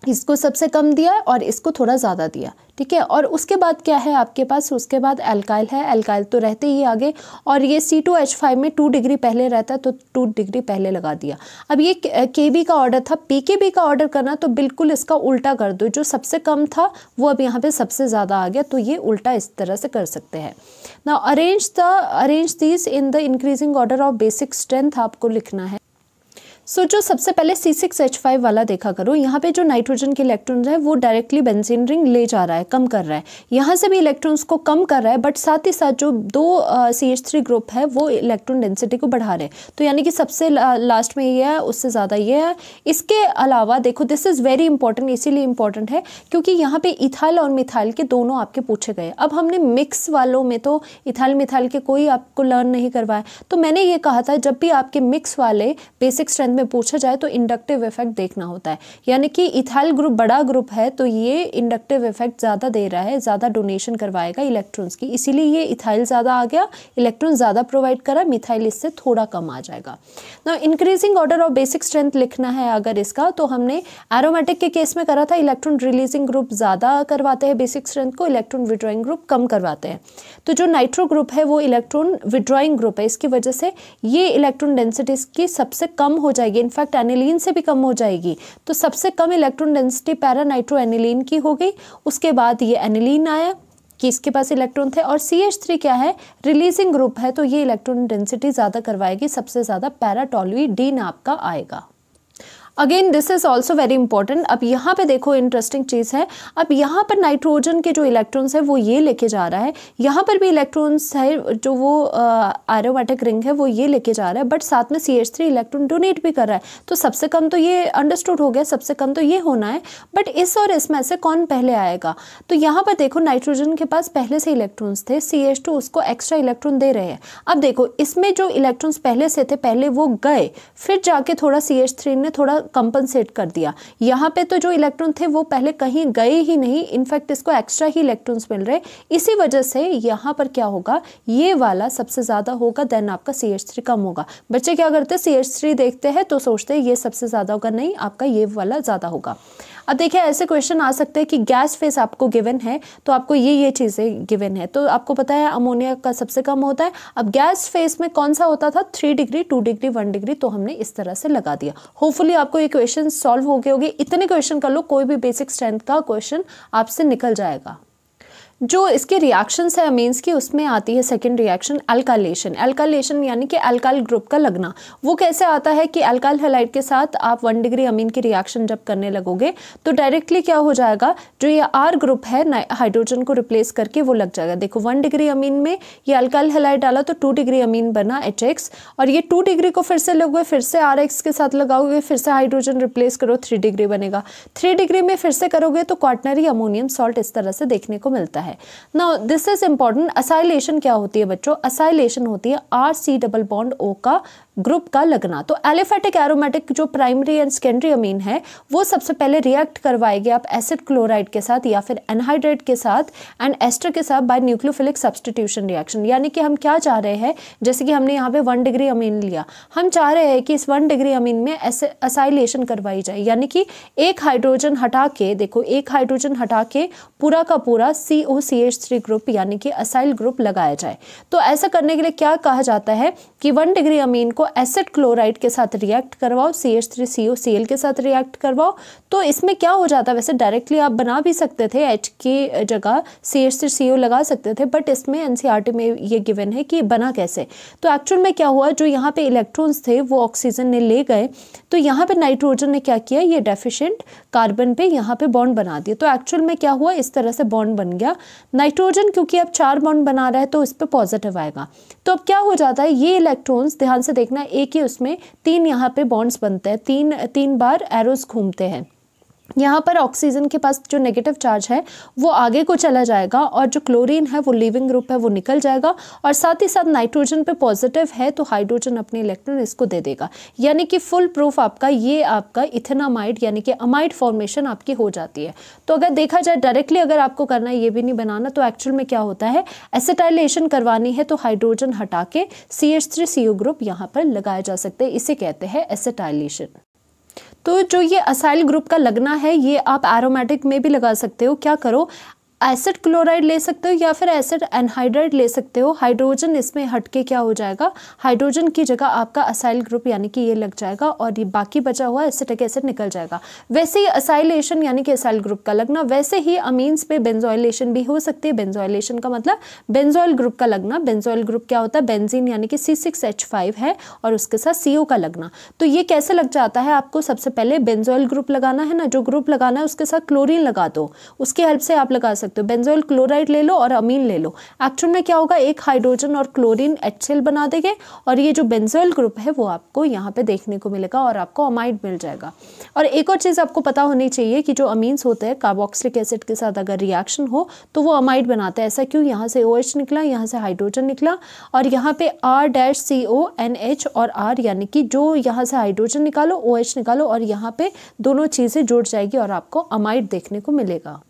इसको सबसे कम दिया और इसको थोड़ा ज़्यादा दिया, ठीक है। और उसके बाद क्या है आपके पास, उसके बाद एल्काइल है, एल्काइल तो रहते ही आगे। और ये C2H5 में 2 डिग्री पहले रहता है तो 2 डिग्री पहले लगा दिया। अब ये KB का ऑर्डर था, PKB का ऑर्डर करना तो बिल्कुल इसका उल्टा कर दो, जो सबसे कम था वो अब यहाँ पे सबसे ज़्यादा आ गया, तो ये उल्टा इस तरह से कर सकते हैं। Now arrange these in the increasing order of basic strength आपको लिखना है। जो सबसे पहले C6H5 वाला देखा करो, यहाँ पे जो नाइट्रोजन के इलेक्ट्रॉन्स है वो डायरेक्टली बेंजीन रिंग ले जा रहा है, कम कर रहा है, यहाँ से भी इलेक्ट्रॉन्स को कम कर रहा है, बट साथ ही साथ जो 2 CH3 ग्रुप है वो इलेक्ट्रॉन डेंसिटी को बढ़ा रहे हैं। तो यानी कि सबसे लास्ट में ये है, उससे ज़्यादा ये है। इसके अलावा देखो दिस इज़ वेरी इंपॉर्टेंट, इसीलिए इंपॉर्टेंट है क्योंकि यहाँ पे इथाइल और मिथाइल के दोनों आपके पूछे गए। अब हमने मिक्स वालों में तो इथाइल मिथाइल के कोई आपको लर्न नहीं करवाया, तो मैंने ये कहा था जब भी आपके मिक्स वाले बेसिक स्ट्रेंथ में पूछा जाए तो इंडक्टिव इफेक्ट देखना होता है, यानी कि इथाइल ग्रुप बड़ा ग्रुप है तो ये इंडक्टिव इफेक्ट ज़्यादा दे रहा है, ज़्यादा डोनेशन करवाएगा इलेक्ट्रॉन्स की, इसीलिए ये इथाइल ज़्यादा आ गया, इलेक्ट्रॉन ज़्यादा प्रोवाइड करा, मिथाइल इससे थोड़ा कम आ जाएगा। ना increasing order of basic strength लिखना है अगर इसका, तो हमने एरोमेटिक के केस में करा था, इलेक्ट्रॉन रिलीजिंग ग्रुप ज़्यादा करवाते हैं बेसिक स्ट्रेंथ को, इलेक्ट्रॉन विड्रॉइंग ग्रुप कम करवाते हैं। तो जो नाइट्रो ग्रुप है वो इलेक्ट्रॉन विड्रॉइंग ग्रुप है, इसकी वजह से ये इलेक्ट्रॉन डेंसिटी की सबसे कम हो जाएगी, इनफैक्ट एनिलीन से भी कम हो जाएगी। तो सबसे कम electron density para nitro aniline की हो गई। उसके बाद ये एनिलीन आया कि इसके पास इलेक्ट्रॉन थे, और CH3 क्या है, रिलीजिंग ग्रुप है, तो ये इलेक्ट्रॉन डेंसिटी ज़्यादा करवाएगी, सबसे ज़्यादा पैरा टॉलुइड D नाप का आएगा। Again this is also very important. अब यहाँ पे देखो इंटरेस्टिंग चीज़ है, अब यहाँ पर नाइट्रोजन के जो इलेक्ट्रॉन्स है वो ये लेके जा रहा है, यहाँ पर भी इलेक्ट्रॉन्स है जो वो एरोमेटिक रिंग है वो ये लेके जा रहा है, बट साथ में CH3 इलेक्ट्रॉन डोनेट भी कर रहा है। तो सबसे कम तो ये अंडरस्टूड हो गया, सबसे कम तो ये होना है, बट इस और इसमें से कौन पहले आएगा? तो यहाँ पर देखो नाइट्रोजन के पास पहले से इलेक्ट्रॉन्स थे, CH2 उसको एक्स्ट्रा इलेक्ट्रॉन दे रहे हैं। अब देखो इसमें जो इलेक्ट्रॉन्स पहले से थे पहले वो गए, फिर जाके थोड़ा CH3 ने थोड़ा कंपनसेट कर दिया। यहाँ पे तो जो इलेक्ट्रॉन थे वो पहले कहीं गए ही नहीं, इनफैक्ट इसको एक्स्ट्रा ही इलेक्ट्रॉन्स मिल रहे, इसी वजह से यहाँ पर क्या होगा, ये वाला सबसे ज़्यादा होगा, देन आपका CH3 कम होगा। बच्चे क्या करते हैं, CH3 देखते हैं तो सोचते हैं ये सबसे ज़्यादा होगा, नहीं आपका ये वाला ज़्यादा होगा। अब देखिए ऐसे क्वेश्चन आ सकते हैं कि गैस फेस आपको गिवन है, तो आपको ये चीज़ें गिवन है, तो आपको पता है अमोनिया का सबसे कम होता है। अब गैस फेस में कौन सा होता था, 3 डिग्री, 2 डिग्री, 1 डिग्री, तो हमने इस तरह से लगा दिया। होपफुली आपको ये क्वेश्चन सॉल्व हो गए होंगे। इतने क्वेश्चन कर लो, कोई भी बेसिक स्ट्रेंथ का क्वेश्चन आपसे निकल जाएगा। जो इसके रिएक्शंस है अमीन्स की, उसमें आती है सेकंड रिएक्शन अल्काइलेशन। अल्काइलेशन यानी कि अल्काइल ग्रुप का लगना। वो कैसे आता है कि अल्काइल हैलाइड के साथ आप 1 डिग्री अमीन की रिएक्शन जब करने लगोगे तो डायरेक्टली क्या हो जाएगा, जो ये R ग्रुप है हाइड्रोजन को रिप्लेस करके वो लग जाएगा। देखो 1 डिग्री अमीन में ये अल्काइल हैलाइड डाला तो 2 डिग्री अमीन बना HX, और ये 2 डिग्री को फिर से लोगे, फिर से RX के साथ लगाओगे, फिर से हाइड्रोजन रिप्लेस करो, 3 डिग्री बनेगा। 3 डिग्री में फिर से करोगे तो क्वाटनरी अमोनियम सॉल्ट इस तरह से देखने को मिलता है। Now this is important. Acylation क्या होती है बच्चों, असाइलेशन होती है RC डबल बॉन्ड O का ग्रुप का लगना। तो एलिफेटिक एरोमेटिक जो प्राइमरी एंड सेकेंडरी अमीन है वो सबसे पहले रिएक्ट करवाएंगे आप एसिड क्लोराइड के साथ या फिर एनहाइड्रेट के साथ एंड एस्टर के साथ बाय न्यूक्लियोफिलिक सब्स्टिट्यूशन रिएक्शन। यानी कि हम क्या चाह रहे हैं, जैसे कि हमने यहाँ पे 1 डिग्री अमीन लिया, हम चाह रहे हैं कि इस 1 डिग्री अमीन में असाइलेशन करवाई जाए, यानी कि एक हाइड्रोजन हटा के, देखो एक हाइड्रोजन हटा के पूरा का पूरा COCH3 ग्रुप यानी कि असाइल ग्रुप लगाया जाए। तो ऐसा करने के लिए क्या कहा जाता है कि 1 डिग्री अमीन को एसिड क्लोराइड के साथ रिएक्ट करवाओ, CH3COCl के साथ रिएक्ट करवाओ। तो इसमें क्या हो जाता है, वैसे डायरेक्टली आप बना भी सकते थे, H की जगह CH3CO लगा सकते थे, बट इसमें NCERT में ये गिवन है कि बना कैसे। तो एक्चुअल में क्या हुआ, जो यहाँ पे इलेक्ट्रॉन्स थे वो ऑक्सीजन ने ले गए, तो यहाँ पे नाइट्रोजन ने क्या किया, ये डेफिशिएंट कार्बन पे यहाँ पे बॉन्ड बना दिया। तो एक्चुअल में क्या हुआ, इस तरह से बॉन्ड बन गया। नाइट्रोजन क्योंकि अब 4 बॉन्ड बना रहा है तो इस पे पॉजिटिव आएगा। तो अब क्या हो जाता है, ये इलेक्ट्रॉन्स ध्यान से देखना, एक ही उसमें 3 यहाँ पे बॉन्ड्स बनते हैं, 3 बार एरोस घूमते हैं। यहाँ पर ऑक्सीजन के पास जो नेगेटिव चार्ज है वो आगे को चला जाएगा और जो क्लोरीन है वो लीविंग ग्रुप है वो निकल जाएगा, और साथ ही साथ नाइट्रोजन पे पॉजिटिव है तो हाइड्रोजन अपने इलेक्ट्रॉन इसको दे देगा। यानी कि फुल प्रूफ आपका ये आपका इथेनामाइड यानी कि अमाइड फॉर्मेशन आपकी हो जाती है। तो अगर देखा जाए डायरेक्टली अगर आपको करना है, ये भी नहीं बनाना, तो एक्चुअल में क्या होता है, एसिटाइलेशन करवानी है तो हाइड्रोजन हटा के CH3CO ग्रुप यहाँ पर लगाया जा सकते हैं, इसे कहते हैं एसिटाइलेशन। तो जो ये असाइल ग्रुप का लगना है ये आप एरोमेटिक में भी लगा सकते हो। क्या करो, एसिड क्लोराइड ले सकते हो या फिर एसिड एनहाइड्राइड ले सकते हो। हाइड्रोजन इसमें हटके क्या हो जाएगा, हाइड्रोजन की जगह आपका असाइल ग्रुप यानी कि ये लग जाएगा और ये बाकी बचा हुआ एसिटिक एसिड निकल जाएगा। वैसे ही असाइलेशन यानी कि असाइल ग्रुप का लगना, वैसे ही अमीन्स पे बेंजोइलेशन भी हो सकती है। बेंजोइलेशन का मतलब बेंजोइल ग्रुप का लगना। बेंजोइल ग्रुप क्या होता है, बेंजीन यानी कि C6H5 है और उसके साथ CO का लगना। तो ये कैसे लग जाता है, आपको सबसे पहले बेंजोइल ग्रुप लगाना है ना, जो ग्रुप लगाना है उसके साथ क्लोरीन लगा दो, उसकी हेल्प से आप लगा सकते हो। बेंजोइल क्लोराइड ले लो और अमीन ले लो, एक्चुअल में क्या होगा, एक हाइड्रोजन और क्लोरीन HCl बना देंगे और ये जो बेंजोइल ग्रुप है वो आपको यहाँ पे देखने को मिलेगा और आपको अमाइड मिल जाएगा। और एक और चीज़ आपको पता होनी चाहिए कि जो अमीन्स होते हैं कार्बोक्सिलिक एसिड के साथ अगर रिएक्शन हो तो वो अमाइड बनाते हैं। ऐसा क्यों, यहाँ से OH निकला, यहाँ से हाइड्रोजन निकला और यहाँ पे R-CONH और R यानी कि जो यहाँ से हाइड्रोजन निकालो OH निकालो और यहाँ पे दोनों चीज़ें जुड़ जाएगी और आपको अमाइड देखने को मिलेगा।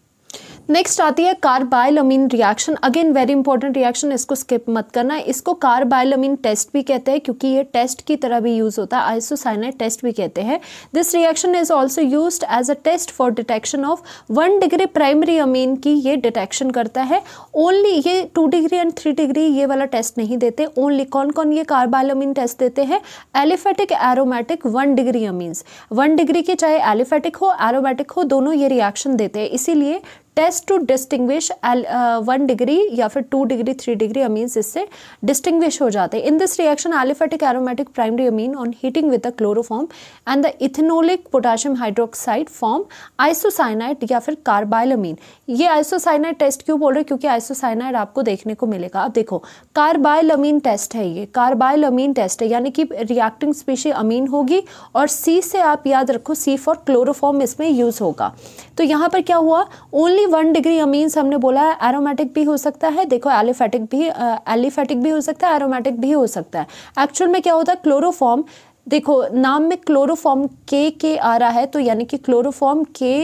नेक्स्ट आती है carbylamine reaction. Again very important reaction, इसको स्किप मत करना है। इसको कार्बाइलअमीन टेस्ट भी कहते हैं क्योंकि ये टेस्ट की तरह भी यूज होता है, आइसोसाइनाइड टेस्ट भी कहते हैं। This reaction is also used as a test for detection of 1 degree primary amine की ये डिटेक्शन करता है। ओनली ये 2 डिग्री एंड 3 डिग्री ये वाला टेस्ट नहीं देते। ओनली कौन कौन ये कार्बाइलअमीन टेस्ट देते हैं, aliphatic aromatic 1 degree amines. 1 degree के चाहे एलिफेटिक हो एरोमेटिक हो दोनों ये रिएक्शन देते हैं, इसीलिए टेस्ट टू डिस्टिंग्विश 1 डिग्री या फिर 2 डिग्री 3 डिग्री अमीन्स इससे डिस्टिंग्विश हो जाते हैं। In this reaction aliphatic aromatic primary amine on heating with the chloroform and the ethanolic potassium hydroxide form isocyanide या फिर कार्बाइल अमीन। ये आइसोसाइनाइड टेस्ट क्यों बोल रहे हैं, क्योंकि आइसोसाइनाइड आपको देखने को मिलेगा। अब देखो कार्बाइल अमीन टेस्ट है, ये कार्बाइल अमीन टेस्ट है, यानी कि रिएक्टिंग स्पीशी अमीन होगी और सी से आप याद रखो, सी फॉर क्लोरोफॉर्म इसमें यूज होगा। तो यहाँ पर क्या हुआ, ओनली 1 डिग्री अमीन्स हमने बोला है, एरोमेटिक भी हो सकता है, देखो एलिफेटिक भी हो सकता है, एरोमेटिक भी हो सकता है। एक्चुअल में क्या होता है, क्लोरोफॉर्म, देखो नाम में क्लोरोफॉर्म के आ रहा है, तो यानी कि क्लोरोफॉर्म के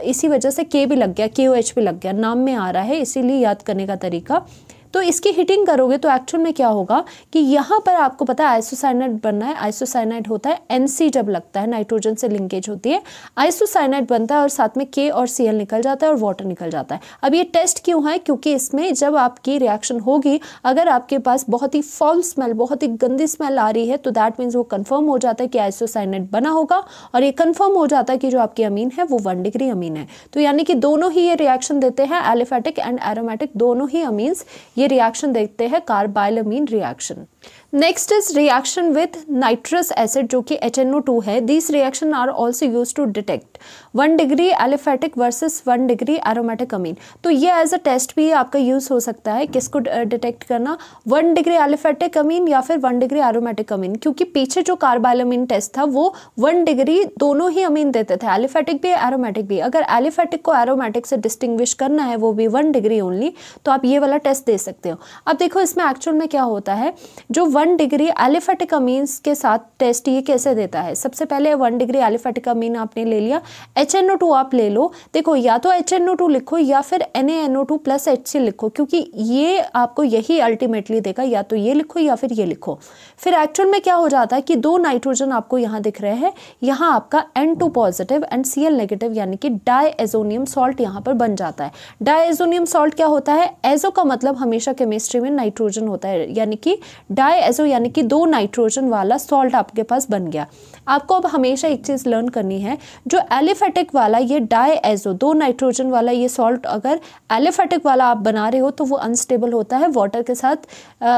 इसी वजह से के भी लग गया, KOH भी लग गया, नाम में आ रहा है, इसीलिए याद करने का तरीका। तो इसकी हीटिंग करोगे तो एक्चुअल में क्या होगा कि यहाँ पर आपको पता है आइसोसाइनाइड बनना है। आइसोसाइनाइड होता है NC जब लगता है, नाइट्रोजन से लिंकेज होती है, आइसोसाइनाइड बनता है और साथ में K और Cl निकल जाता है और वाटर निकल जाता है। अब ये टेस्ट क्यों है, क्योंकि इसमें जब आपकी रिएक्शन होगी, अगर आपके पास बहुत ही फाउल स्मेल, बहुत ही गंदी स्मेल आ रही है, तो दैट मीन्स वो कन्फर्म हो जाता है कि आइसोसाइनाइड बना होगा और ये कन्फर्म हो जाता है कि जो आपकी अमीन है वो 1 डिग्री अमीन है। तो यानी कि दोनों ही ये रिएक्शन देते हैं, एलिफेटिक एंड एरोमेटिक दोनों ही अमीन्स ये रिएक्शन देखते हैं, carbyl amine reaction. Next is reaction with nitrous acid जो कि HNO2 है। This reaction are also use to detect 1 degree aliphatic versus 1 degree aromatic amine. तो ये एज अ टेस्ट भी आपका यूज हो सकता है, किसको डिटेक्ट करना, 1 डिग्री एलिफेटिक अमीन या फिर 1 डिग्री एरोमेटिक अमीन, क्योंकि पीछे जो कार्बाइल अमीन टेस्ट था वो 1 डिग्री दोनों ही अमीन देते थे, एलिफेटिक भी एरोमेटिक भी। अगर एलिफेटिक को एरोमेटिक से डिस्टिंग्विश करना है, वो भी 1 डिग्री ओनली, तो आप ये वाला टेस्ट दे सकते हो। अब देखो इसमें एक्चुअल में क्या होता है, जो 1 डिग्री एलिफेटिक अमीन्स के साथ टेस्ट ये कैसे देता है। सबसे पहले 1 डिग्री एलिफेटिक अमीन आपने ले लिया, HNO2 आप ले लो, देखो या तो HNO2 लिखो या फिर NaNO2 प्लस HCl लिखो, क्योंकि ये आपको यही अल्टीमेटली देगा, या तो ये लिखो या फिर ये लिखो। फिर एक्चुअल में क्या हो जाता है कि 2 नाइट्रोजन आपको यहाँ दिख रहे हैं, यहाँ आपका N2 positive and Cl negative यानी कि डाइएजोनियम सॉल्ट यहाँ पर बन जाता है। डाइएजोनियम सॉल्ट क्या होता है, एजो का मतलब हमेशा केमिस्ट्री में नाइट्रोजन होता है, यानी कि डाइएजो यानी कि 2 नाइट्रोजन वाला सॉल्ट आपके पास बन गया। आपको अब हमेशा एक चीज लर्न करनी है, जो एलिफेटिक वाला ये डाइएजो 2 नाइट्रोजन वाला ये सॉल्ट अगर एलिफेटिक वाला आप बना रहे हो तो वो अनस्टेबल होता है, वाटर के साथ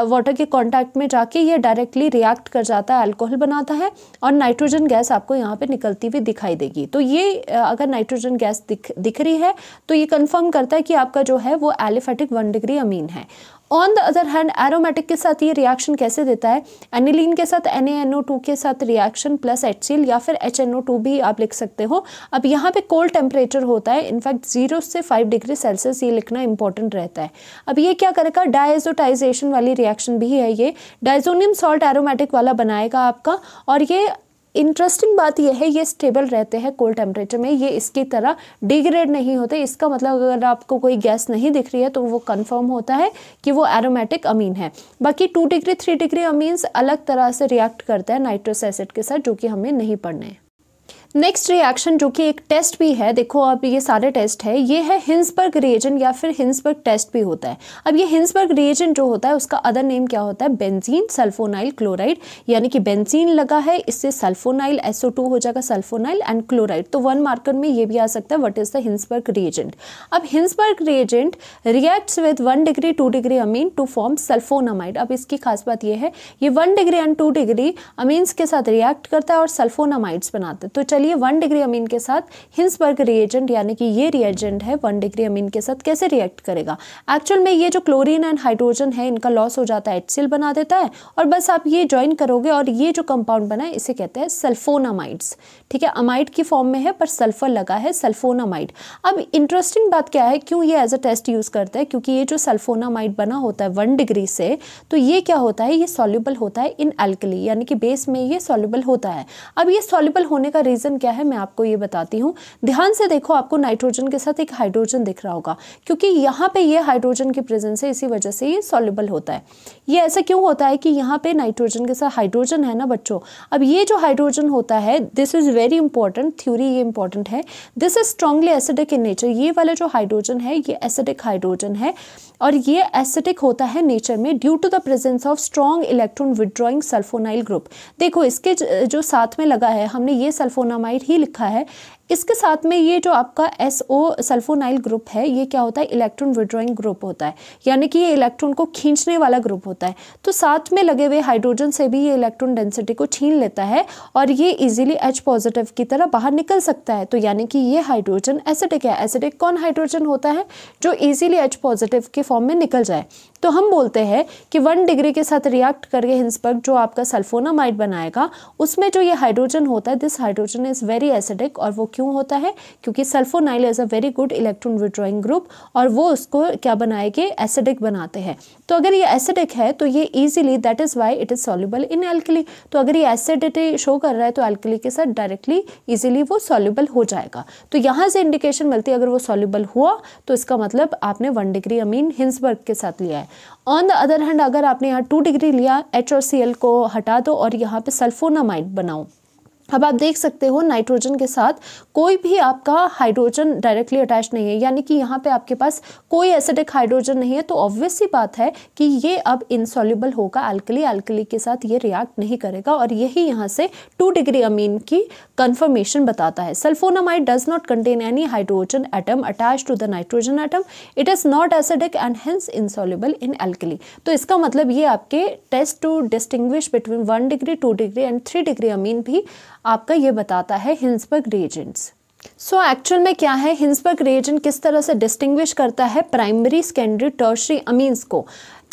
वाटर के कांटेक्ट में जाके ये डायरेक्टली रिएक्ट कर जाता है, अल्कोहल बनाता है और नाइट्रोजन गैस आपको यहाँ पे निकलती हुई दिखाई देगी। तो ये अगर नाइट्रोजन गैस दिख रही है तो ये कंफर्म करता है कि आपका जो है वो एलिफेटिक 1 डिग्री अमीन है। On the other hand aromatic के साथ ये रिएक्शन कैसे देता है, एनिलीन के साथ NaNO2 के साथ रिएक्शन प्लस HCl या फिर HNO2 भी आप लिख सकते हो। अब यहाँ पे कोल्ड टेम्परेचर होता है, इनफैक्ट 0 से 5 डिग्री सेल्सियस ये लिखना इंपॉर्टेंट रहता है। अब ये क्या करेगा, डायजोटाइजेशन वाली रिएक्शन भी है, ये डाइजोनियम सॉल्ट एरोमेटिक वाला बनाएगा आपका। और ये इंटरेस्टिंग बात यह है, ये स्टेबल रहते हैं कोल्ड टेम्परेचर में, ये इसकी तरह डिग्रेड नहीं होते। इसका मतलब अगर आपको कोई गैस नहीं दिख रही है तो वो कंफर्म होता है कि वो एरोमेटिक अमीन है। बाकी 2 डिग्री 3 डिग्री अमीन्स अलग तरह से रिएक्ट करते हैं नाइट्रस एसिड के साथ, जो कि हमें नहीं पढ़ने हैं। नेक्स्ट रिएक्शन जो कि एक टेस्ट भी है, देखो अब ये सारे टेस्ट है, ये है हिंसबर्ग रिएजेंट या फिर हिंसबर्ग टेस्ट भी होता है। अब ये हिंसबर्ग रिएजेंट जो होता है उसका अदर नेम क्या होता है, बेंजीन सल्फोनाइल क्लोराइड, यानी कि बेंजीन लगा है, इससे सल्फोनाइल SO2 हो जाएगा, सल्फोनाइल एंड क्लोराइड। तो 1 मार्कर में ये भी आ सकता है, what is the Hinsberg reagent. अब Hinsberg reagent reacts with 1 degree 2 degree amine to form sulphonamide. अब इसकी खास बात ये है, ये 1 डिग्री एंड 2 डिग्री अमीन्स के साथ रिएक्ट करता है और सल्फोनामाइड्स बनाते हैं। तो चलिए 1 डिग्री अमीन के साथ हिंसबर्ग रिएजेंट यानी कि ये रिएजेंट है 1 डिग्री अमीन के साथ कैसे रिएक्ट करेगा। एक्चुअल में ये जो क्लोरीन एंड हाइड्रोजन है इनका लॉस हो जाता है, HCl बना देता है और बस आप ये ज्वाइन करोगे और ये जो कंपाउंड बना है इसे कहते हैं सल्फोनामाइड्स। ठीक है, अमाइड की फॉर्म में है पर सल्फर लगा है, सल्फोनामाइड। अब इंटरेस्टिंग बात क्या है, क्यों ये एज अ टेस्ट यूज करते हैं, क्योंकि ये जो सल्फोनामाइड बना होता है 1 डिग्री से, तो ये क्या होता है, ये सॉल्युबल होता है इन एल्कली, यानी कि बेस में ये सॉल्युबल होता है। अब ये सॉल्युबल होने का रीजन क्या है मैं आपको ये बताती हूँ। ध्यान से देखो, आपको नाइट्रोजन के साथ एक हाइड्रोजन दिख रहा होगा, क्योंकि यहाँ पे ये हाइड्रोजन की प्रेजेंस है, इसी वजह से ये सॉल्युबल होता है। ये ऐसा क्यों होता है कि यहाँ पे नाइट्रोजन के साथ हाइड्रोजन है ना बच्चों। अब ये जो हाइड्रोजन होता है, this is very important, theory ये इंपॉर्टेंट है, this is strongly acidic in nature. ये वाला जो हाइड्रोजन है ये एसिडिक हाइड्रोजन है और ये एसिडिक होता है नेचर में due to the presence of strong electron withdrawing sulphonyl group. देखो इसके जो साथ में लगा है, हमने ये सल्फोनामाइड ही लिखा है, इसके साथ में ये जो आपका SO सल्फोनाइल ग्रुप है, ये क्या होता है, इलेक्ट्रॉन विड्रॉइंग ग्रुप होता है, यानी कि ये इलेक्ट्रॉन को खींचने वाला ग्रुप होता है। तो साथ में लगे हुए हाइड्रोजन से भी ये इलेक्ट्रॉन डेंसिटी को छीन लेता है और ये इजीली H पॉजिटिव की तरह बाहर निकल सकता है। तो यानी कि ये हाइड्रोजन एसिडिक है। एसिडिक कौन हाइड्रोजन होता है, जो इजीली H पॉजिटिव के फॉर्म में निकल जाए। तो हम बोलते हैं कि 1 डिग्री के साथ रिएक्ट करके हिंसबर्ग जो आपका सल्फोनामाइड बनाएगा, उसमें जो ये हाइड्रोजन होता है, this hydrogen is very acidic. और वो क्यों होता है, क्योंकि sulfonyl is a very good electron withdrawing group और वो उसको क्या बनाएंगे, एसिडिक बनाते हैं। तो अगर ये एसिडिक है तो ये easily, that is why it is soluble in alkali. तो अगर ये एसिडिटी शो कर रहा है तो एल्कली के साथ डायरेक्टली इजीली वो सॉल्युबल हो जाएगा। तो यहाँ से इंडिकेशन मिलती है अगर वो सॉल्युबल हुआ तो इसका मतलब आपने 1 डिग्री अमीन हिंसबर्ग के साथ लिया है। ऑन द अदर हैंड अगर आपने यहाँ 2 डिग्री लिया, H और Cl को हटा दो और यहाँ पे सल्फोनामाइड बनाओ। अब आप देख सकते हो नाइट्रोजन के साथ कोई भी आपका हाइड्रोजन डायरेक्टली अटैच नहीं है, यानी कि यहाँ पे आपके पास कोई एसिडिक हाइड्रोजन नहीं है। तो ऑब्वियस सी बात है कि ये अब इनसॉल्युबल होगा एल्कली, एल्कली के साथ ये रिएक्ट नहीं करेगा और यही यहाँ से 2 डिग्री अमीन की कंफर्मेशन बताता है। Sulphonamide does not contain any hydrogen atom attach to the nitrogen atom, it is not acidic and hence insoluble in alkali. तो इसका मतलब ये आपके test to distinguish between 1 degree, 2 degree and 3 degree amine भी आपका ये बताता है हिंसबर्ग रिएजेंट्स। सो एक्चुअल में क्या है, हिंसबर्ग रिएजेंट किस तरह से डिस्टिंग्विश करता है प्राइमरी, सेकेंडरी, टर्शरी अमीन्स को।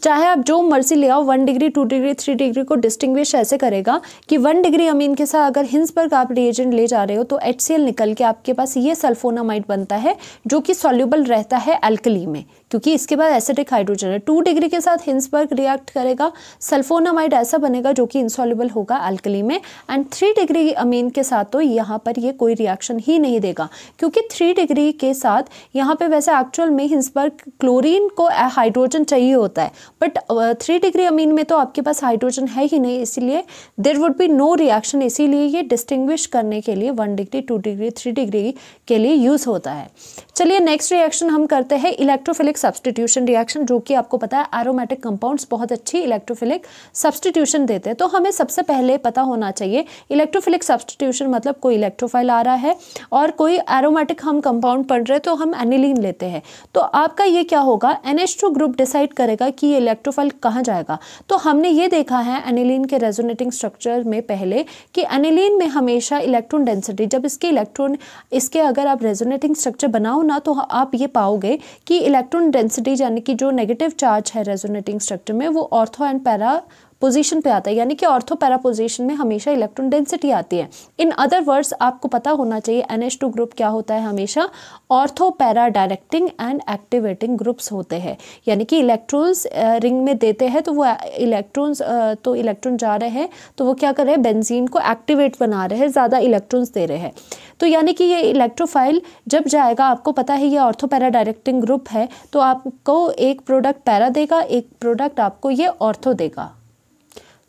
चाहे आप जो मर्जी ले आओ, 1 डिग्री, 2 डिग्री, 3 डिग्री को डिस्टिंग्विश ऐसे करेगा कि 1 डिग्री अमीन के साथ अगर हिंसबर्ग आप रिएजेंट ले जा रहे हो तो HCl निकल के आपके पास ये सल्फोनामाइड बनता है जो कि सॉल्युबल रहता है एल्कली में, क्योंकि इसके बाद एसिडिक हाइड्रोजन है। 2 डिग्री के साथ हिंसबर्ग रिएक्ट करेगा, सल्फोनामाइड ऐसा बनेगा जो कि इनसॉल्युबल होगा एल्कली में। एंड 3 डिग्री अमीन के साथ तो यहाँ पर ये कोई रिएक्शन ही नहीं देगा, क्योंकि 3 डिग्री के साथ यहाँ पे वैसे एक्चुअल में हिंसबर्ग क्लोरीन को हाइड्रोजन चाहिए होता है, बट 3 डिग्री अमीन में तो आपके पास हाइड्रोजन है ही नहीं, इसलिए there would be no reaction. इसीलिए ये डिस्टिंग्विश करने के लिए 1 डिग्री, 2 डिग्री, 3 डिग्री के लिए यूज होता है। चलिए नेक्स्ट रिएक्शन हम करते हैं इलेक्ट्रोफिलिक सब्स्टिट्यूशन रिएक्शन, जो कि आपको पता है एरोमेटिक कंपाउंड्स बहुत अच्छी इलेक्ट्रोफिलिक सब्स्टिट्यूशन देते हैं। तो हमें सबसे पहले पता होना चाहिए इलेक्ट्रोफिलिक सब्स्टिट्यूशन मतलब कोई इलेक्ट्रोफाइल आ रहा है और कोई एरोमेटिक हम कंपाउंड पढ़ रहे हैं तो हम एनिलीन लेते हैं। तो आपका ये क्या होगा, NH2 ग्रुप डिसाइड करेगा कि ये इलेक्ट्रोफाइल कहाँ जाएगा। तो हमने ये देखा है एनिलीन के रेजोनेटिंग स्ट्रक्चर में पहले कि एनिलीन में हमेशा इलेक्ट्रॉन डेंसिटी, जब इसके अगर आप रेजोनेटिंग स्ट्रक्चर बनाओ ना तो आप ये पाओगे कि इलेक्ट्रॉन डेंसिटी यानी कि जो नेगेटिव चार्ज है रेजोनेटिंग स्ट्रक्चर में वो ऑर्थो एंड पैरा पोजीशन पे आता है, यानी कि ऑर्थो पैरा पोजीशन में हमेशा इलेक्ट्रॉन डेंसिटी आती है। इन अदर वर्ड्स आपको पता होना चाहिए NH2 ग्रुप क्या होता है, हमेशा ortho para directing and activating groups होते हैं, यानी कि इलेक्ट्रॉन्स रिंग में देते हैं तो वो इलेक्ट्रॉन जा रहे हैं तो वो क्या कर रहे हैं, बेंजीन को एक्टिवेट बना रहे हैं, ज़्यादा इलेक्ट्रॉन्स दे रहे हैं। तो यानी कि ये इलेक्ट्रोफाइल जब जाएगा, आपको पता है ये ऑर्थो पैरा डायरेक्टिंग ग्रुप है, तो आपको एक प्रोडक्ट पैरा देगा, एक प्रोडक्ट आपको ये ऑर्थो देगा।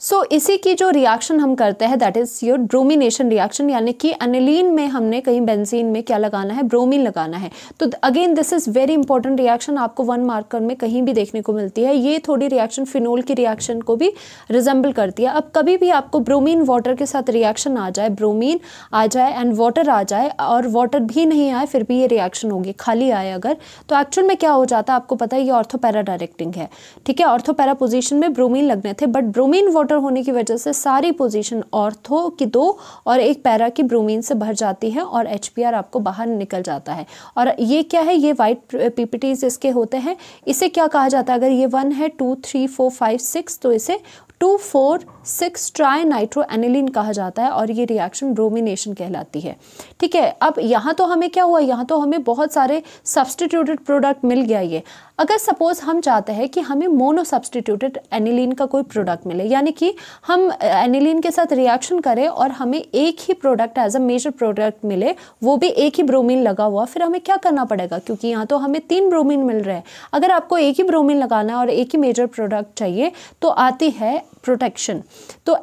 सो इसी की जो रिएक्शन हम करते हैं that is your bromination reaction, यानी कि एनिलीन में हमने कहीं बेंजीन में क्या लगाना है, ब्रोमीन लगाना है। तो again this is very important reaction, आपको 1 मार्कर में कहीं भी देखने को मिलती है। ये थोड़ी रिएक्शन फिनोल की रिएक्शन को भी रिजेंबल करती है। अब कभी भी आपको ब्रोमीन वाटर के साथ रिएक्शन आ जाए, ब्रोमीन आ जाए एंड वाटर आ जाए और वाटर भी नहीं आए फिर भी ये रिएक्शन होगी, खाली आए अगर, तो एक्चुअल में क्या हो जाता है आपको पता है, ये ऑर्थो पैरा डायरेक्टिंग है। ठीक है, ऑर्थो पैरा पोजीशन में ब्रोमीन लगने थे, बट ब्रोमीन वाटर होने की वजह से सारी पोजीशन ऑर्थो की 2 और 1 पैरा की ब्रोमीन से भर जाती है और HBr आपको बाहर निकल जाता है। और ये क्या है, ये वाइट PPTs इसके होते हैं। इसे क्या कहा जाता है, अगर ये 1 है, 2, 3, 4, 5, 6 तो इसे 2,4,6 ट्राई नाइट्रो एनिलीन कहा जाता है और ये रिएक्शन ब्रोमिनेशन कहलाती है। ठीक है, अब यहाँ तो हमें क्या हुआ, यहाँ तो हमें बहुत सारे सब्स्टिट्यूटेड प्रोडक्ट मिल गया। ये अगर सपोज हम चाहते हैं कि हमें मोनो सब्स्टिट्यूटेड एनिलीन का कोई प्रोडक्ट मिले, यानी कि हम एनिलीन के साथ रिएक्शन करें और हमें एक ही product as a major product मिले, वो भी एक ही ब्रोमीन लगा हुआ, फिर हमें क्या करना पड़ेगा, क्योंकि यहाँ तो हमें 3 ब्रोमीन मिल रहे हैं। अगर आपको एक ही ब्रोमीन लगाना है और एक ही मेजर प्रोडक्ट चाहिए तो आती है प्रोटेक्शन। तो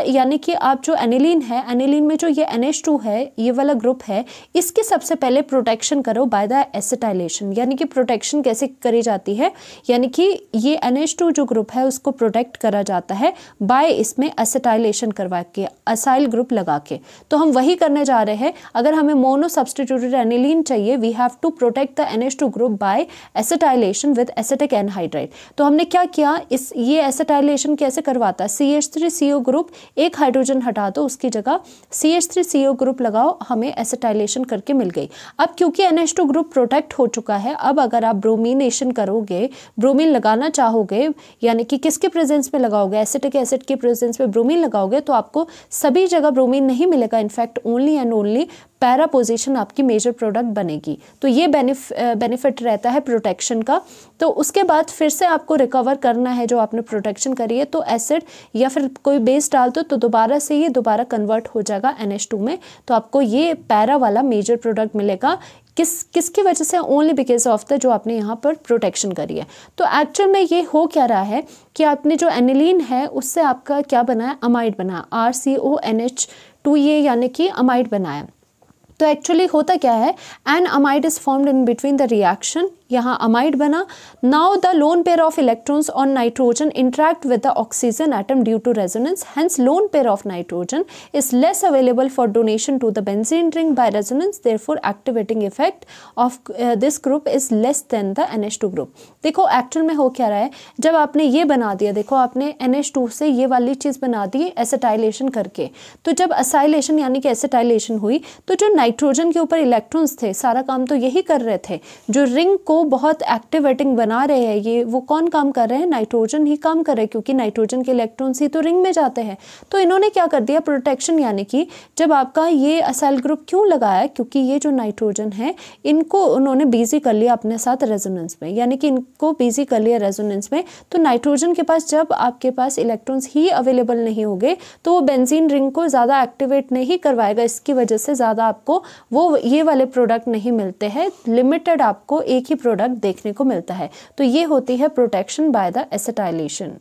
यानी कि आप जो एनिलीन है, एनिलीन में जो ये NH2 है, ये वाला ग्रुप है, इसकी सबसे पहले प्रोटेक्शन करो बाय द एसिटाइलेशन। यानी कि प्रोटेक्शन कैसे करी जाती है, यानी कि ये NH2 जो ग्रुप है उसको प्रोटेक्ट करा जाता है बाय इसमें एसिटाइलेशन करवा के, असाइल ग्रुप लगा के। तो हम वही करने जा रहे हैं। अगर हमें मोनो सब्स्टिट्यूटेड एनिलीन चाहिए, we have to protect the NH2 group by acetylation with acetic anhydride. तो हमने क्या किया, ये एसिटाइलेशन कैसे करवाता है, CH3CO ग्रुप, एक हाइड्रोजन हटा दो, उसकी जगह CH3CO ग्रुप लगाओ, हमें एसिटाइलेशन करके मिल गई। अब क्योंकि NH2 ग्रुप प्रोटेक्ट हो चुका है, अब अगर आप ब्रोमीनेशन करोगे, ब्रोमीन लगाना चाहोगे, यानी कि किसके प्रेजेंस में लगाओगे, एसिटिक एसिड के प्रेजेंस में ब्रोमीन लगाओगे, तो आपको सभी जगह ब्रोमीन नहीं मिलेगा। In fact only and only para position आपकी मेजर प्रोडक्ट बनेगी। तो ये बेनिफिट रहता है प्रोटेक्शन का। तो उसके बाद फिर से आपको रिकवर करना है जो आपने प्रोटेक्शन करी है, तो एसिड या फिर कोई बेस डाल दो तो दोबारा से ये दोबारा कन्वर्ट हो जाएगा NH2 में, तो आपको ये पैरा वाला मेजर प्रोडक्ट मिलेगा। किसकी वजह से, ओनली बिकॉज ऑफ द जो आपने यहाँ पर प्रोटेक्शन करी है। तो एक्चुअल में ये हो क्या रहा है कि आपने जो एनिलीन है उससे आपका क्या बनाया, अमाइड बनाया, RCONH2, ये यानी कि अमाइड बनाया। तो एक्चुअली होता क्या है, an amide is formed in between the reaction, यहाँ अमाइड बना। Now the lone pair of electrons on nitrogen interact with the oxygen atom due to resonance, hence lone pair of nitrogen is less available for donation to the benzene ring by resonance, therefore activating effect of this group is less than the NH2 group. देखो एक्चुअल में हो क्या रहा है, जब आपने ये बना दिया, देखो आपने NH2 से ये वाली चीज़ बना दी एसिटाइलेशन करके, तो जब असाइलेशन यानी कि एसिटाइलेशन हुई, तो जो नाइट्रोजन के ऊपर इलेक्ट्रॉन्स थे, सारा काम तो यही कर रहे थे, जो रिंग को बहुत एक्टिवेटिंग बना रहे हैं, ये वो कौन काम कर रहे हैं, नाइट्रोजन ही काम कर रहे हैं, क्योंकि नाइट्रोजन के इलेक्ट्रॉन्स ही तो रिंग में जाते हैं। तो इन्होंने क्या कर दिया, प्रोटेक्शन, यानी कि जब आपका ये असाइल ग्रुप क्यों लगाया, क्योंकि ये जो नाइट्रोजन है इनको उन्होंने बिजी कर लिया अपने साथ रेजोनेंस में, यानी कि इनको बिजी कर लिया रेजोनेंस में। तो नाइट्रोजन के पास जब आपके पास इलेक्ट्रॉन्स ही अवेलेबल नहीं होंगे तो वो बेंजीन रिंग को ज़्यादा एक्टिवेट नहीं करवाएगा, इसकी वजह से ज़्यादा आपको वो ये वाले प्रोडक्ट नहीं मिलते हैं, लिमिटेड आपको एक ही प्रोडक्ट देखने को मिलता है। तो ये होती है protection by the acetylation.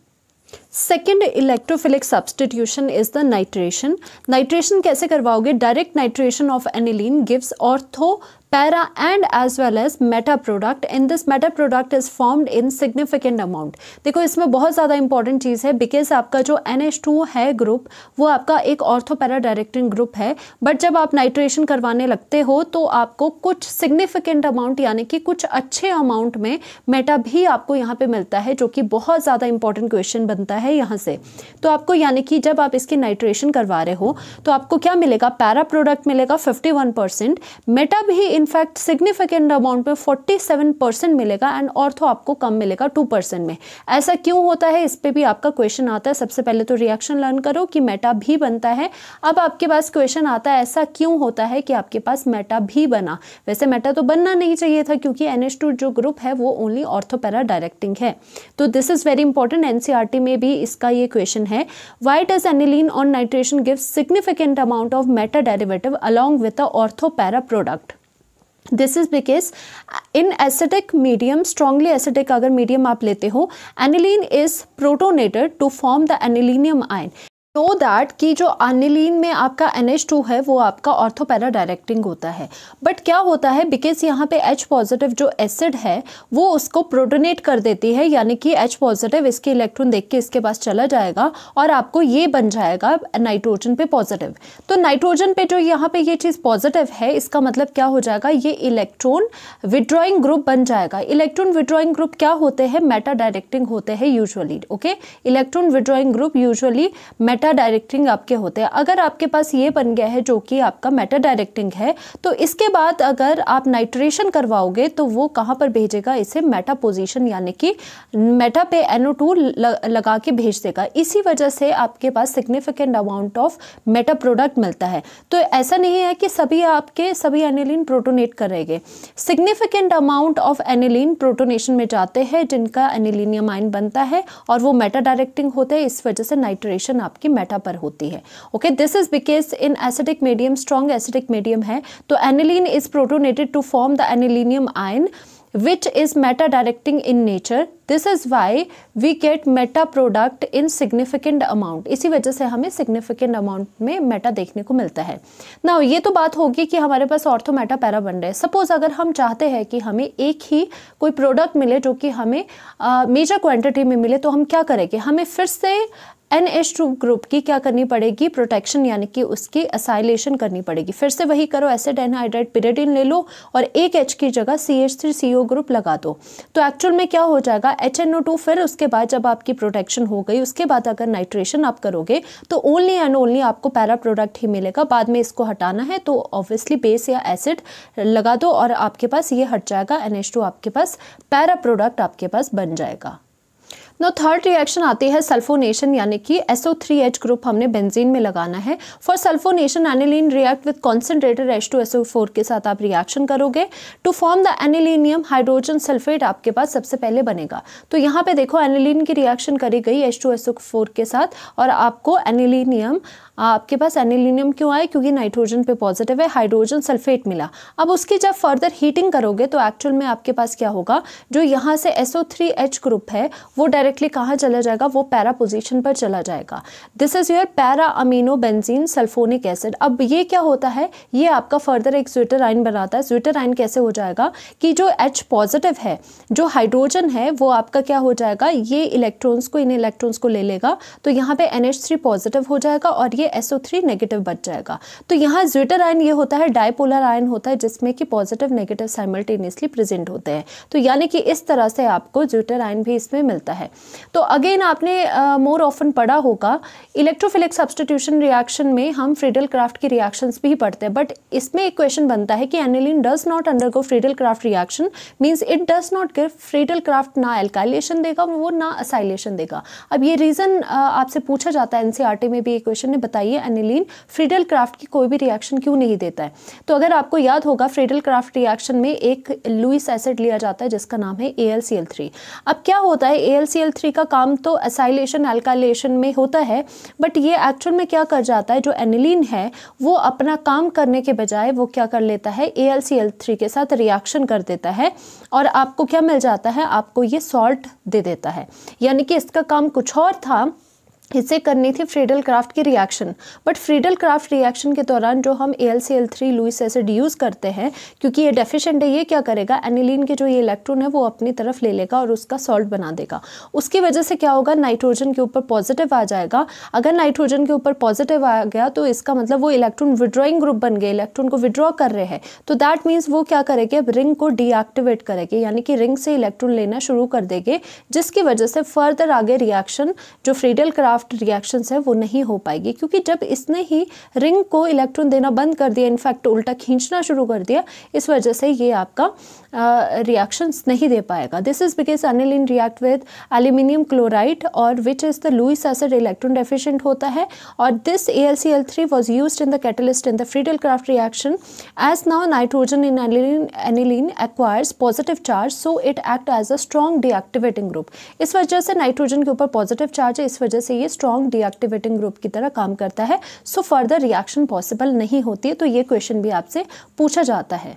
Second electrophilic substitution is the nitration. Nitration कैसे करवाओगे, direct nitration of aniline gives ortho, para and as well as meta product. In this meta product is formed in significant amount. देखो इसमें बहुत ज़्यादा इंपॉर्टेंट चीज़ है, बिकॉज आपका जो NH2 है ग्रुप वो आपका एक ऑर्थो पैरा डायरेक्टिंग ग्रुप है, बट जब आप नाइट्रेशन करवाने लगते हो तो आपको कुछ सिग्निफिकेंट अमाउंट यानी कि कुछ अच्छे अमाउंट में मेटा भी आपको यहाँ पे मिलता है, जो कि बहुत ज़्यादा इंपॉर्टेंट क्वेश्चन बनता है यहाँ से। तो आपको यानी कि जब आप इसकी नाइट्रेशन करवा रहे हो तो आपको क्या मिलेगा, पैरा प्रोडक्ट मिलेगा 51%, मेटा भी इनफैक्ट सिग्निफिकेंट अमाउंट में 47% मिलेगा, एंड ऑर्थो आपको कम मिलेगा 2% में। ऐसा क्यों होता है, इस पे भी आपका क्वेश्चन आता है। सबसे पहले तो रिएक्शन लर्न करो कि मेटा भी बनता है। अब आपके पास क्वेश्चन आता है ऐसा क्यों होता है कि आपके पास मेटा भी बना। वैसे मेटा तो बनना नहीं चाहिए था, क्योंकि NH2 जो ग्रुप है वो ओनली ऑर्थो पैरा डायरेक्टिंग है। तो this is very important, NCERT में भी इसका ये क्वेश्चन है। Why does aniline on nitration give significant amount of meta derivative along with the ortho para product. This is because in acidic medium, strongly acidic अगर मीडियम आप लेते हो, aniline is protonated to form the anilinium ion. Know that कि जो एनिलीन में आपका NH2 है वो आपका ऑर्थो पैरा डायरेक्टिंग होता है, बट क्या होता है, बिकॉज यहाँ पे H पॉजिटिव जो एसिड है वो उसको प्रोटोनेट कर देती है, यानी कि H पॉजिटिव इसके इलेक्ट्रॉन देख के इसके पास चला जाएगा और आपको ये बन जाएगा नाइट्रोजन पे पॉजिटिव। तो नाइट्रोजन पे जो यहाँ पे ये चीज़ पॉजिटिव है, इसका मतलब क्या हो जाएगा, ये इलेक्ट्रॉन विड्रॉइंग ग्रुप बन जाएगा। इलेक्ट्रॉन विड्रॉइंग ग्रुप क्या होते हैं, मेटा डायरेक्टिंग होते हैं usually. Okay, electron withdrawing group usually Meta directing आपके होते हैं। अगर आपके पास ये बन गया है जो कि आपका मेटा डायरेक्टिंग है, तो इसके बाद अगर आप नाइट्रेशन करवाओगे तो वो कहाँ पर भेजेगा, इसे मेटा पोजीशन यानी कि मेटा पे NO2 लगा के भेज देगा। इसी वजह से आपके पास significant amount of meta product मिलता है। तो ऐसा नहीं है कि सभी एनिलीन प्रोटोनेट करेंगे, significant amount of aniline protonation में जाते हैं जिनका एनिलीनियम आयन बनता है और वो मेटा डायरेक्टिंग होते हैं। इस वजह से नाइट्रेशन आपकी मेटा पर होती है। Okay, this is because in acidic medium, strong acidic medium है तो aniline is protonated to form the anilinium ion which is meta directing in nature. This is why we get meta product in significant amount. इसी वजह से हमें सिग्निफिकेंट अमाउंट में मेटा देखने को मिलता है। नाउ ये तो बात होगी कि हमारे पास ऑर्थो मेटा पैरा बन रहे हैं। सपोज अगर हम चाहते हैं कि हमें एक ही कोई प्रोडक्ट मिले जो कि हमें मेजर क्वांटिटी में मिले, तो हम क्या करेंगे, हमें फिर से NH2 ग्रुप की क्या करनी पड़ेगी, प्रोटेक्शन यानी कि उसकी एसाइलेशन करनी पड़ेगी। फिर से वही करो, एसिड एनहाइड्राइड pyridine ले लो और एक H की जगह CH3CO ग्रुप लगा दो। तो एक्चुअल में क्या हो जाएगा, HNO2। फिर उसके बाद जब आपकी प्रोटेक्शन हो गई, उसके बाद अगर नाइट्रेशन आप करोगे तो ओनली एंड ओनली आपको पैरा प्रोडक्ट ही मिलेगा। बाद में इसको हटाना है तो ऑब्वियसली बेस या एसिड लगा दो और आपके पास ये हट जाएगा, NH2 आपके पास पैरा प्रोडक्ट आपके पास बन जाएगा। नो थर्ड रिएक्शन आती है सल्फोनेशन, यानी कि SO3H ग्रुप हमने बेंजीन में लगाना है। For sulphonation aniline react with concentrated H2SO4 के साथ आप रिएक्शन करोगे to form the anilinium hydrogen sulphate आपके पास सबसे पहले बनेगा। तो यहाँ पे देखो एनिलीन की रिएक्शन करी गई H2SO4 के साथ और आपको एनिलीनियम, आपके पास एनिलीनियम क्यों आए, क्योंकि नाइट्रोजन पे पॉजिटिव है, हाइड्रोजन सल्फेट मिला। अब उसकी जब फर्दर हीटिंग करोगे तो एक्चुअल में आपके पास क्या होगा, जो यहाँ से SO3H ग्रुप है वो डायरेक्टली कहाँ चला जाएगा, वो पैरा पोजीशन पर चला जाएगा। This is your para amino benzene sulphonic acid. अब ये क्या होता है, ये आपका फर्दर एक ज्विटर आयन बनाता है। ज्विटर आयन कैसे हो जाएगा कि जो H पॉजिटिव है, जो हाइड्रोजन है वो आपका क्या हो जाएगा, ये इलेक्ट्रॉन्स को, इन इलेक्ट्रॉन्स को ले लेगा तो यहाँ पे NH3 पॉजिटिव हो जाएगा और ये SO3 नेगेटिव बच जाएगा। तो यहाँ ज्विटर आयन ये होता है डाइपोलर आयन होता है जिसमें कि पॉजिटिव नेगेटिव साइमल्टेनियसली प्रेजेंट होते हैं। तो यानी कि इस तरह से आपको ज्विटर आयन भी इसमें मिलता है। तो अगेन आपने मोर ऑफन पढ़ा होगा इलेक्ट्रोफिलिक सब्स्टिट्यूशन रिएक्शन में हम फ्रीडल क्राफ्ट की रिएक्शंस भी पढ़ते हैं, बट इसमें एक क्वेश्चन बनता है कि aniline does not undergo Friedel Craft reaction, means it does not give Friedel craft, ना एल्काइलेशन देगा वो ना असाइलेशन देगा। अब ये रीजन आपसे पूछा जाता है, NCERT में भी एक क्वेश्चन ने बताइए एनिलीन फ्रीडल क्राफ्ट की कोई भी रिएक्शन क्यों नहीं देता है। तो अगर आपको याद होगा फ्रीडल क्राफ्ट रिएक्शन में एक लुईस एसिड लिया जाता है जिसका नाम है AlCl3। अब क्या होता है, AlCl3 का काम तो एसाइलेशन एल्काइलेशन में होता है, बट ये एक्चुअल में क्या कर जाता है, जो एनिलीन है वो अपना काम करने के बजाय वो क्या कर लेता है, AlCl3 के साथ रिएक्शन कर देता है और आपको क्या मिल जाता है, आपको ये सॉल्ट दे देता है। यानी कि इसका काम कुछ और था, इसे करनी थी फ्रीडल क्राफ्ट की reaction, but Friedel Craft reaction के दौरान जो हम AlCl3 लुईस एसिड यूज़ करते हैं, क्योंकि ये डेफिशिएंट है, ये क्या करेगा, एनिलीन के जो ये इलेक्ट्रॉन है वो अपनी तरफ ले लेगा और उसका सॉल्ट बना देगा। उसकी वजह से क्या होगा, नाइट्रोजन के ऊपर पॉजिटिव आ जाएगा। अगर नाइट्रोजन के ऊपर पॉजिटिव आ गया तो इसका मतलब वो इलेक्ट्रॉन विड्रॉइंग ग्रुप बन गए, इलेक्ट्रॉन को विड्रॉ कर रहे हैं, तो दैट मीन्स वो क्या करेंगे, अब रिंग को डीएक्टिवेट करेंगे, यानी कि रिंग से इलेक्ट्रॉन लेना शुरू कर देंगे, जिसकी वजह से फर्दर आगे रिएक्शन जो फ्रीडल क्राफ्ट रिएक्शंस है वो नहीं हो पाएगी, क्योंकि जब इसने ही रिंग को इलेक्ट्रॉन देना बंद कर दिया, इनफैक्ट उल्टा खींचना शुरू कर दिया, इस वजह से ये आपका रिएक्शंस नहीं दे पाएगा। This is because aniline react with aluminium chloride और which is the Lewis acid electron deficient होता है, और this AlCl3 was used in the catalyst in the Friedel Craft reaction as now nitrogen in aniline acquires positive charge, so it act as a strong deactivating group. इस वजह से नाइट्रोजन के ऊपर पॉजिटिव चार्ज है, इस वजह से ये स्ट्रॉन्ग डीएक्टिवेटिंग ग्रुप की तरह काम करता है, सो फर्दर रिएक्शन पॉसिबल नहीं होती है। तो ये क्वेश्चन भी आपसे पूछा जाता है।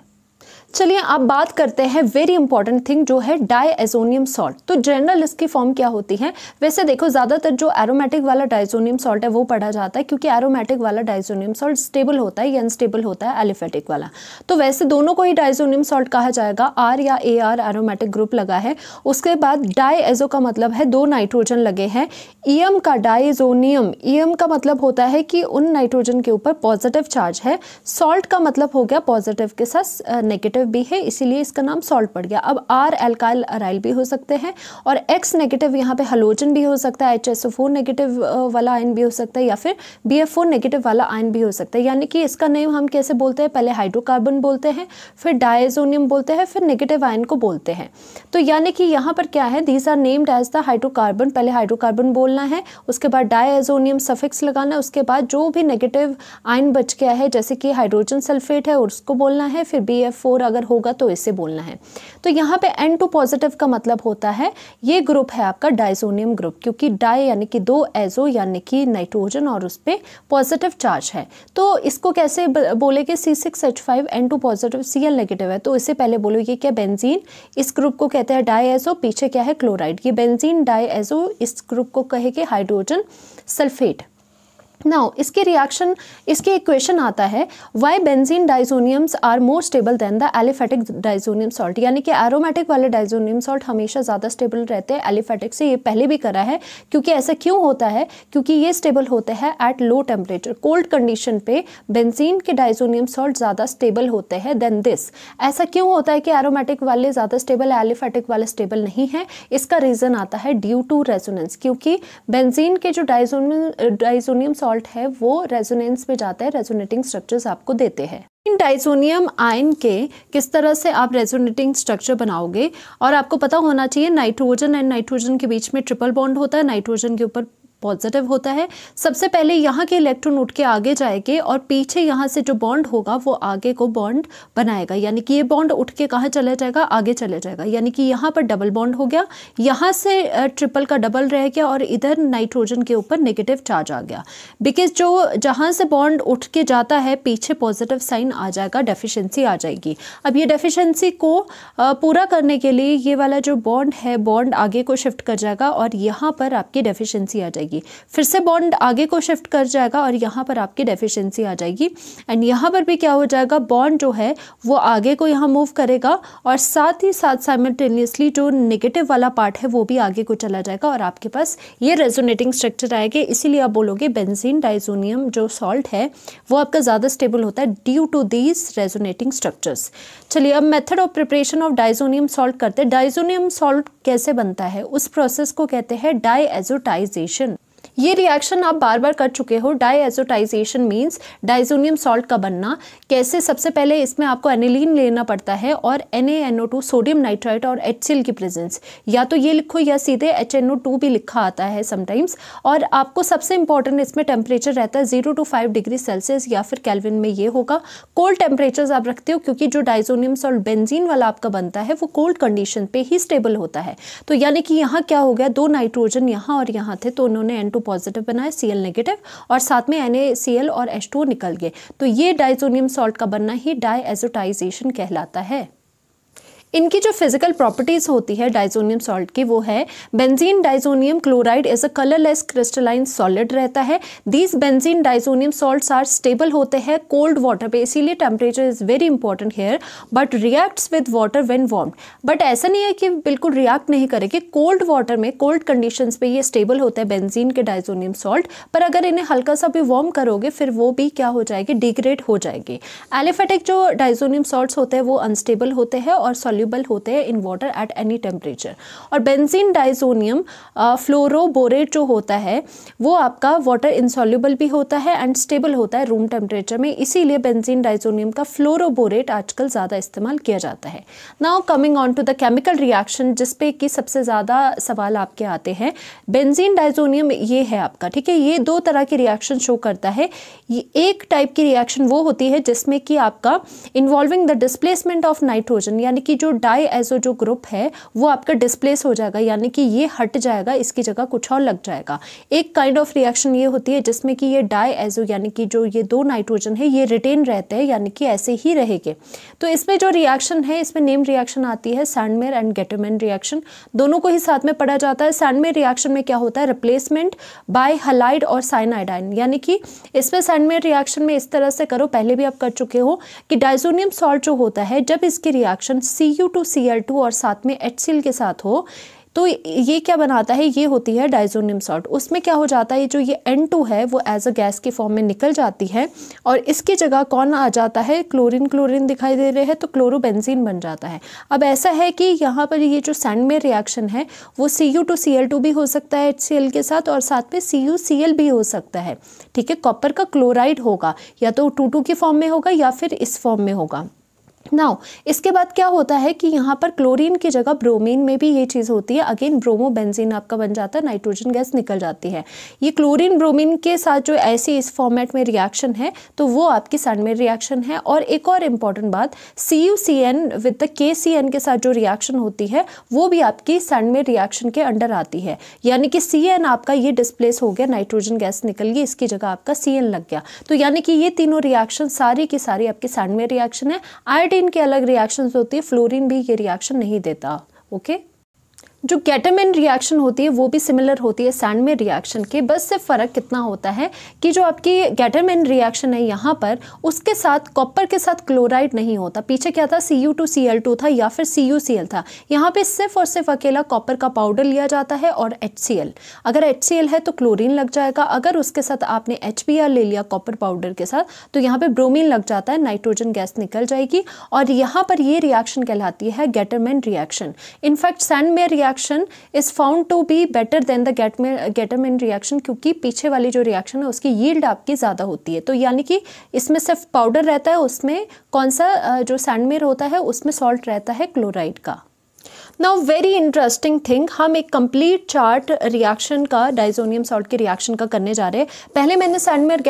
चलिए आप बात करते हैं वेरी इंपॉर्टेंट थिंग जो है डायएजोनियम सॉल्ट। तो जनरल इसकी फॉर्म क्या होती है, वैसे देखो ज़्यादातर जो एरोमेटिक वाला डायजोनियम सॉल्ट है वो पढ़ा जाता है, क्योंकि एरोमेटिक वाला डायजोनियम सॉल्ट स्टेबल होता है या अनस्टेबल होता है एलिफेटिक वाला। तो वैसे दोनों को ही डायजोनियम सॉल्ट कहा जाएगा, R या AR एरोमेटिक ग्रुप लगा है। उसके बाद डायएजो का मतलब है दो नाइट्रोजन लगे हैं, EM का डायजोनियम, EM का मतलब होता है कि उन नाइट्रोजन के ऊपर पॉजिटिव चार्ज है, सॉल्ट का मतलब हो गया पॉजिटिव के साथ नेगेटिव भी है, इसीलिए इसका नाम सॉल्ट पड़ गया। अब R एल्काइल अराइल भी हो सकते हैं और X नेगेटिव यहाँ पे हैलोजन भी हो सकता है, HSO4 नेगेटिव वाला आयन भी हो सकता है या फिर BF4 नेगेटिव वाला आयन भी हो सकता है। यानी कि इसका नेम हम कैसे बोलते हैं, पहले हाइड्रोकार्बन बोलते हैं, फिर डायजोनियम बोलते हैं, फिर नेगेटिव आयन को बोलते हैं। तो यानी कि यहाँ पर क्या है, these are named as the hydrocarbon, पहले हाइड्रोकार्बन बोलना है, उसके बाद डायजोनियम सफिक्स लगाना है, उसके बाद जो भी नेगेटिव आयन बच गया है जैसे कि हाइड्रोजन सल्फेट है उसको बोलना है, फिर BF4 अगर होगा तो इसे बोलना है। तो यहाँ पे N2 पॉजिटिव का मतलब होता है ये ग्रुप है आपका डाइसोनियम ग्रुप, क्योंकि डाई यानी कि 2 एजो यानी कि नाइट्रोजन और उस पर पॉजिटिव चार्ज है। तो इसको कैसे बोलेंगे, C6H5N2 पॉजिटिव Cl नेगेटिव है, तो इससे पहले बोलो ये क्या बेंजीन, इस ग्रुप को कहते हैं डाईएजो, पीछे क्या है क्लोराइड, ये बेंजीन डाईएजो, इस ग्रुप को कहेंगे हाइड्रोजन सल्फेट। नाउ इसके रिएक्शन, इसके इक्वेशन आता है why benzene diazoniums are more stable than the aliphatic diazonium salt, यानी कि एरोमेटिक वाले डाइजोनियम सॉल्ट हमेशा ज़्यादा स्टेबल रहते हैं एलिफेटिक से। ये पहले भी करा है, क्योंकि ऐसा क्यों होता है, क्योंकि ये स्टेबल होते हैं at low temperature, cold condition पे बेंजीन के डाइजोनियम सॉल्ट ज़्यादा स्टेबल होते हैं देन दिस। ऐसा क्यों होता है कि एरोमेटिक वाले ज़्यादा स्टेबल है, एलिफेटिक वाले स्टेबल नहीं है? इसका रीज़न आता है ड्यू टू रेजोनेंस, क्योंकि बेंजीन के जो डाइजोनियम सॉल्ट है वो रेजोनेंस में जाता है, रेजोनेटिंग स्ट्रक्चर्स आपको देते हैं। इन डाइसोनियम आयन के किस तरह से आप रेजोनेटिंग स्ट्रक्चर बनाओगे, और आपको पता होना चाहिए नाइट्रोजन एंड नाइट्रोजन के बीच में ट्रिपल बॉन्ड होता है, नाइट्रोजन के ऊपर पॉजिटिव होता है। सबसे पहले यहाँ के इलेक्ट्रॉन उठ के आगे जाएंगे और पीछे यहाँ से जो बॉन्ड होगा वो आगे को बॉन्ड बनाएगा, यानी कि ये बॉन्ड उठ के कहाँ चला जाएगा, आगे चले जाएगा, यानी कि यहाँ पर डबल बॉन्ड हो गया, यहाँ से ट्रिपल का डबल रह गया और इधर नाइट्रोजन के ऊपर नेगेटिव चार्ज आ गया। बिकॉज जो जहाँ से बॉन्ड उठ के जाता है पीछे पॉजिटिव साइन आ जाएगा, डेफिशिएंसी आ जाएगी। अब ये डेफिशिएंसी को पूरा करने के लिए ये वाला जो बॉन्ड है, बॉन्ड आगे को शिफ्ट कर जाएगा और यहाँ पर आपकी डेफिशिएंसी आ जाएगी। फिर से बॉन्ड आगे को शिफ्ट कर जाएगा और यहाँ पर आपकी डेफिशिएंसी आ जाएगी। एंड यहाँ पर भी क्या हो जाएगा, बॉन्ड जो है वो आगे को यहाँ मूव करेगा और साथ ही साथ साइमल्टेनियसली जो नेगेटिव वाला पार्ट है वो भी आगे को चला जाएगा और आपके पास ये रेजोनेटिंग स्ट्रक्चर आएगा। इसीलिए आप बोलोगे बेंजीन डाइजोनियम जो सॉल्ट है वो आपका ज़्यादा स्टेबल होता है due to these resonating structures. चलिए अब method of preparation of diazonium salt करते हैं। डाइजोनियम सॉल्ट कैसे बनता है, उस प्रोसेस को कहते हैं डाईएजोटाइजेशन। ये रिएक्शन आप बार बार कर चुके हो। डाईएजोटाइजेशन मींस डाइजोनियम सॉल्ट का बनना। कैसे, सबसे पहले इसमें आपको एनिलीन लेना पड़ता है और NaNO2 सोडियम नाइट्राइट और HCl की प्रेजेंस, या तो ये लिखो या सीधे HNO2 भी लिखा आता है समटाइम्स। और आपको सबसे इंपॉर्टेंट इसमें टेम्परेचर रहता है 0 to 5 डिग्री सेल्सियस या फिर केल्विन में ये होगा। कोल्ड टेम्परेचर्स आप रखते हो क्योंकि जो डाइजोनियम सॉल्ट बेंजीन वाला आपका बनता है वो कोल्ड कंडीशन पे ही स्टेबल होता है। तो यानी कि यहाँ क्या हो गया, 2 नाइट्रोजन यहाँ और यहाँ थे तो उन्होंने N2 पॉजिटिव बनाया, Cl नेगेटिव, और साथ में NaCl और H2O निकल गए। तो ये डाइजोनियम सॉल्ट का बनना ही डाईएजोटाइजेशन कहलाता है। इनकी जो फिजिकल प्रॉपर्टीज होती है डाइजोनियम सॉल्ट की वो है benzene diazonium chloride as a colourless crystalline solid रहता है। These benzene diazonium salts are stable होते हैं कोल्ड वाटर पे, इसीलिए temperature is very important here, but reacts with water when warmed. But ऐसा नहीं है कि बिल्कुल रिएक्ट नहीं करेगी, कोल्ड वाटर में कोल्ड कंडीशंस पे ये स्टेबल होता है बेंजीन के डाइजोनियम सॉल्ट, पर अगर इन्हें हल्का सा भी वार्म करोगे फिर वो भी क्या हो जाएगी, डिग्रेड हो जाएगी। एलिफेटिक जो डाइजोनियम सॉल्ट्स होते हैं वो अनस्टेबल होते हैं और सॉल्युबल होते हैं in water at any temperature. और बेंजीन डाइजोनियम फ्लोरोबोरेट जो होता है वो आपका वाटर इनसॉल्युबल भी होता है एंड स्टेबल होता है रूम टेम्परेचर में, इसीलिए बेंजीन डाइजोनियम का फ्लोरोबोरेट आजकल ज़्यादा इस्तेमाल किया जाता है। Now coming on to the chemical reaction जिसपे कि सबसे ज़्यादा सवाल आपके आते हैं। बेंजीन डाइजोनियम ये है आपका, ठीक है, ये 2 तरह की रिएक्शन शो करता है। ये एक टाइप की रिएक्शन वो होती है जिसमें कि आपका involving the displacement of nitrogen, यानी कि जो डाईएजो जो ग्रुप है वो आपका डिस्प्लेस हो जाएगा, यानी कि ये हट जाएगा, इसकी जगह कुछ और लग जाएगा। एक काइंड ऑफ रिएक्शन ये होती है जिसमें कि ये डाईएजो यानी कि जो ये 2 नाइट्रोजन है ये रिटेन रहते हैं, यानी कि ऐसे ही रहेंगे। तो इसमें जो रिएक्शन है इसमें नेम रिएक्शन आती है सैंडमेयर एंड गेटरमैन रिएक्शन, दोनों को ही साथ में पढ़ा जाता है। सैंडमेयर रिएक्शन में क्या होता है, रिप्लेसमेंट बाय हलाइड और साइनाइडाइन, यानी कि इसमें सैंडमेयर रिएक्शन में इस तरह से करो, पहले भी आप कर चुके हो कि डाइजोनियम सॉल्ट जो होता है जब इसकी रिएक्शन Cu2Cl2 और साथ में HCl के साथ हो तो ये क्या बनाता है, ये होती है डाइजोनियम सॉल्ट। उसमें क्या हो जाता है, जो ये N2 है वो एज अ गैस के फॉर्म में निकल जाती है और इसकी जगह कौन आ जाता है, क्लोरीन दिखाई दे रहे हैं तो क्लोरोबेंजीन बन जाता है। अब ऐसा है कि यहाँ पर ये जो सैंडमेयर रिएक्शन है वो Cu2Cl2 भी हो सकता है HCl के साथ और साथ में CuCl भी हो सकता है, ठीक है। कॉपर का क्लोराइड होगा या तो 2,2 की फॉर्म में होगा या फिर इस फॉर्म में होगा। नाउ इसके बाद क्या होता है कि यहाँ पर क्लोरीन की जगह ब्रोमीन में भी ये चीज़ होती है, अगेन ब्रोमोबेंजीन आपका बन जाता है, नाइट्रोजन गैस निकल जाती है। ये क्लोरीन ब्रोमीन के साथ जो ऐसी इस फॉर्मेट में रिएक्शन है तो वो आपकी सैंडमेयर रिएक्शन है। और एक और इम्पॉर्टेंट बात, CuCN विद द KCN के साथ जो रिएक्शन होती है वो भी आपकी सैंडमेयर रिएक्शन के अंडर आती है, यानी कि CN आपका ये डिस्प्लेस हो गया, नाइट्रोजन गैस निकल गई, इसकी जगह आपका CN लग गया। तो यानी कि ये तीनों रिएक्शन सारी की सारी आपकी सैंडमेयर रिएक्शन है। आयोडीन के अलग रिएक्शंस होती है, फ्लोरीन भी ये रिएक्शन नहीं देता। ओके, जो गेटरमैन रिएक्शन होती है वो भी सिमिलर होती है सैंडमेयर रिएक्शन के, बस से फ़र्क कितना होता है कि जो आपकी गेटरमैन रिएक्शन है यहाँ पर उसके साथ कॉपर के साथ क्लोराइड नहीं होता। पीछे क्या था, Cu2Cl2 था या फिर CuCl था। यहाँ पे सिर्फ और सिर्फ अकेला कॉपर का पाउडर लिया जाता है और HCl। अगर HCl है तो क्लोरीन लग जाएगा, अगर उसके साथ आपने HBr ले लिया कॉपर पाउडर के साथ तो यहाँ पे ब्रोमीन लग जाता है, नाइट्रोजन गैस निकल जाएगी और यहाँ पर ये रिएक्शन कहलाती है Gattermann reaction. In fact Sandmeyer reaction is found to be better than the Getterman reaction, क्योंकि पीछे वाली जो रिएक्शन है उसकी यील्ड आपकी ज़्यादा होती है। तो यानी कि इसमें सिर्फ पाउडर रहता है, उसमें कौन सा जो सैंडमेयर होता है उसमें सॉल्ट रहता है क्लोराइड का। नाउ वेरी इंटरेस्टिंग थिंग, हम एक कंप्लीट चार्ट रिएक्शन का, डाइजोनियम सॉल्ट के रिएक्शन का करने जा रहे हैं। पहले मैंने सैंडमेयर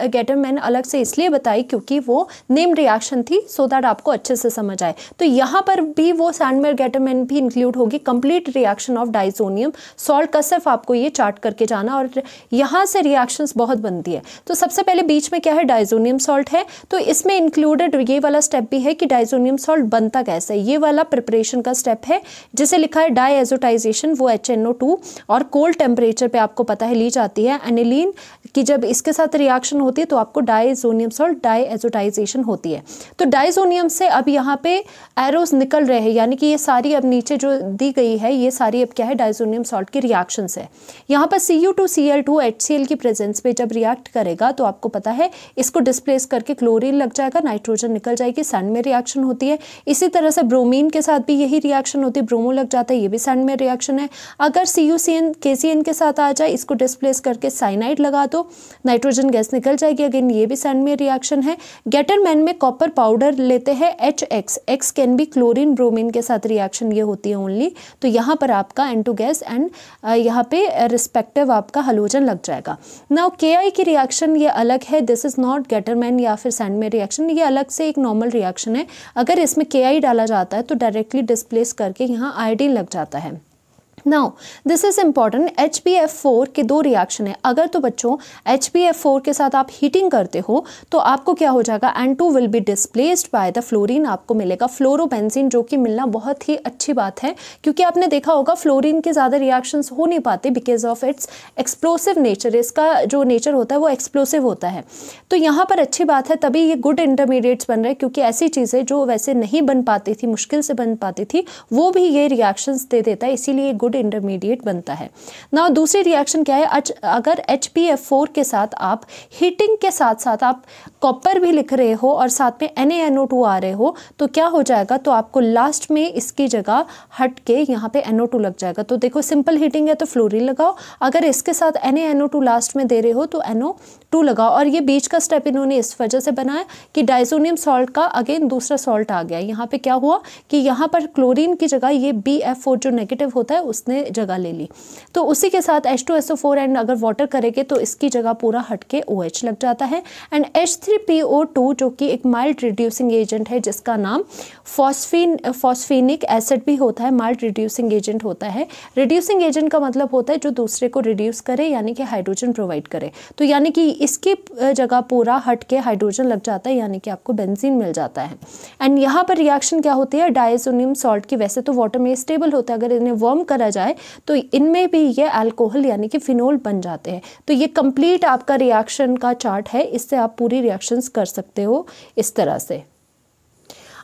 गेटरमैन अलग से इसलिए बताई क्योंकि वो नेम रिएक्शन थी, सो दैट आपको अच्छे से समझ आए। तो यहाँ पर भी वो सैंडमेयर गेटरमैन भी इंक्लूड होगी। Complete reaction of diazonium salt का सिर्फ आपको ये चार्ट करके जाना और यहाँ से रिएक्शंस बहुत बनती है। तो सबसे पहले बीच में क्या है, डाइजोनियम सॉल्ट है, तो इसमें इंक्लूडेड ये वाला स्टेप भी है कि डाइजोनियम सॉल्ट बनता कैसे है। ये वाला प्रिपरेशन का स्टेप है जिसे लिखा है डाईएजोटाइजेशन, वो HNO2 और कोल्ड टेम्परेचर पे आपको पता है ली जाती है। एनिलीन की जब इसके साथ रिएक्शन होती है तो आपको डाइजोनियम सॉल्ट डाईएजोटाइजेशन होती है। तो डाइजोनियम से अब यहाँ पे एरोस निकल रहे हैं, यानी कि ये सारी अब नीचे जो दी गई है ये सारी अब क्या है, डाइजोनियम सॉल्ट की रिएक्शंस है। यहाँ पर Cu2Cl2 HCl की प्रेजेंस पे जब रिएक्ट करेगा तो आपको पता है इसको डिस्प्लेस करके क्लोरीन लग जाएगा, नाइट्रोजन निकल जाएगी, सैंडमेयर रिएक्शन होती है। इसी तरह से ब्रोमीन के साथ भी यही रिएक्शन होती है, ब्रोमो लग जाता है, ये भी सैंडमेयर रिएक्शन है। अगर CuCN KCN के साथ आ जाए, इसको डिस्प्लेस करके साइनाइड लगा दो, नाइट्रोजन गैस निकल जाएगी, अगेन ये भी सैंडमेयर रिएक्शन है। गेटरमैन में कॉपर पाउडर लेते हैं HX, X can be chlorine bromine के साथ रिएक्शन ये होती है ओनली। तो यहाँ पर आपका N2 गैस एंड यहाँ पे रिस्पेक्टिव आपका हलोजन लग जाएगा। नाउ KI की रिएक्शन ये अलग है, दिस इज नॉट गेटरमैन या फिर सैंडमेयर रिएक्शन, ये अलग से एक नॉर्मल रिएक्शन है। अगर इसमें KI डाला जाता है तो डायरेक्टली डिस्प्लेस करके यहाँ आयोडीन लग जाता है। Now this is important, HbF4 के दो रिएक्शन है। अगर तो बच्चों HbF4 के साथ आप हीटिंग करते हो तो आपको क्या हो जाएगा, N2 will be displaced by the fluorine, आपको मिलेगा फ्लोरोबेंजीन, जो कि मिलना बहुत ही अच्छी बात है क्योंकि आपने देखा होगा फ्लोरीन के ज़्यादा रिएक्शंस हो नहीं पाते because of its explosive nature, इसका जो नेचर होता है वो एक्सप्लोसिव होता है। तो यहाँ पर अच्छी बात है, तभी ये गुड इंटरमीडिएट्स बन रहे हैं क्योंकि ऐसी चीज़ें जो वैसे नहीं बन पाती थी, मुश्किल से बन पाती थी, वो भी ये रिएक्शंस दे देता है, इसीलिए गुड इंटरमीडिएट बनता है। नाउ दूसरी रिएक्शन क्या है, अगर HbF4 के साथ आप हीटिंग के साथ साथ आप कॉपर भी लिख रहे हो और साथ में NaNO2 आ रहे हो तो क्या हो जाएगा, तो आपको लास्ट में इसकी जगह हट के यहाँ पे NO2 लग जाएगा। तो देखो सिंपल हीटिंग है तो फ्लोरीन लगाओ, अगर इसके साथ NaNO2 लास्ट में दे रहे हो तो NO2 लगाओ। और ये बीच का स्टेप इन्होंने इस वजह से बनाया कि डाइजोनियम सॉल्ट का अगेन दूसरा सॉल्ट आ गया। यहाँ पे क्या हुआ कि यहाँ पर क्लोरीन की जगह ये BF4 जो नेगेटिव होता है उसने जगह ले ली, तो उसी के साथ H2SO4 एंड अगर वाटर करेंगे तो इसकी जगह पूरा हटके OH लग जाता है। एंड H3PO2 जो कि एक माइल्ड रिड्यूसिंग एजेंट है जिसका नाम फॉस्फेनिक एसिड भी होता है, माइल्ड रिड्यूसिंग एजेंट होता है। रिड्यूसिंग एजेंट का मतलब होता है जो दूसरे को रिड्यूस करे यानी कि हाइड्रोजन प्रोवाइड करे, तो यानी कि इसकी जगह पूरा हटके हाइड्रोजन लग जाता है यानी कि आपको बेंजीन मिल जाता है। एंड यहाँ पर रिएक्शन क्या होती है, डाइजोनियम सॉल्ट की वैसे तो वाटर में स्टेबल होता है, अगर इन्हें वार्म करा जाए तो इनमें भी ये अल्कोहल यानी कि फिनोल बन जाते हैं। तो ये कंप्लीट आपका रिएक्शन का चार्ट है, इससे आप पूरी रिएक्शंस कर सकते हो इस तरह से।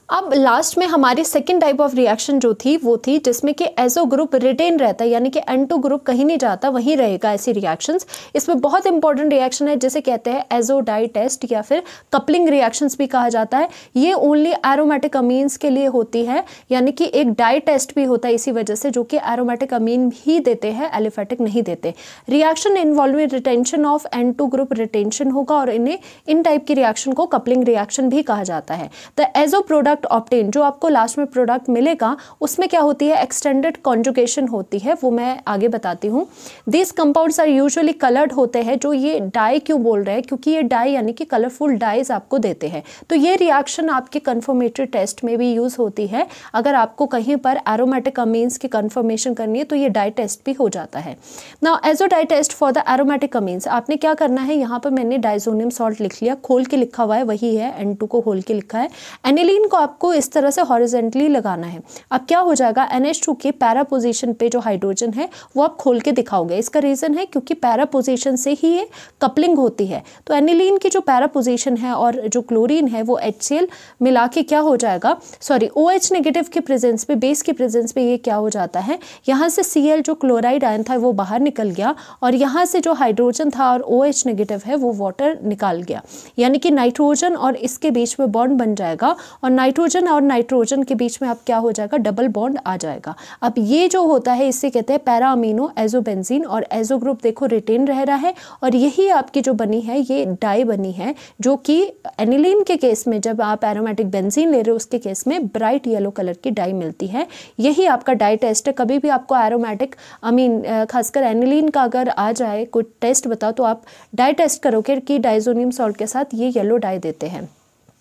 अब लास्ट में हमारी सेकेंड टाइप ऑफ रिएक्शन जो थी वो थी जिसमें कि एजो ग्रुप रिटेन रहता है यानी कि N2 ग्रुप कहीं नहीं जाता, वहीं रहेगा। ऐसी रिएक्शंस इसमें बहुत इंपॉर्टेंट रिएक्शन है जिसे कहते हैं एजो डाई टेस्ट या फिर कपलिंग रिएक्शंस भी कहा जाता है। ये ओनली एरोमेटिक अमीन्स के लिए होती है, यानी कि एक डाई टेस्ट भी होता है इसी वजह से, जो कि एरोमेटिक अमीन ही देते हैं, एलिफेटिक नहीं देते। Reaction involving retention of N2 group retention होगा और इन्हें इन टाइप की रिएक्शन को कपलिंग रिएक्शन भी कहा जाता है। The azo product product obtain, जो आपको लास्ट में प्रोडक्ट मिलेगा उसमें क्या होती है, एक्सटेंडेड कॉन्जुगेशन होती है, वो मैं आगे बताती हूँ। This compounds are usually coloured होते हैं। जो ये डाई क्यों बोल रहे हैं, क्योंकि ये डाई यानी कि कलरफुल डाइज आपको देते हैं। तो ये रिएक्शन आपके कन्फर्मेटरी टेस्ट में भी यूज होती है। अगर आपको कहीं पर एरोमेटिक अमीन्स की कन्फर्मेशन करनी है तो ये डाई टेस्ट भी हो जाता है। Now azo dye test for the aromatic amines, आपने क्या करना है, यहाँ पर मैंने डाइजोनियम सॉल्ट लिख लिया, खोल के लिखा हुआ है वही है, N2 को खोल के लिखा है। एनिलीन को आपको इस तरह से हॉरिजेंटली लगाना है। अब क्या हो जाएगा, NH2 के पैरा पोजीशन पे जो हाइड्रोजन है वो आप खोल के दिखाओगे। इसका रीजन है क्योंकि पैरा पोजीशन से ही ये कपलिंग होती है। तो एनिलीन की जो पैरा पोजीशन है और जो क्लोरीन है वो HCl मिला के क्या हो जाएगा, सॉरी OH नेगेटिव के प्रेजेंस पे, बेस के प्रेजेंस पे ये क्या हो जाता है, यहाँ से Cl जो क्लोराइड आयन था वो बाहर निकल गया और यहाँ से जो हाइड्रोजन था और OH नेगेटिव है वो वाटर निकाल गया। यानी कि नाइट्रोजन और इसके बीच में बॉन्ड बन जाएगा और नाइट्रोजन और नाइट्रोजन के बीच में अब क्या हो जाएगा, डबल बॉन्ड आ जाएगा। अब ये जो होता है इसे कहते हैं पैरा अमीनो एजोबेंजीन, और एजो ग्रुप देखो रिटेन रह रहा है और यही आपकी जो बनी है ये डाई बनी है, जो कि एनिलीन के केस में जब आप एरोमेटिक बेंजीन ले रहे हो उसके केस में ब्राइट येलो कलर की डाई मिलती है। यही आपका डाई टेस्ट है। कभी भी आपको एरोमेटिक अमीन खासकर एनिलीन का अगर आ जाए कोई टेस्ट बताओ तो आप डाई टेस्ट करोगे कि डाइजोनियम सॉल्ट के साथ ये येलो डाई देते हैं।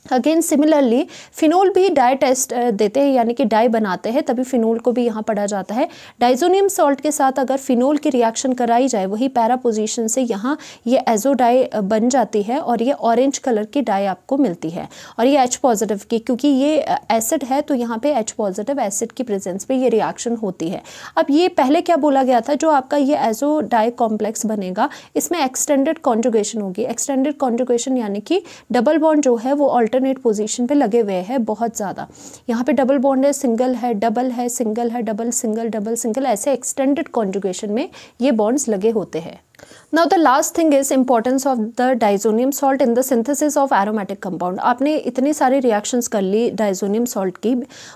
अगेन सिमिलरली फिनोल भी डाई टेस्ट देते हैं, यानी कि डाई बनाते हैं, तभी फिनोल को भी यहाँ पढ़ा जाता है। डाइजोनियम सॉल्ट के साथ अगर फिनोल की रिएक्शन कराई जाए वही पैरा पोजीशन से यहाँ ये एजो डाई बन जाती है और ये ऑरेंज कलर की डाई आपको मिलती है। और ये H पॉजिटिव की, क्योंकि ये एसिड है तो यहाँ पे H पॉजिटिव एसिड की प्रेजेंस पे ये रिएक्शन होती है। अब ये पहले क्या बोला गया था, जो आपका ये एजो डाई कॉम्प्लेक्स बनेगा इसमें एक्सटेंडेड कॉन्जुगेशन होगी। एक्सटेंडेड कॉन्जुगेशन यानी कि डबल बॉन्ड जो है वो अल्टरनेट पोजीशन पे लगे हुए हैं बहुत ज़्यादा। यहाँ पे डबल बॉन्ड है, सिंगल है, डबल है, सिंगल है, डबल सिंगल, डबल सिंगल, ऐसे एक्सटेंडेड कॉन्जुगेशन में ये बॉन्ड्स लगे होते हैं। Now the last thing is importance of the diazonium salt in the synthesis of aromatic compound। आपने इतनी सारी रिएक्शंस कर ली डाइजोनियम सॉल्ट की,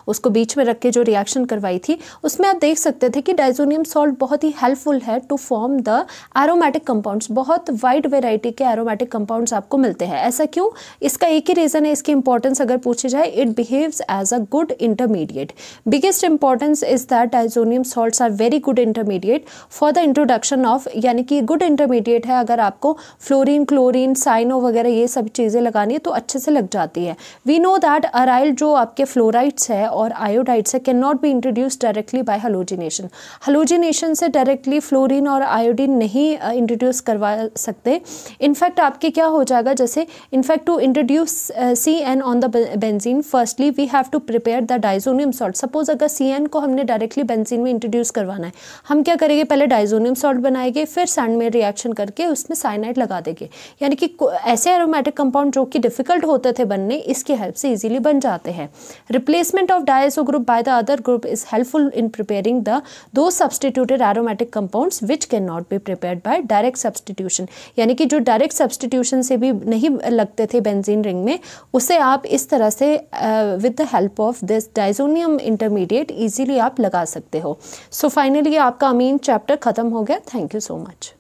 उसको बीच में रख के जो रिएक्शन करवाई थी उसमें आप देख सकते थे कि डाइजोनियम सॉल्ट बहुत ही हेल्पफुल है to form the aromatic compounds. बहुत वाइड वेराइटी के एरोमेटिक कंपाउंड्स आपको मिलते हैं। ऐसा क्यों, इसका एक ही रीज़न है इसकी इंपॉर्टेंस अगर पूछी जाए, it behaves as a good intermediate. Biggest importance is that diazonium salts are very good intermediate for the introduction of, यानी कि गुड इंटरमीडिएट है। अगर आपको फ्लोरीन, क्लोरीन, साइनो वगैरह ये सब चीज़ें लगानी है तो अच्छे से लग जाती है। वी नो दैट अराइल जो आपके फ्लोराइड्स है और आयोडाइड्स है can not be introduce directly by halogenation. Halogenation से डायरेक्टली फ्लोरीन और आयोडीन नहीं इंट्रोड्यूस करवा सकते। इनफैक्ट आपके क्या हो जाएगा, जैसे in fact to introduce CN on the benzene firstly we have to prepare the diazonium salt. Suppose अगर CN को हमने डायरेक्टली बेंजीन में इंट्रोड्यूस करवाना है, हम क्या करेंगे, पहले डाइजोनियम सॉल्ट बनाएंगे, फिर सैंड में रिएक्शन करके उसमें साइनाइड लगा देंगे। यानी कि ऐसे एरोमेटिक कंपाउंड जो कि डिफिकल्ट होते थे बनने, इसकी हेल्प से इजीली बन जाते हैं। Replacement of diazo group by the other group is helpful in preparing the those substituted aromatic compounds which can not be prepared by direct substitution. यानी कि जो डायरेक्ट सब्सटीट्यूशन से भी नहीं लगते थे बेंजीन रिंग में, उसे आप इस तरह से with the help of this diazonium intermediate easily आप लगा सकते हो। सो फाइनली आपका अमीन चैप्टर खत्म हो गया। Thank you so much.